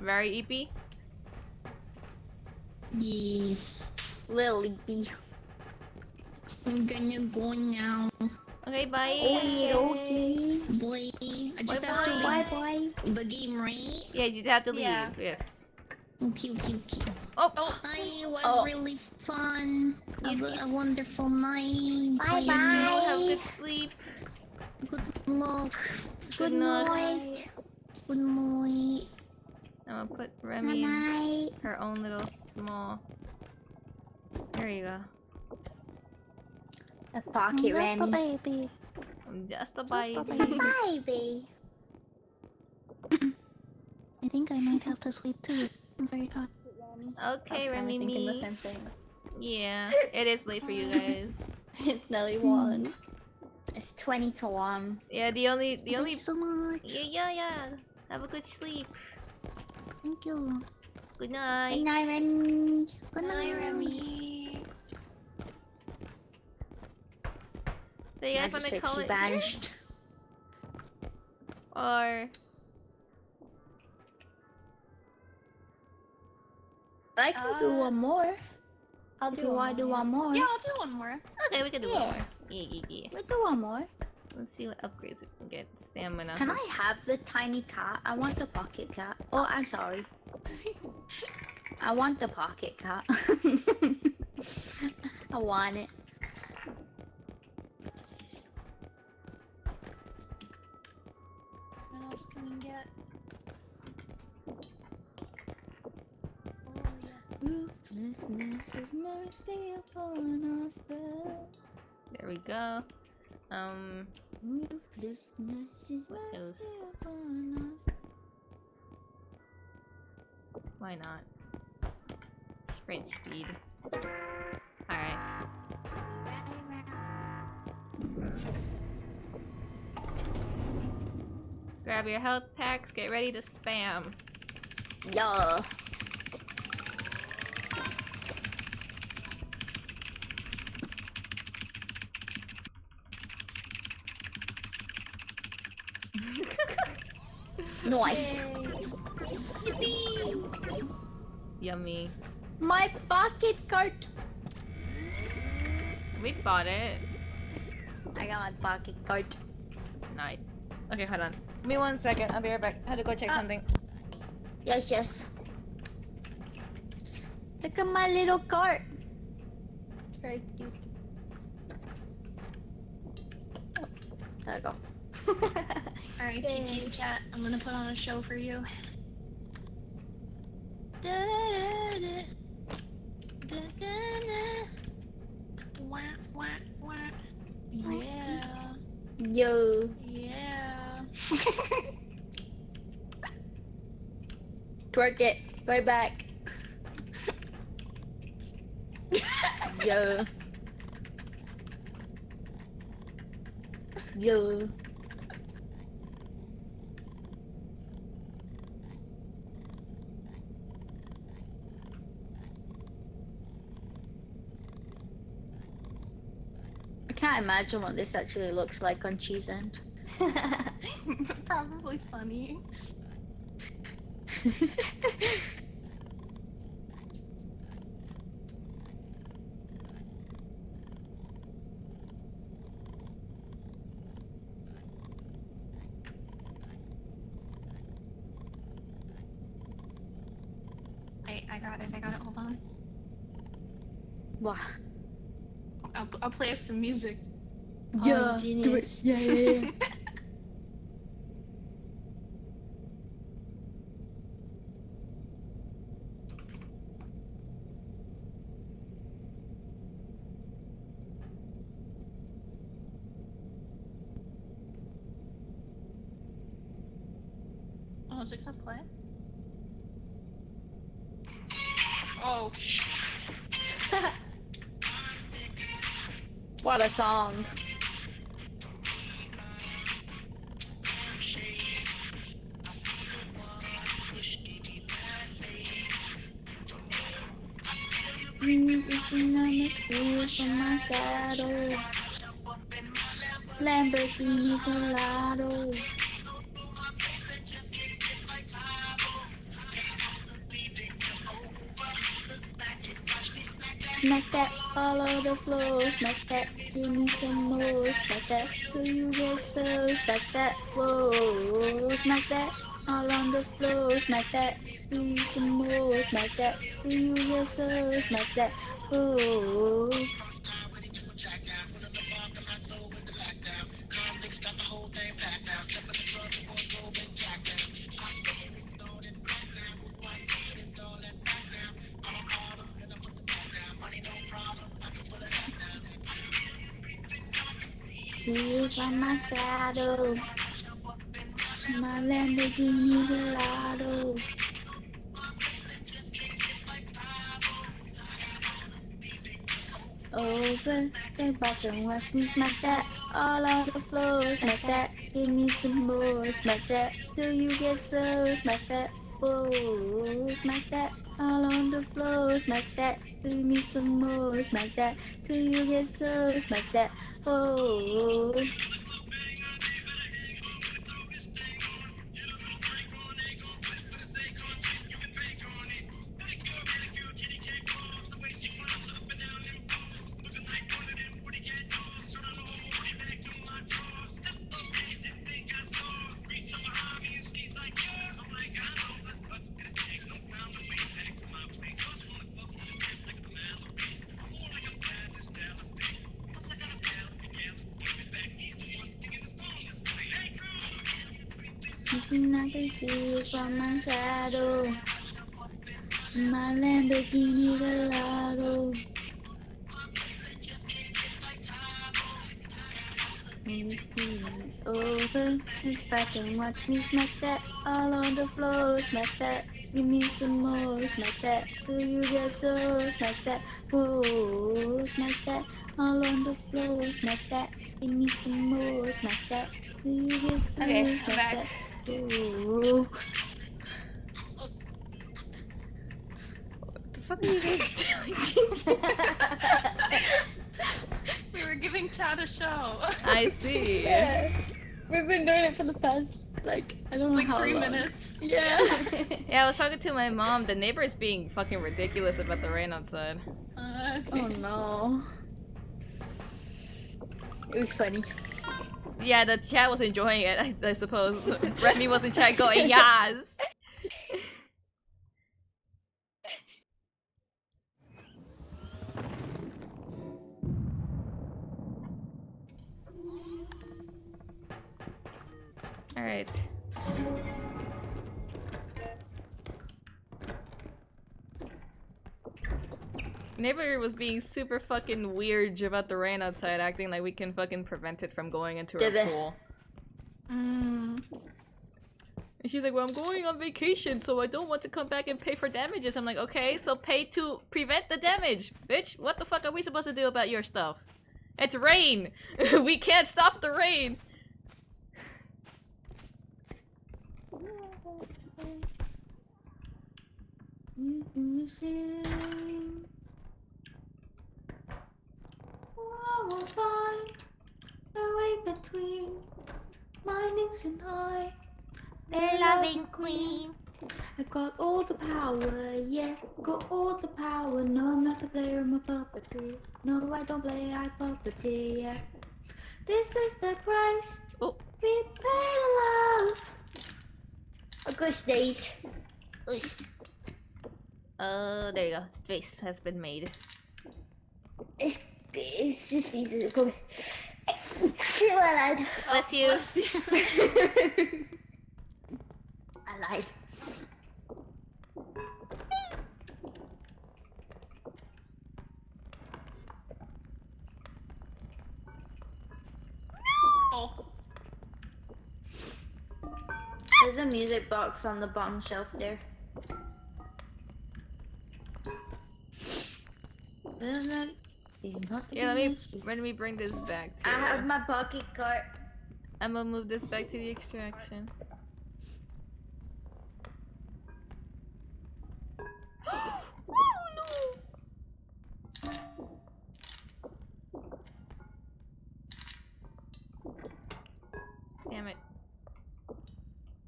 Very EP? Yeah. Lily B. I'm gonna go now. Okay, bye. Okay. Boy. I just have to Bye leave bye. the game, right? Yeah, you have to leave. Yeah. Yes. Okay. Oh! Hi, it was Oh. really fun. Have Yes. a wonderful night. Bye You bye. have good sleep. Good luck. Good night. Good night. I'm gonna put Good Remy in night. her own little small. There you go. A pocket Remy. baby. I'm just a baby. Baby. I think I might have to sleep too. I'm very tired. Okay, I'm Remy thinking the me. same thing. Yeah, it is late for you guys. It's Nelly one. It's 20 to 1. Yeah, the only Thank you so much. yeah. Have a good sleep. Thank you. Good night. Good night, Remy. Good night, Remy. So you guys want to call She it here? vanished. Or I can do one more. I'll If do you want to do one more. Yeah, I'll do one more. okay, we can do Yeah. one more. Yeah. We'll do one more. Let's see what upgrades we can get. Stamina. Can I have the tiny cat? I want the pocket cat. Oh, I'm sorry. I want the pocket cat. I want it. What else can we get? Ruthlessness is mercy upon us. There we go. Ruthlessness is What else? mercy upon us. Why not? Sprint speed. Alright. Grab your health packs, get ready to spam. Yeah. Nice. Yummy. My pocket cart. We bought it. I got my pocket cart. Nice. Okay, hold on. Give me 1 second. I'll be right back. I had to go check something. Yes. Look at my little cart. Very cute. There I go. Alright, GG's chat. I'm gonna put on a show for you. Yeah. Yo. Yeah. Twerk it. Right back. Yo. Yo. I can't imagine what this actually looks like on Cheese End. Probably funny. I got it. Hold on. Wow. I'll play us some music. Yeah, do it. genius. Yeah. Oh, is it gonna play? Oh. What a song. Lamborghini Gallardo. Smack that all over the floor, smack that, give me some more, smack that, till you get so, smack that, whoa, smack that, all on the floor, smack that, give me some more, smack that, till you get so, smack that, whoa. See from my shadow, my Lamborghini Gallardo. Over the bottom, watch me smack that all on the floor, smack that, give me some more, smack that, till you get so, smack that, whoa, smack that, all on the floor, smack that, give me some more, smack that, till you get so, smack that, whoa. I can see you from my shadow, my Lamborghini Gallardo. Over and back and watch me smack that all on the floor, smack that, give me some more, smack that, till you get so, smack that, whoa, smack that, all on the floor, smack that, give me some more, smack that, till you get so, Okay, I'm smack back. that, whoa. What the fuck are you guys doing? We were giving Chad a show. I see. Yeah. We've been doing it for the past, like, I don't know Like how 3 long. minutes. Yeah. Yeah, I was talking to my mom. The neighbor is being fucking ridiculous about the rain outside. Oh no. It was funny. Yeah, the chat was enjoying it, I suppose. Remy was in chat going, yes! Alright. Neighbor was being super fucking weird about the rain outside, acting like we can fucking prevent it from going into Did our it? pool. And she's like, well, I'm going on vacation, so I don't want to come back and pay for damages. I'm like, okay, so pay to prevent the damage, bitch. What the fuck are we supposed to do about your stuff? It's rain. We can't stop the rain. You sing. I will find a way between my lips and I. The loving queen. I got all the power, yeah, got all the power. No, I'm not a player, I'm a puppetry. No, I don't play, I puppeteer, yeah. This is the price Oh. we pay to love. August days. Oosh. There you go. Space has been made. It's just easy to go. Shit, I lied. Bless you. I lied. Oh. There's a music box on the bottom shelf there. He's not Yeah, let me bring this back to. I have my pocket card. I'm gonna move this back to the extraction. Oh no! Damn it.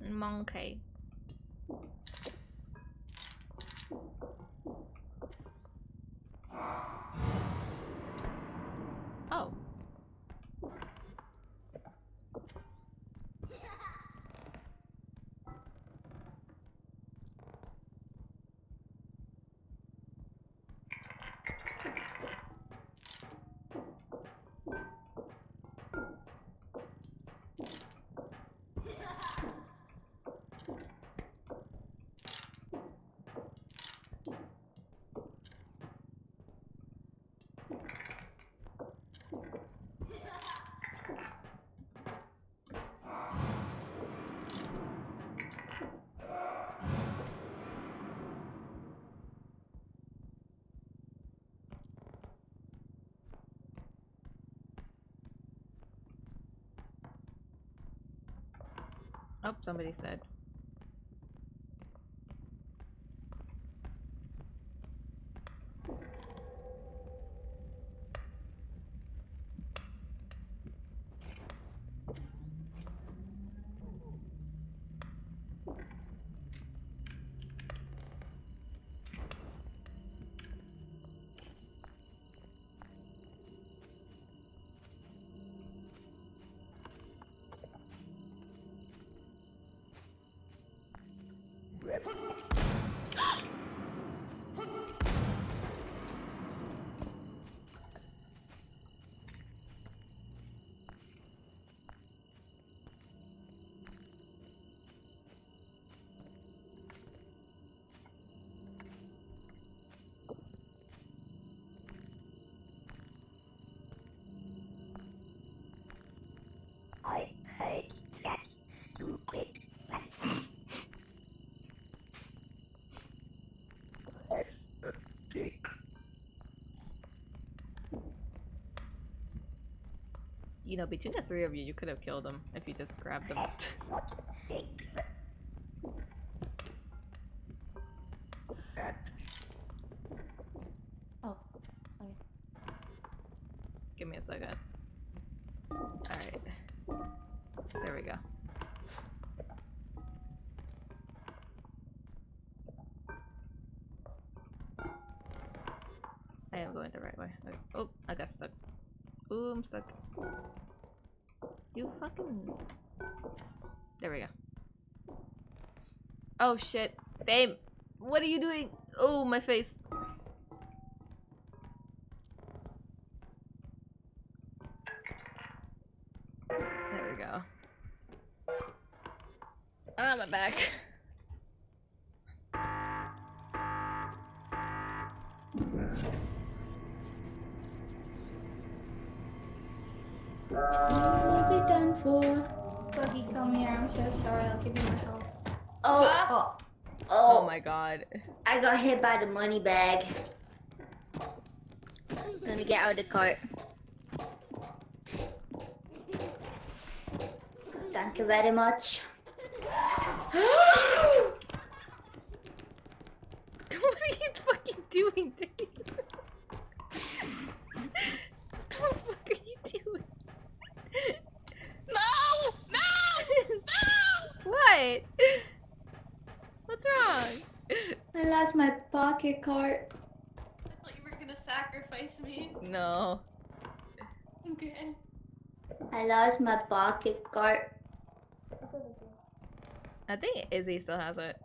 Monkey. Oh. Oh, somebody's dead. You know, between the three of you, you could have killed them if you just grabbed them. Oh, okay. Give me a second. Alright. There we go. I am going the right way. Okay. Oh, I got stuck. Ooh, I'm stuck. You fucking... There we go. Oh shit. Damn. What are you doing? Oh, my face. There we go. Ah, my back. Will be done for. Buggy, come here. I'm so sorry. I'll give you my health. Oh, Oh my god. I got hit by the money bag. Let me get out of the cart. Thank you very much. What are you fucking doing, Dave? What the fuck are you doing? No! No! No! What? What's wrong? I lost my pocket card. I thought you were gonna sacrifice me. No. Okay. I lost my pocket card. I think Izzy still has it.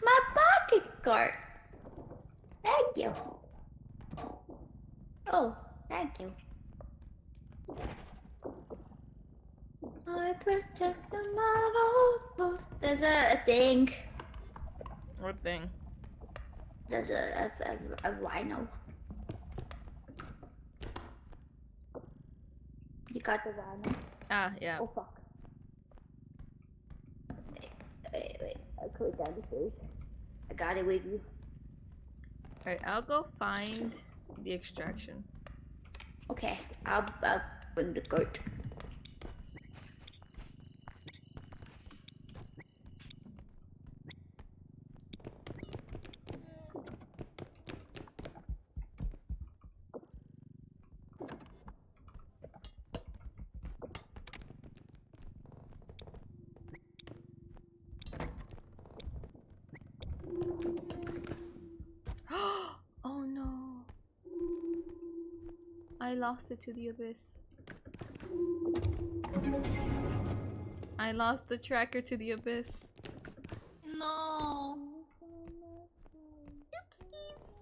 My pocket card. Thank you. Oh, thank you. I protect the model. There's a thing. What thing? There's a rhino. You got the rhino? Ah, yeah. Oh fuck. Wait. I'll click down the stairs. I got it with you. Alright, I'll go find the extraction. Okay, I'll bring the cart. Oh no. I lost it to the abyss. I lost the tracker to the abyss. No. Oopsies.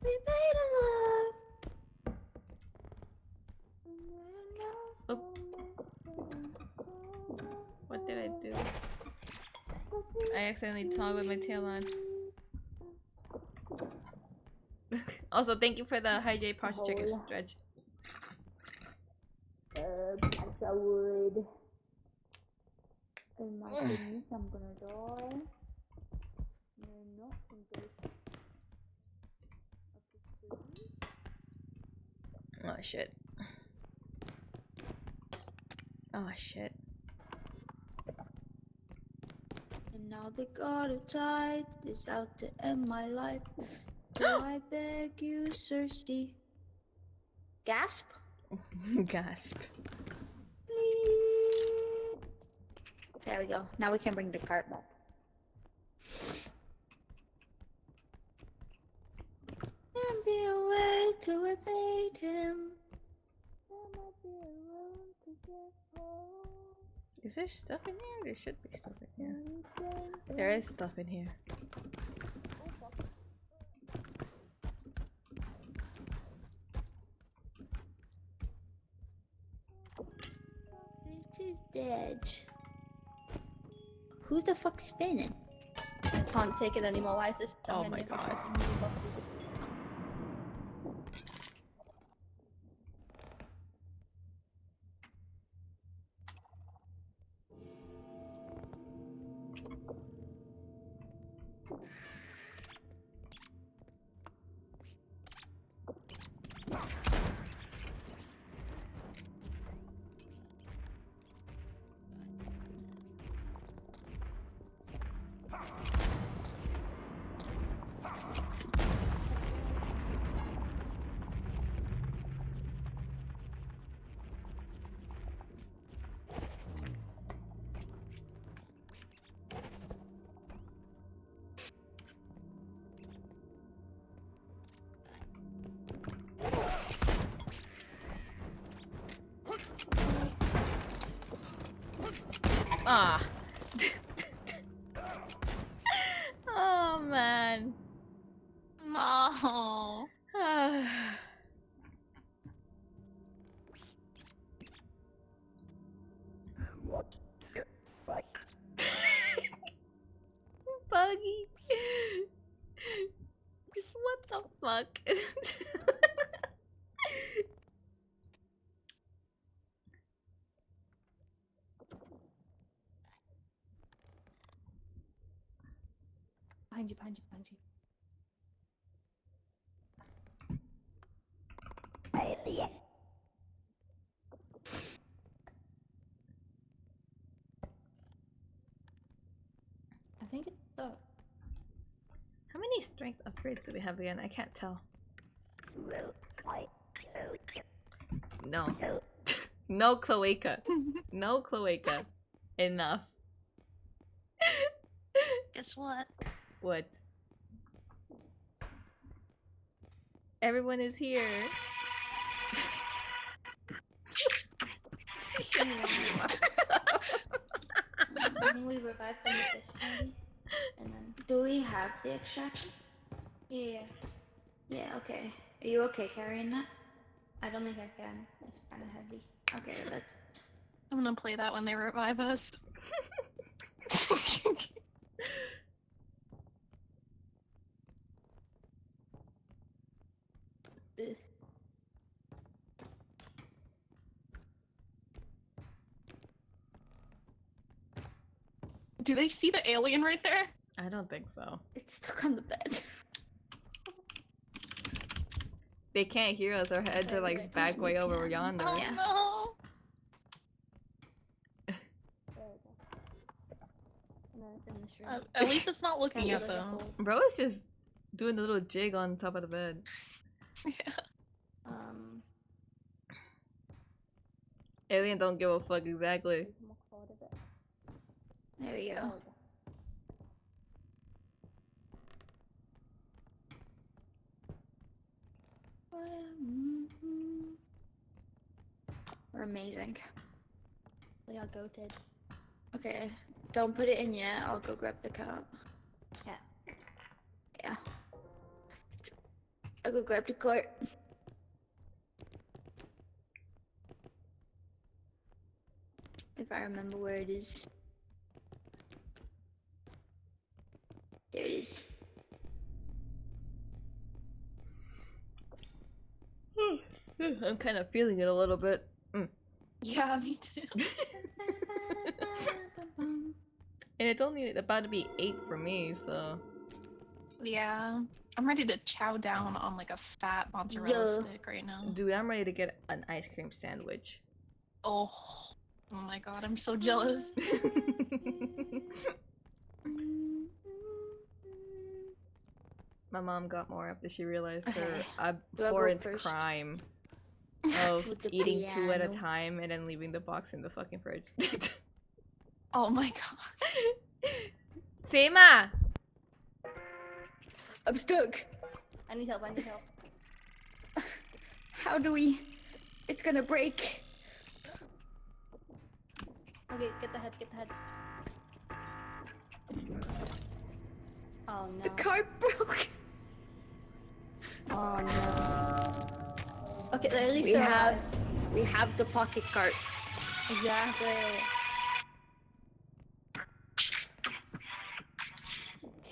We made a love. Oh. What did I do? I accidentally toggled my tail on. Also, thank you for the hydrate posture checker stretch. Extra wood. In my goodness, I'm gonna die. No, Oh shit. Oh shit. And now the god of tide is out to end my life. So I beg you, thirsty. Gasp? Gasp. Please. There we go. Now we can bring the cart back. There'll be a way to evade him. There might be a road to get home. Is there stuff in here? There should be stuff in here. There is stuff in here. It is dead. Who's the fuck spinning? I can't take it anymore. Why is this so Oh many my of us God. fucking moving boxes? Ah. Oh man. No. What the fuck? Buggy. Just what the fuck? Behind you, behind you, behind you. I think it's stuck. How many strength upgrades do we have again? I can't tell. No. No cloaca. No cloaca. Enough. Guess what? What? Everyone is here. I think we revived from the fish candy. And then. Do we have the extraction? Yeah. Yeah, okay. Are you okay carrying that? I don't think I can. It's kind of heavy. Okay, let's. I'm gonna play that when they revive us. Ugh. Do they see the alien right there? I don't think so. It's stuck on the bed. They can't hear us. Our heads are like back way over yonder. Oh Yeah. no! In this room. At least it's not looking Kinda at them. cool. Bro is just doing the little jig on top of the bed. Yeah. Alien don't give a fuck exactly. There we go. We're amazing. We got goated. Okay, don't put it in yet. I'll go grab the cart. Yeah. Yeah. I'll go grab the cart. If I remember where it is. There it is. I'm kind of feeling it a little bit. Yeah, me too. And it's only about to be 8 for me, so. Yeah. I'm ready to chow down on like a fat mozzarella Yo. stick right now. Dude, I'm ready to get an ice cream sandwich. Oh my god, I'm so jealous. My mom got more after she realized her Okay. Do I go abhorrent first? crime of With the eating 2 at a piano. time and then leaving the box in the fucking fridge. Oh my god. Seema! I'm stuck. I need help, I need help. How do we? It's gonna break. Okay, get the heads, get the heads. Oh no. The cart broke. Oh no. Okay, at least We they're have, alive. we have the pocket cart. Exactly.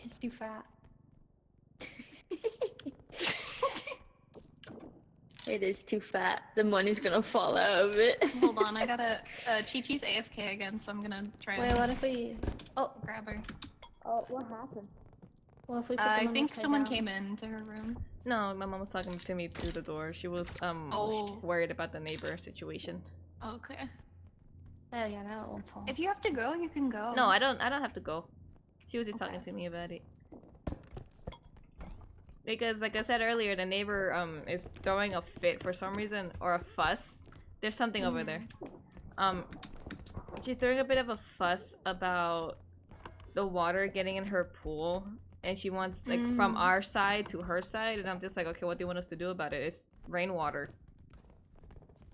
It's too fat. It is too fat. The money's gonna fall out of it. Hold on, I gotta. Chi-Chi's AFK again, so I'm gonna try and Wait, what if we? Oh, grab her. Oh, what happened? well, if we put I them think upside someone down. came into her room. No, my mom was talking to me through the door. She was Oh. worried about the neighbor situation. Okay. Oh yeah, now it won't fall. If you have to go, you can go. No, I don't have to go. She was just talking Okay. to me about it. Because like I said earlier, the neighbor is throwing a fit for some reason or a fuss. There's something over there. She's throwing a bit of a fuss about the water getting in her pool, and she wants like from our side to her side, and I'm just like, okay, what do you want us to do about it? It's rainwater.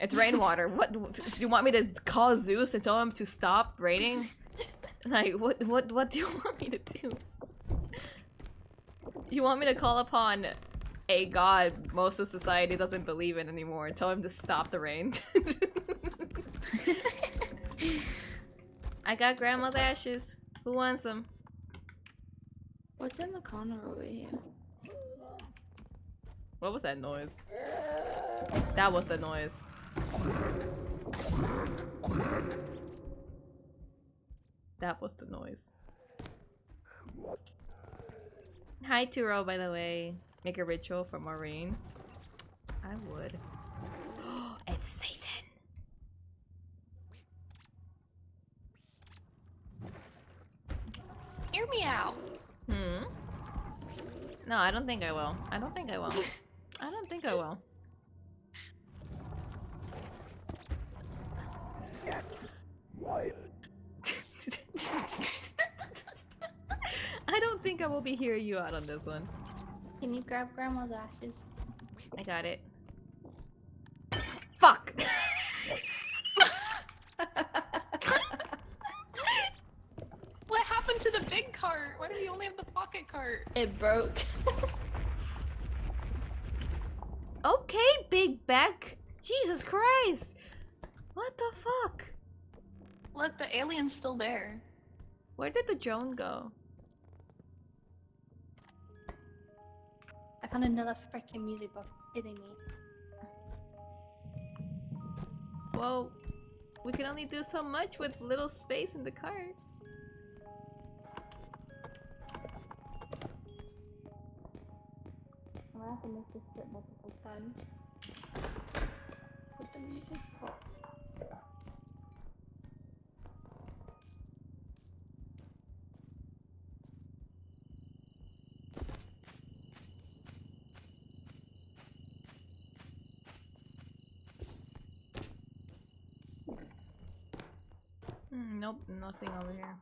It's rainwater. What do you want me to call Zeus and tell him to stop raining? Like what do you want me to do? You want me to call upon a god most of society doesn't believe in anymore and tell him to stop the rain? I got grandma's ashes. Who wants them? What's in the corner over here? What was that noise? That was the noise. That was the noise. Hi, Turo, by the way. Make a ritual for Maureen. I would. It's Satan. Hear me out. Hmm? No, I don't think I will. I don't think I will. I don't think I will. I don't think I will be hearing you out on this one. Can you grab Grandma's ashes? I got it. Fuck! What happened to the big cart? Why do we only have the pocket cart? It broke. Okay, Big Beck! Jesus Christ! What the fuck? Look, the alien's still there. Where did the drone go? I found another freaking music box. Kidding me? Well, we can only do so much with little space in the cart. I'm gonna have to make this trip multiple times. With the music. Nope, nothing over here.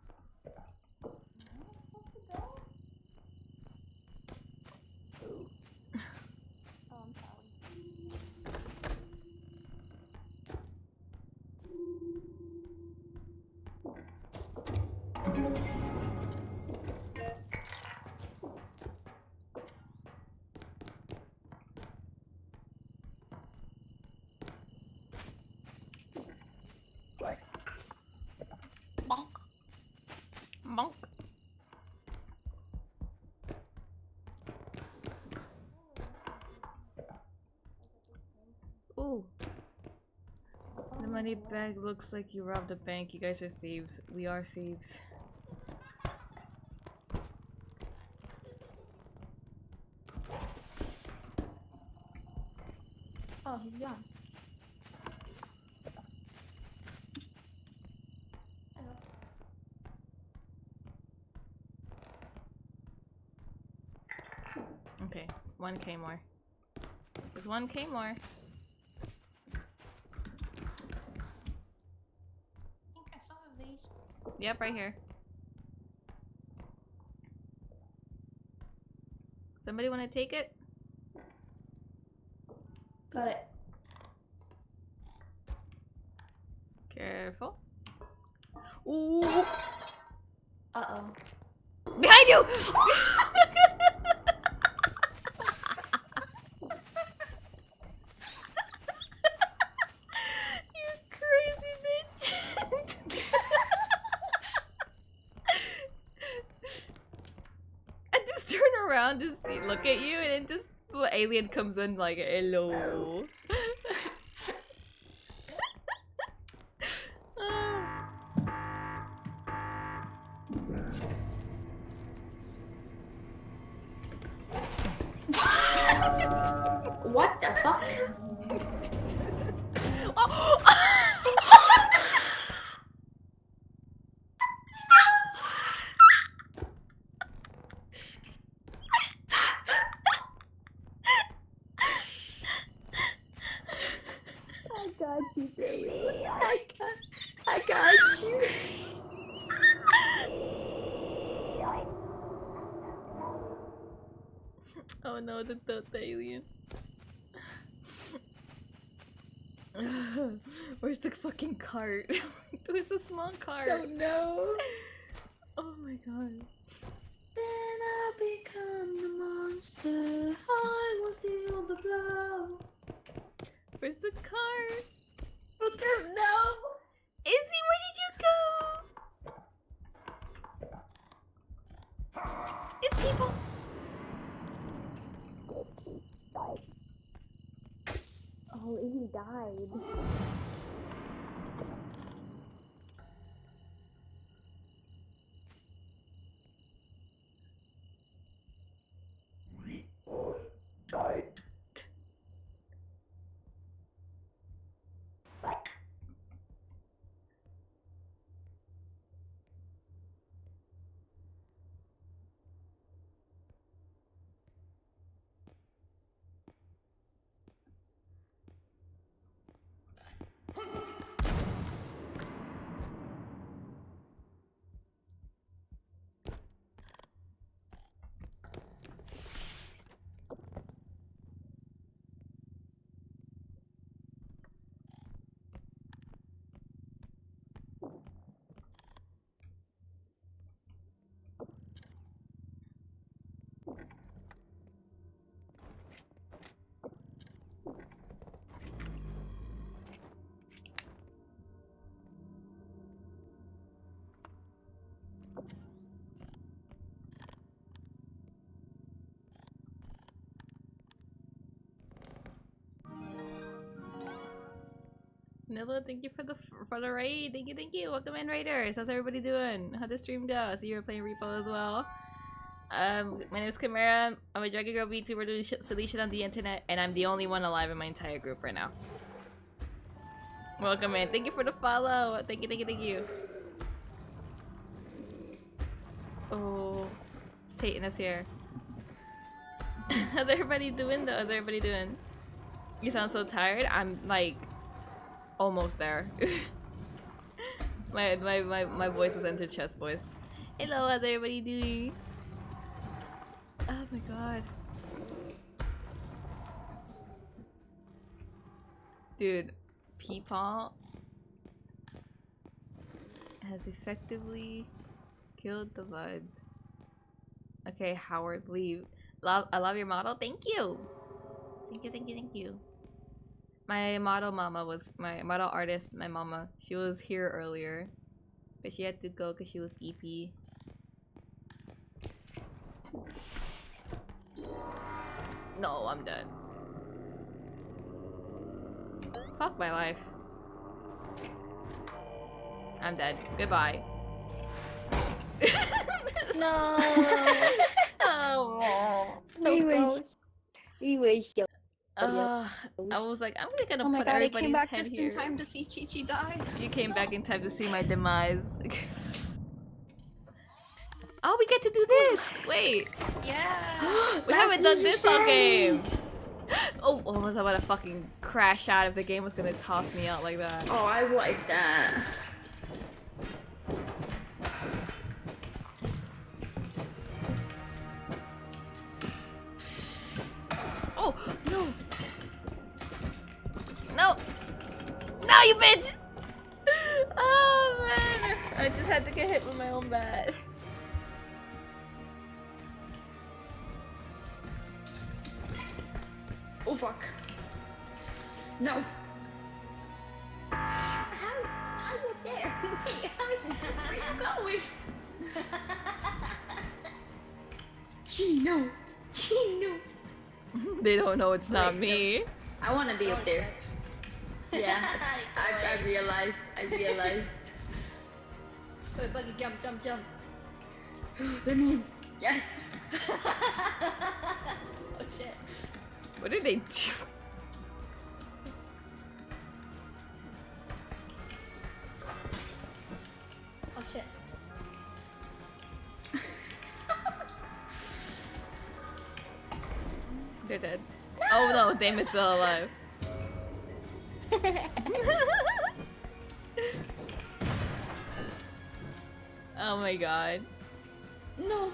Bonk. Monk. Ooh. The money bag looks like you robbed a bank. You guys are thieves. We are thieves. Oh, he's gone. Okay, 1k more. There's 1k more. I think I saw a vase. Yep, right here. Somebody want to take it? Got it. Careful. Ooh! Uh-oh. Behind you! You crazy bitch! I just turn around to see, look at you, and then just the alien comes in like, hello. What the fuck? I got you, baby. I got you. Oh no, the alien. Where's the fucking cart? Where's the small cart? Don't know. Oh my god. Then I become the monster. I will deal the blow. Where's the cart? I don't know. Izzy, where did you go? It's people. Oh, Izzy died. Nilla, thank you for the raid. Thank you. Welcome in, raiders. How's everybody doing? How'd the stream go? So you were playing Repo as well. My name is Chimera. I'm a Dragon Girl VTuber doing silly shit on the internet, and I'm the only one alive in my entire group right now. Welcome in. Thank you for the follow. Thank you. Oh, Satan is here. How's everybody doing though? How's everybody doing? You sound so tired. I'm like almost there. my voice has entered chest voice. Hello, how's everybody doing? Oh my god. Dude, Peepaw has effectively killed the vibe. Okay, Howard, leave. I love your model. Thank you. Thank you. My model mama was my model artist. My mama, she was here earlier, but she had to go because she was EP. No, I'm done. Fuck my life. I'm dead. Goodbye. No. Oh. We were so. I was like, I'm gonna Oh my put god, I everybody's came back head just here. in time to see Chi-Chi die. You came back in time to see my demise. Oh, we get to do this! Wait, Yeah. we haven't done this all game. Oh, I was about to fucking crash out if the game was gonna toss me out like that. Oh, I wanted that. Oh, no. No! No, you bitch! Oh, man. I just had to get hit with my own bat. Oh fuck. No. How you there? Wait, where you going? Chino. They don't know it's not me. I want to be up there. Yeah, I realized. Wait, Buggy, jump. Let me in. Yes. Oh shit. What did they do? Oh shit. They're dead. Oh no, Dame is still alive. Oh my god. No.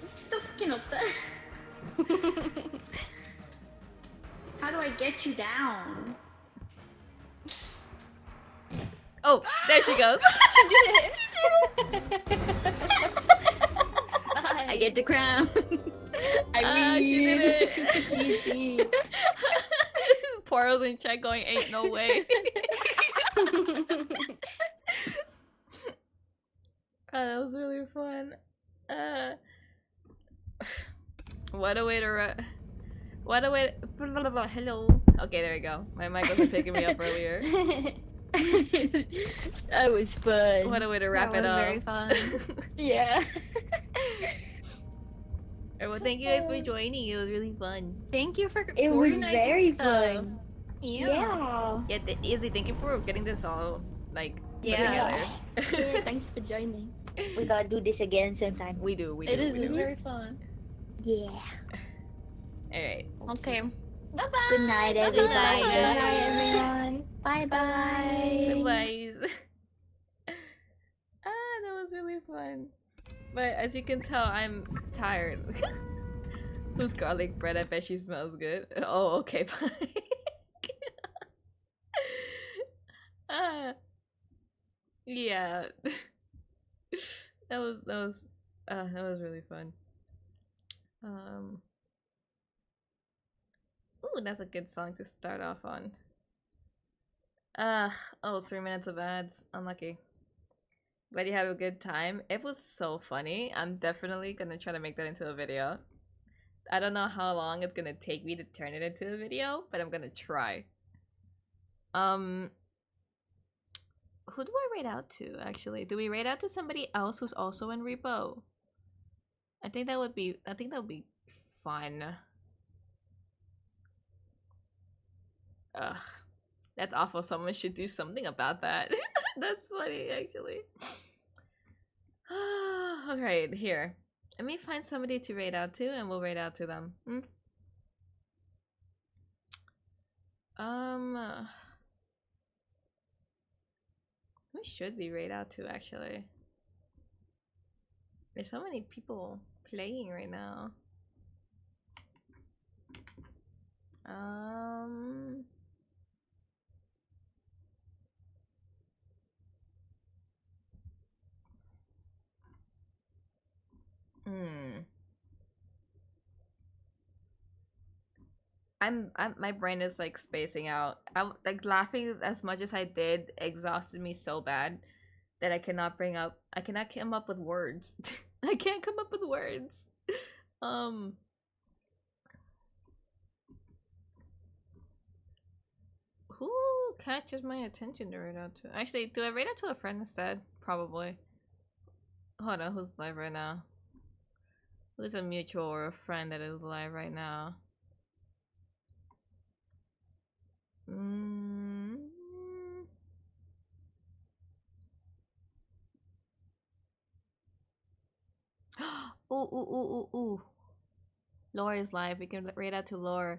There's stuff up there. How do I get you down? Oh, there she goes. She did it! I get the crown. I She did it. it. Poro's in chat going, ain't no way. Oh, that was really fun. What a way to hello. Okay, there we go. My mic wasn't picking me up earlier. That was fun. What a way to wrap That it was up. very fun. Yeah. Alright, well, thank you guys for joining. It was really fun. Thank you for It was organizing very stuff. fun. Yeah. Yeah, Izzy, thank you for getting this all like put Yeah. together. Yeah, thank you for joining. We gotta do this again sometime. We do. It is. we It's do. very fun. Yeah. Alright. Okay. Bye bye. Good night, everybody. Good night, everyone. Bye bye. Bye. That was really fun. But as you can tell, I'm tired. Who's garlic bread? I bet she smells good. Oh, okay, bye. Yeah. that was really fun. Ooh, that's a good song to start off on. Oh, 3 minutes of ads. Unlucky. Glad you have a good time. It was so funny. I'm definitely gonna try to make that into a video. I don't know how long it's gonna take me to turn it into a video, but I'm gonna try. Who do I raid out to, actually? Do we raid out to somebody else who's also in repo? I think that would be fun. Ugh. That's awful. Someone should do something about that. That's funny, actually. Alright, here. Let me find somebody to raid out to and we'll raid out to them. Who should we raid out to, actually? There's so many people playing right now. My brain is like spacing out. Like laughing as much as I did exhausted me so bad that I cannot come up with words. I can't come up with words. Who catches my attention to raid out to? Actually, do I raid out to a friend instead? Probably. Hold on, who's live right now? Who's a mutual or a friend that is live right now? Ooh. Laura is live. We can raid out to Laura.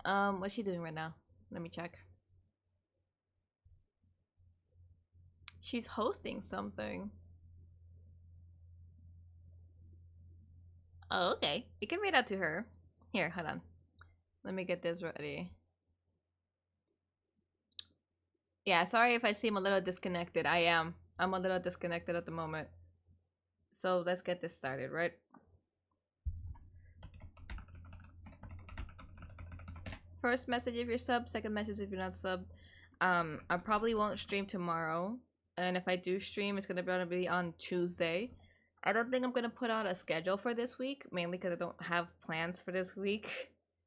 What's she doing right now? Let me check. She's hosting something. Oh, okay. We can raid out to her. Here, hold on. Let me get this ready. Yeah, sorry if I seem a little disconnected. I am. I'm a little disconnected at the moment. So let's get this started, right? First message if you're sub, second message if you're not sub. I probably won't stream tomorrow. And if I do stream, it's gonna be on Tuesday. I don't think I'm gonna put out a schedule for this week, mainly because I don't have plans for this week.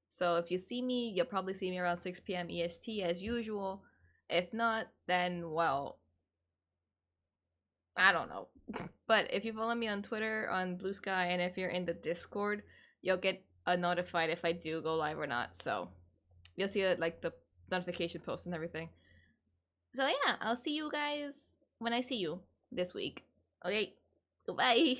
So if you see me, you'll probably see me around 6 p.m. EST as usual. If not, then, well, I don't know. But if you follow me on Twitter, on Blue Sky, and if you're in the Discord, you'll get notified if I do go live or not. So you'll see like the notification post and everything. So yeah, I'll see you guys when I see you this week. Okay, goodbye.